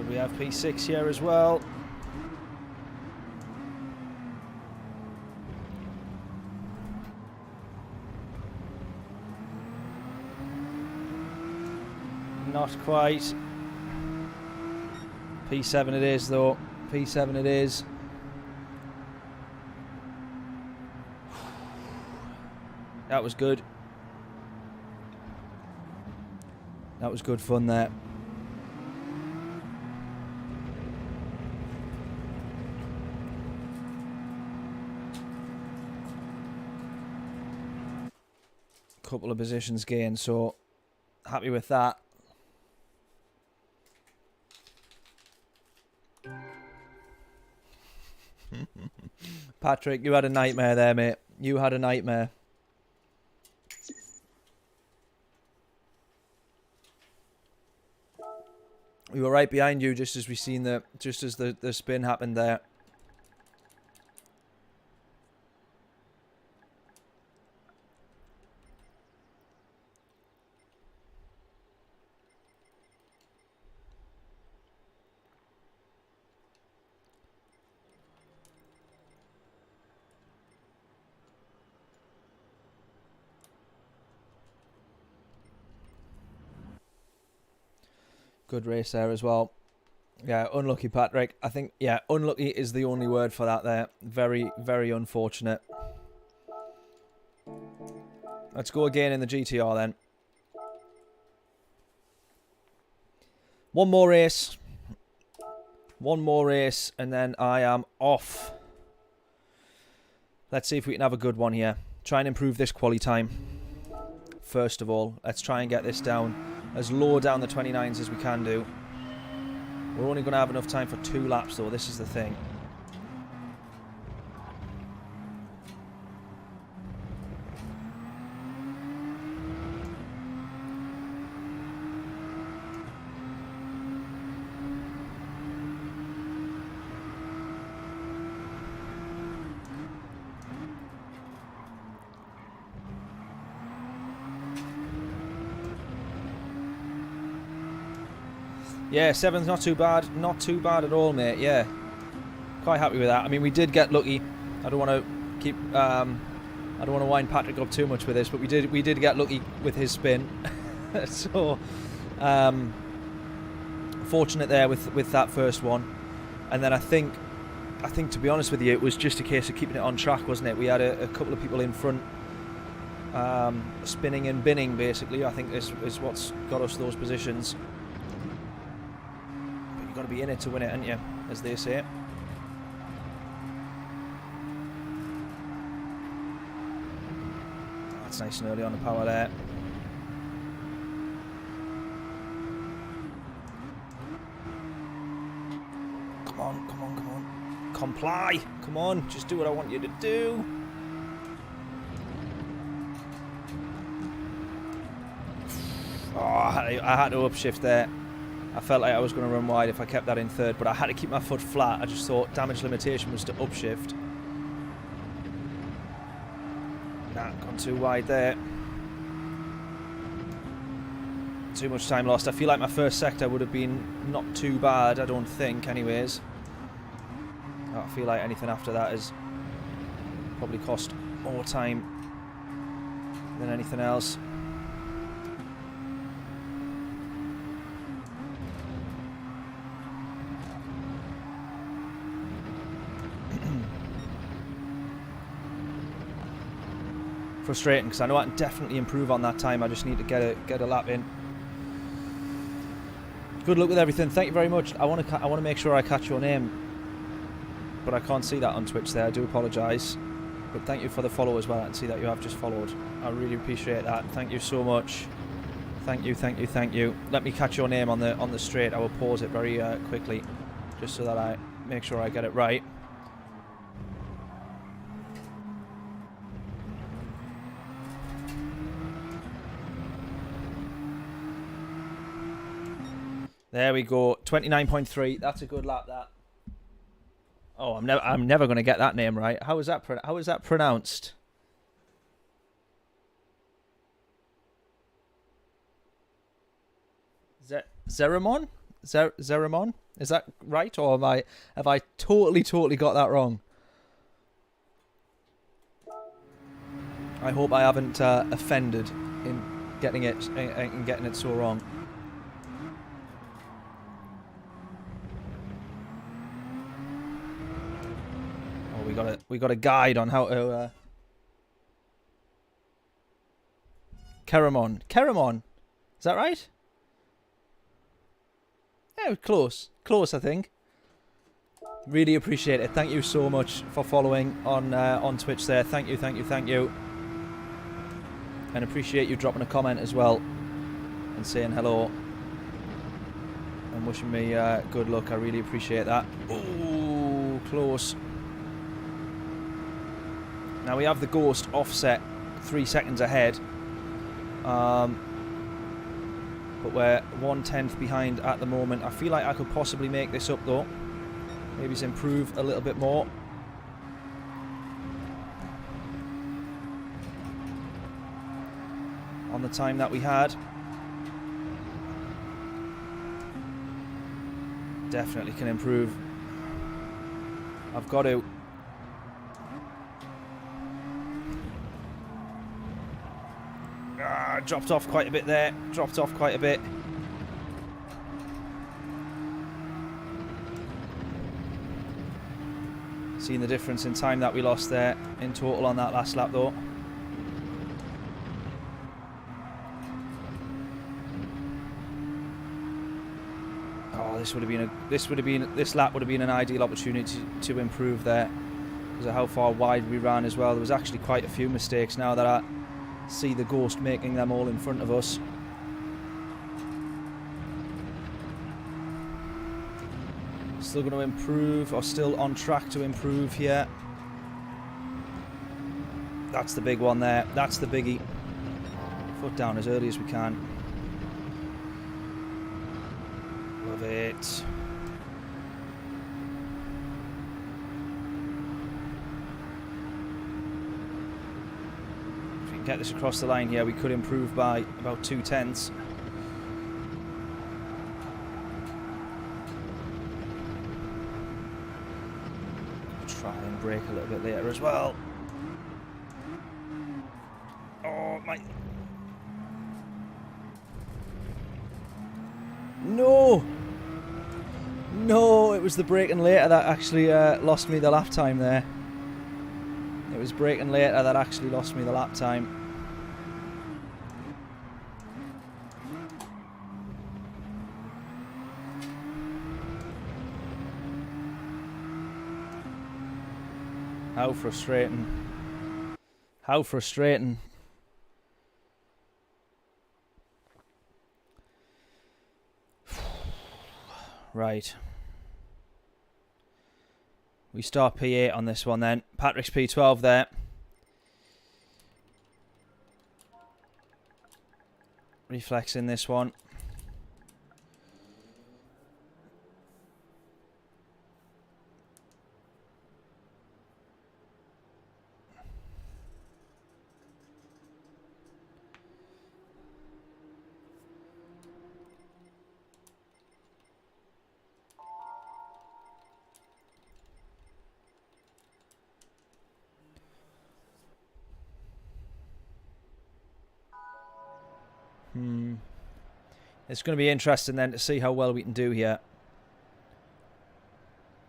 We have P6 here as well. Not quite. P7 it is though. P7 it is. That was good. That was good fun there. Couple of positions gained, so happy with that. Patrick, you had a nightmare there, mate. You had a nightmare. We were right behind you just as we seen the spin happened there. Good race there as well. Yeah, unlucky, Patrick. I think, yeah, unlucky is the only word for that there. Very, very unfortunate. Let's go again in the GTR then. One more race. One more race, and then I am off. Let's see if we can have a good one here. Try and improve this quali time. First of all, let's try and get this down as low down the 29s as we can do. We're only going to have enough time for 2 laps, though. This is the thing. Yeah, 7's not too bad. Not too bad at all, mate. Yeah. Quite happy with that. I mean, we did get lucky. I don't want to keep... I don't want to wind Patrick up too much with this, but we did get lucky with his spin. So, fortunate there with that first one. And then I think, to be honest with you, it was just a case of keeping it on track, wasn't it? We had a couple of people in front spinning and binning, basically. I think this is what's got us those positions. Got to be in it to win it, haven't you, as they say. That's nice and early on the power there. Come on, come on, come on. Comply. Come on, just do what I want you to do. Oh, I had to upshift there. I felt like I was going to run wide if I kept that in third, but I had to keep my foot flat. I just thought damage limitation was to upshift. Nah, gone too wide there. Too much time lost. I feel like my first sector would have been not too bad, I don't think, anyways. I feel like anything after that has probably cost more time than anything else. Frustrating because I know I can definitely improve on that time. I just need to get a lap in. Good luck with everything. Thank you very much. I want to make sure I catch your name, but I can't see that on Twitch there. I do apologise, but thank you for the follow as well. I can see that you have just followed. I really appreciate that. Thank you so much. Thank you, thank you, thank you. Let me catch your name on the straight. I will pause it very quickly, just so that I make sure I get it right. There we go, 29.3. That's a good lap. That. Oh, I'm never going to get that name right. How is that pronounced? Zeramon? Zeramon? Is that right, or have I totally got that wrong? I hope I haven't offended in getting it so wrong. We got a guide on how to Keramon, is that right? Yeah, close, I think. Really appreciate it. Thank you so much for following on Twitch there. Thank you, and appreciate you dropping a comment as well and saying hello and wishing me good luck. I really appreciate that. Ooh, close. Now we have the Ghost offset 3 seconds ahead, but we're 1/10 behind at the moment. I feel like I could possibly make this up though. Maybe improve a little bit more. On the time that we had. Definitely can improve. I've got to. Dropped off quite a bit there. Dropped off quite a bit. Seeing the difference in time that we lost there in total on that last lap though. Oh, this lap would have been an ideal opportunity to improve there because of how far wide we ran as well. There was actually quite a few mistakes now that I see the Ghost making them all in front of us. Still going to improve, or still on track to improve here. That's the big one there. That's the biggie. Foot down as early as we can. Love it. If we can get this across the line here, we could improve by about 0.2. Try and brake a little bit later as well. Oh my! No! No, it was the braking later that actually lost me the lap time there. It was braking later that actually lost me the lap time. How frustrating. How frustrating. Right. We start P8 on this one then. Patrick's P12 there. Reflex in this one. It's going to be interesting then to see how well we can do here.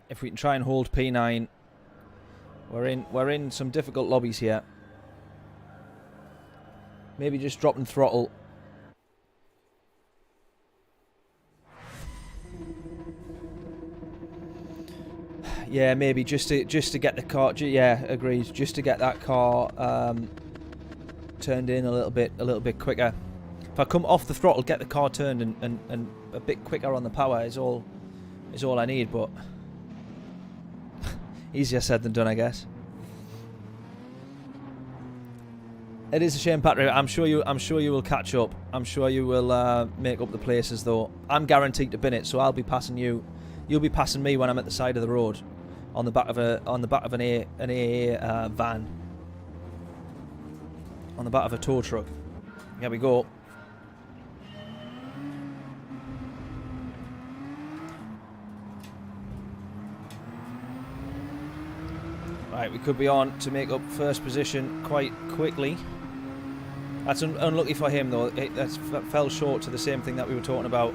If we can try and hold P9, we're in some difficult lobbies here. Maybe just dropping throttle. Yeah, maybe just to get the car. Yeah, agreed. Just to get that car turned in a little bit quicker. If I come off the throttle, get the car turned and a bit quicker on the power is all I need, but easier said than done, I guess. It is a shame, Patrick. I'm sure you will catch up. I'm sure you will make up the places, though. I'm guaranteed to bin it, so I'll be passing you. You'll be passing me when I'm at the side of the road, on the back of an AA van, on the back of a tow truck. Here we go. Right, we could be on to make up first position quite quickly. That's unlucky for him, though. That fell short to the same thing that we were talking about.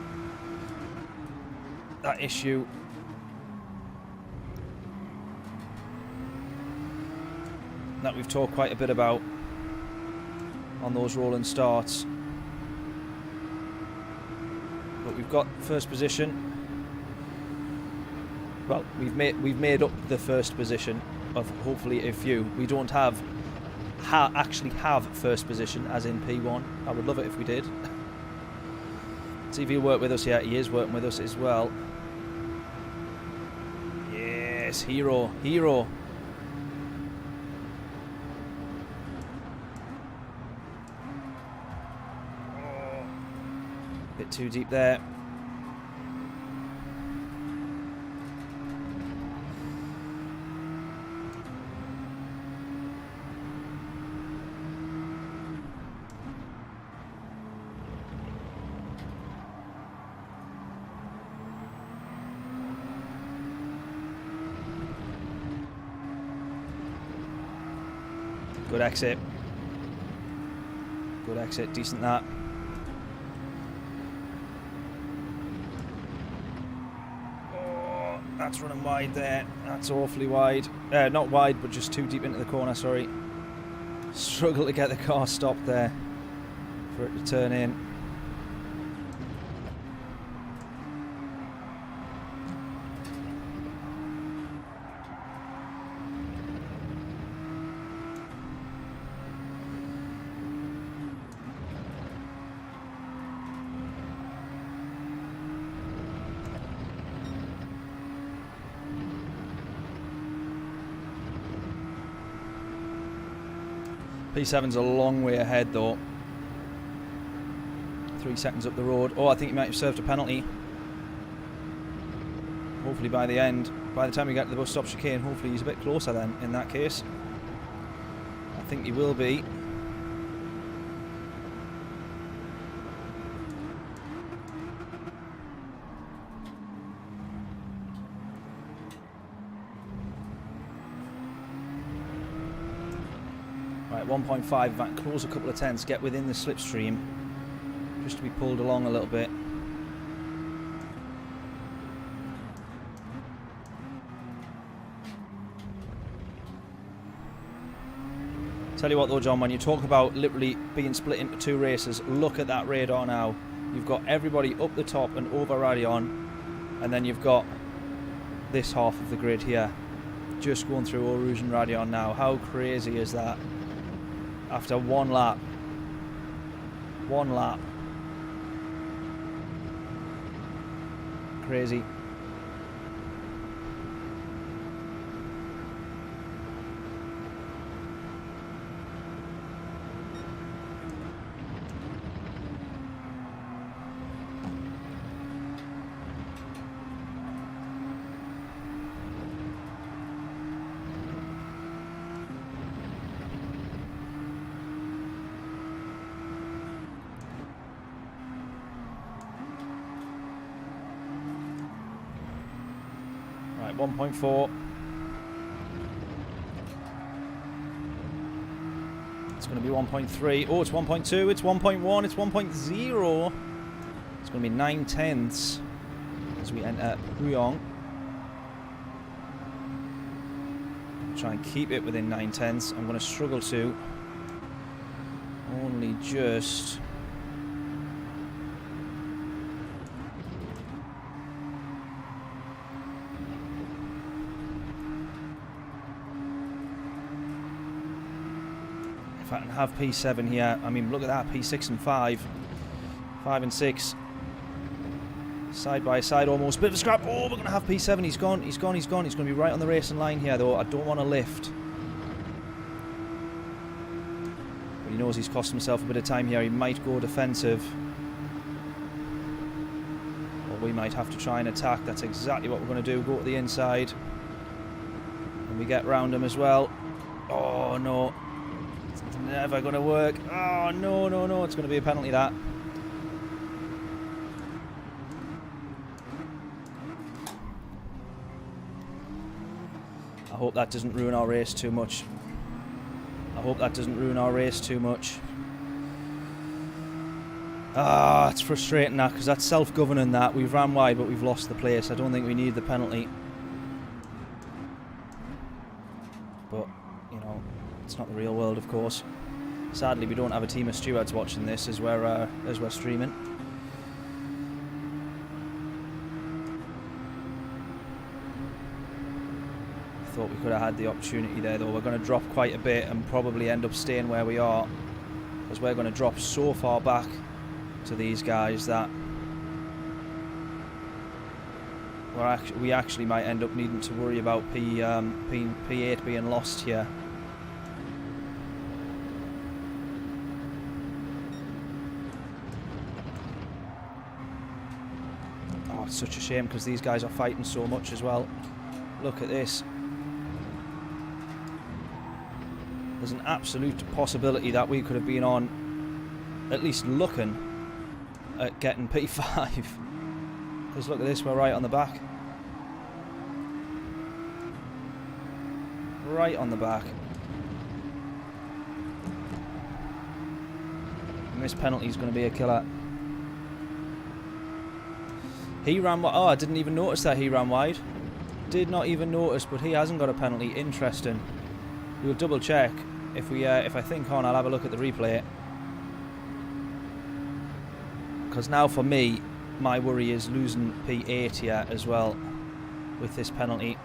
That issue. That we've talked quite a bit about on those rolling starts. But we've got first position. Well, we've made up the first position of hopefully a few. We don't actually have first position as in P1. I would love it if we did. See if he'll work with us here. He is working with us as well. Yes, hero. Oh. Bit too deep there. Good exit. Good exit, decent that. Oh, that's running wide there. That's awfully wide. Not wide, but just too deep into the corner, sorry. Struggle to get the car stopped there for it to turn in. P7's a long way ahead though. 3 seconds up the road. Oh, I think he might have served a penalty. Hopefully by the end, by the time we get to the bus stop chicane, hopefully he's a bit closer then in that case. I think he will be. Right, 1.5, that close a couple of tenths, get within the slipstream, just to be pulled along a little bit. Tell you what though, John, when you talk about literally being split into 2 races, look at that radar now. You've got everybody up the top and over Radeon, and then you've got this half of the grid here, just going through Eau Rouge and Radeon now. How crazy is that? After 1 lap. 1 lap. Crazy. Right, 1.4. It's going to be 1.3. Oh, it's 1.2. It's 1.1. It's 1.0. It's going to be 9 tenths as we enter Bouillon. Try and keep it within 9 tenths. I'm going to struggle to. Only just. If I can have P7 here, I mean, look at that, P6 and 5. 5 and 6. Side by side almost. Bit of a scrap. Oh, we're going to have P7. He's gone, he's gone, he's gone. He's going to be right on the racing line here, though. I don't want to lift. But he knows he's cost himself a bit of time here. He might go defensive. Or we might have to try and attack. That's exactly what we're going to do. Go to the inside. And we get round him as well. Oh, no. Never going to work. Oh, no, no, no. It's going to be a penalty, that. I hope that doesn't ruin our race too much. I hope that doesn't ruin our race too much. Ah, it's frustrating that, because that's self-governing that. We've ran wide, but we've lost the place. I don't think we need the penalty. But, you know, it's not the real world, of course. Sadly, we don't have a team of stewards watching this as we're streaming. Thought we could have had the opportunity there, though. We're going to drop quite a bit and probably end up staying where we are, because we're going to drop so far back to these guys that we actually might end up needing to worry about P8 being lost here. Oh, it's such a shame, because these guys are fighting so much as well. Look at this. There's an absolute possibility that we could have been on, at least looking at getting P5. Because look at this, we're right on the back. Right on the back. And this penalty is going to be a killer. He ran wide. Oh, I didn't even notice that he ran wide. Did not even notice, but he hasn't got a penalty. Interesting. We'll double check. If I think on, I'll have a look at the replay. Because now for me, my worry is losing P8 here as well with this penalty.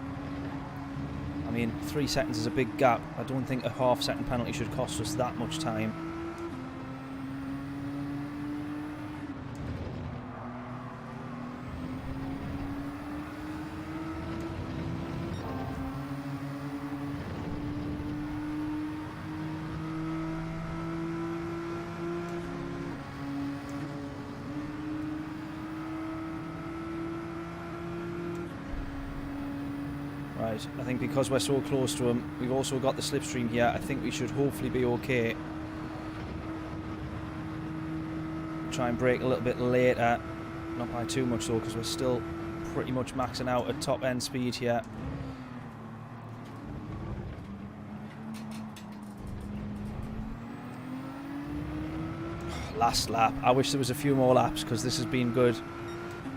I mean, 3 seconds is a big gap. I don't think a half-second penalty should cost us that much time. Right, I think because we're so close to him, we've also got the slipstream here. I think we should hopefully be okay. Try and brake a little bit later. Not by too much though, because we're still pretty much maxing out at top end speed here. Last lap. I wish there was a few more laps because this has been good.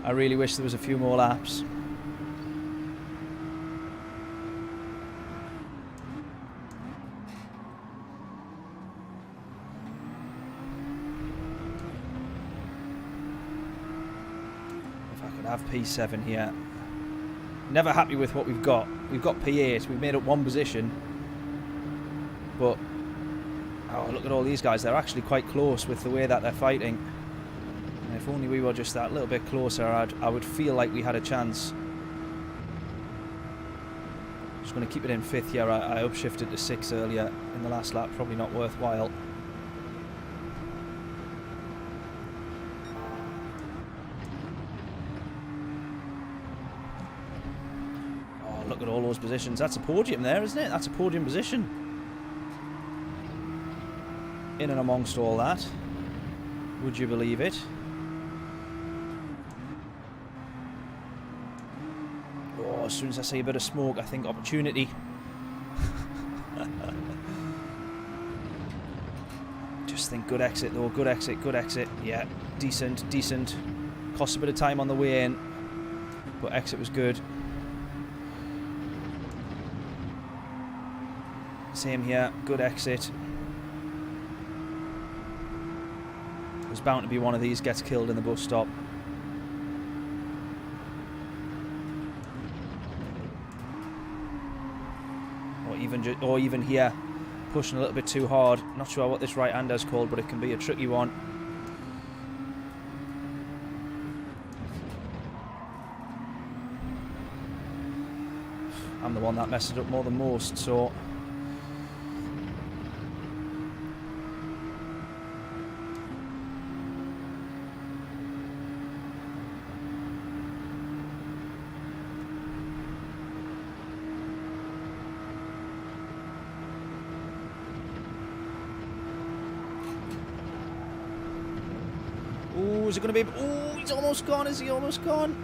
I really wish there was a few more laps. If I could have P7 here. Never happy with what we've got. We've got P8. We've made up one position. But oh, look at all these guys. They're actually quite close with the way that they're fighting. And if only we were just that little bit closer, I would feel like we had a chance. Just going to keep it in 5th here. I upshifted to 6 earlier in the last lap. Probably not worthwhile. Oh, look at all those positions. That's a podium there, isn't it? That's a podium position. In and amongst all that. Would you believe it? Oh, as soon as I see a bit of smoke, I think opportunity. Just think good exit though, good exit, good exit. Yeah, decent, decent. Cost a bit of time on the way in, but exit was good. Same here, good exit. There's bound to be one of these gets killed in the bus stop. Or even here, pushing a little bit too hard. Not sure what this right-hander's called, but it can be a tricky one. I'm the one that messed it up more than most, so... Is it going to be... Oh, he's almost gone. Is he almost gone?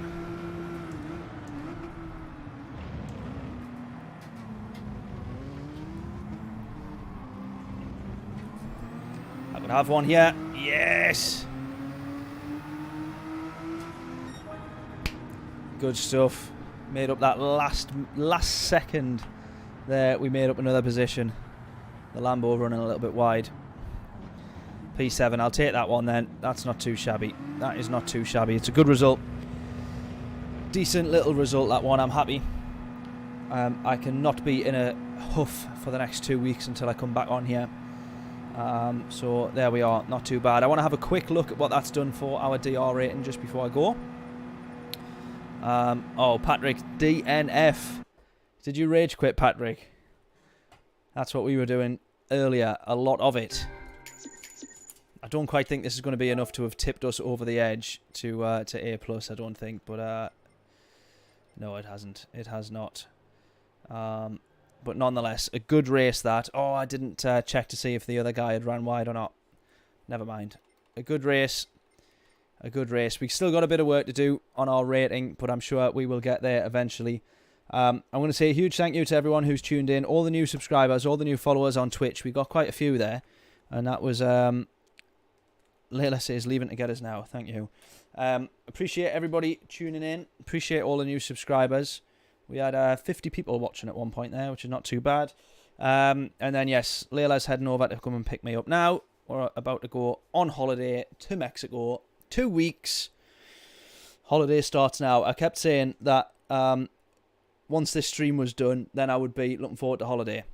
I could have one here. Yes! Good stuff. Made up that last second there. We made up another position. The Lambo running a little bit wide. P7, I'll take that one then. That's not too shabby. That is not too shabby. It's a good result. Decent little result, that one. I'm happy. I cannot be in a huff for the next 2 weeks until I come back on here. So there we are. Not too bad. I want to have a quick look at what that's done for our DR rating just before I go. Oh, Patrick, DNF. Did you rage quit, Patrick? That's what we were doing earlier. A lot of it. I don't quite think this is going to be enough to have tipped us over the edge to A+, I don't think. But no, it hasn't. It has not. But nonetheless, a good race that. Oh, I didn't check to see if the other guy had ran wide or not. Never mind. A good race. A good race. We've still got a bit of work to do on our rating, but I'm sure we will get there eventually. I'm going to say a huge thank you to everyone who's tuned in. All the new subscribers, all the new followers on Twitch. We got quite a few there. And that was... Layla says, leaving to get us now. Thank you. Appreciate everybody tuning in. Appreciate all the new subscribers. We had 50 people watching at one point there, which is not too bad. And then, yes, Layla's heading over to come and pick me up now. We're about to go on holiday to Mexico. 2 weeks. Holiday starts now. I kept saying that once this stream was done, then I would be looking forward to holiday.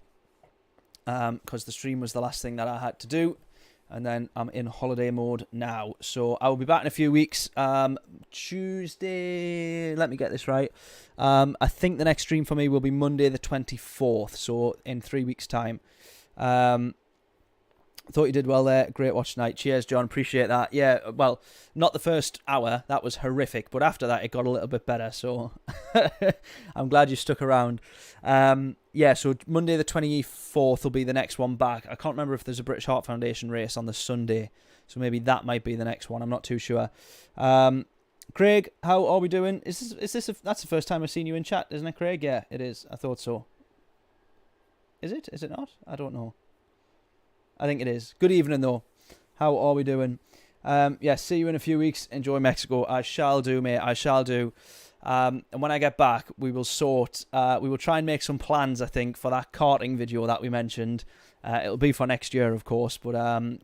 Because the stream was the last thing that I had to do. And then I'm in holiday mode now. So I will be back in a few weeks. Tuesday, let me get this right. I think the next stream for me will be Monday the 24th. So in 3 weeks' time. Thought you did well there. Great watch tonight. Cheers, John. Appreciate that. Yeah, well, not the first hour. That was horrific. But after that, it got a little bit better. So I'm glad you stuck around. Yeah, so Monday the 24th will be the next one back. I can't remember if there's a British Heart Foundation race on the Sunday. So maybe that might be the next one. I'm not too sure. Craig, how are we doing? That's the first time I've seen you in chat, isn't it, Craig? Yeah, it is. I thought so. Is it? Is it not? I don't know. I think it is. Good evening, though. How are we doing? Yeah, see you in a few weeks. Enjoy Mexico. I shall do, mate. I shall do. And when I get back, we will try and make some plans, I think, for that karting video that we mentioned. It'll be for next year, of course. But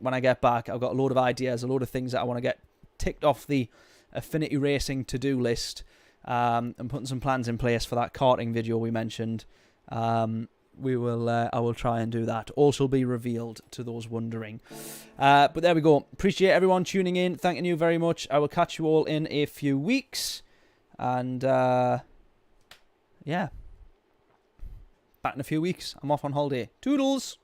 when I get back, I've got a load of ideas, a load of things that I want to get ticked off the Affinity Racing to-do list. And putting some plans in place for that karting video we mentioned. I will try and do that. All shall be revealed to those wondering. But there we go. Appreciate everyone tuning in. Thanking you very much. I will catch you all in a few weeks. And, yeah. Back in a few weeks. I'm off on holiday. Toodles!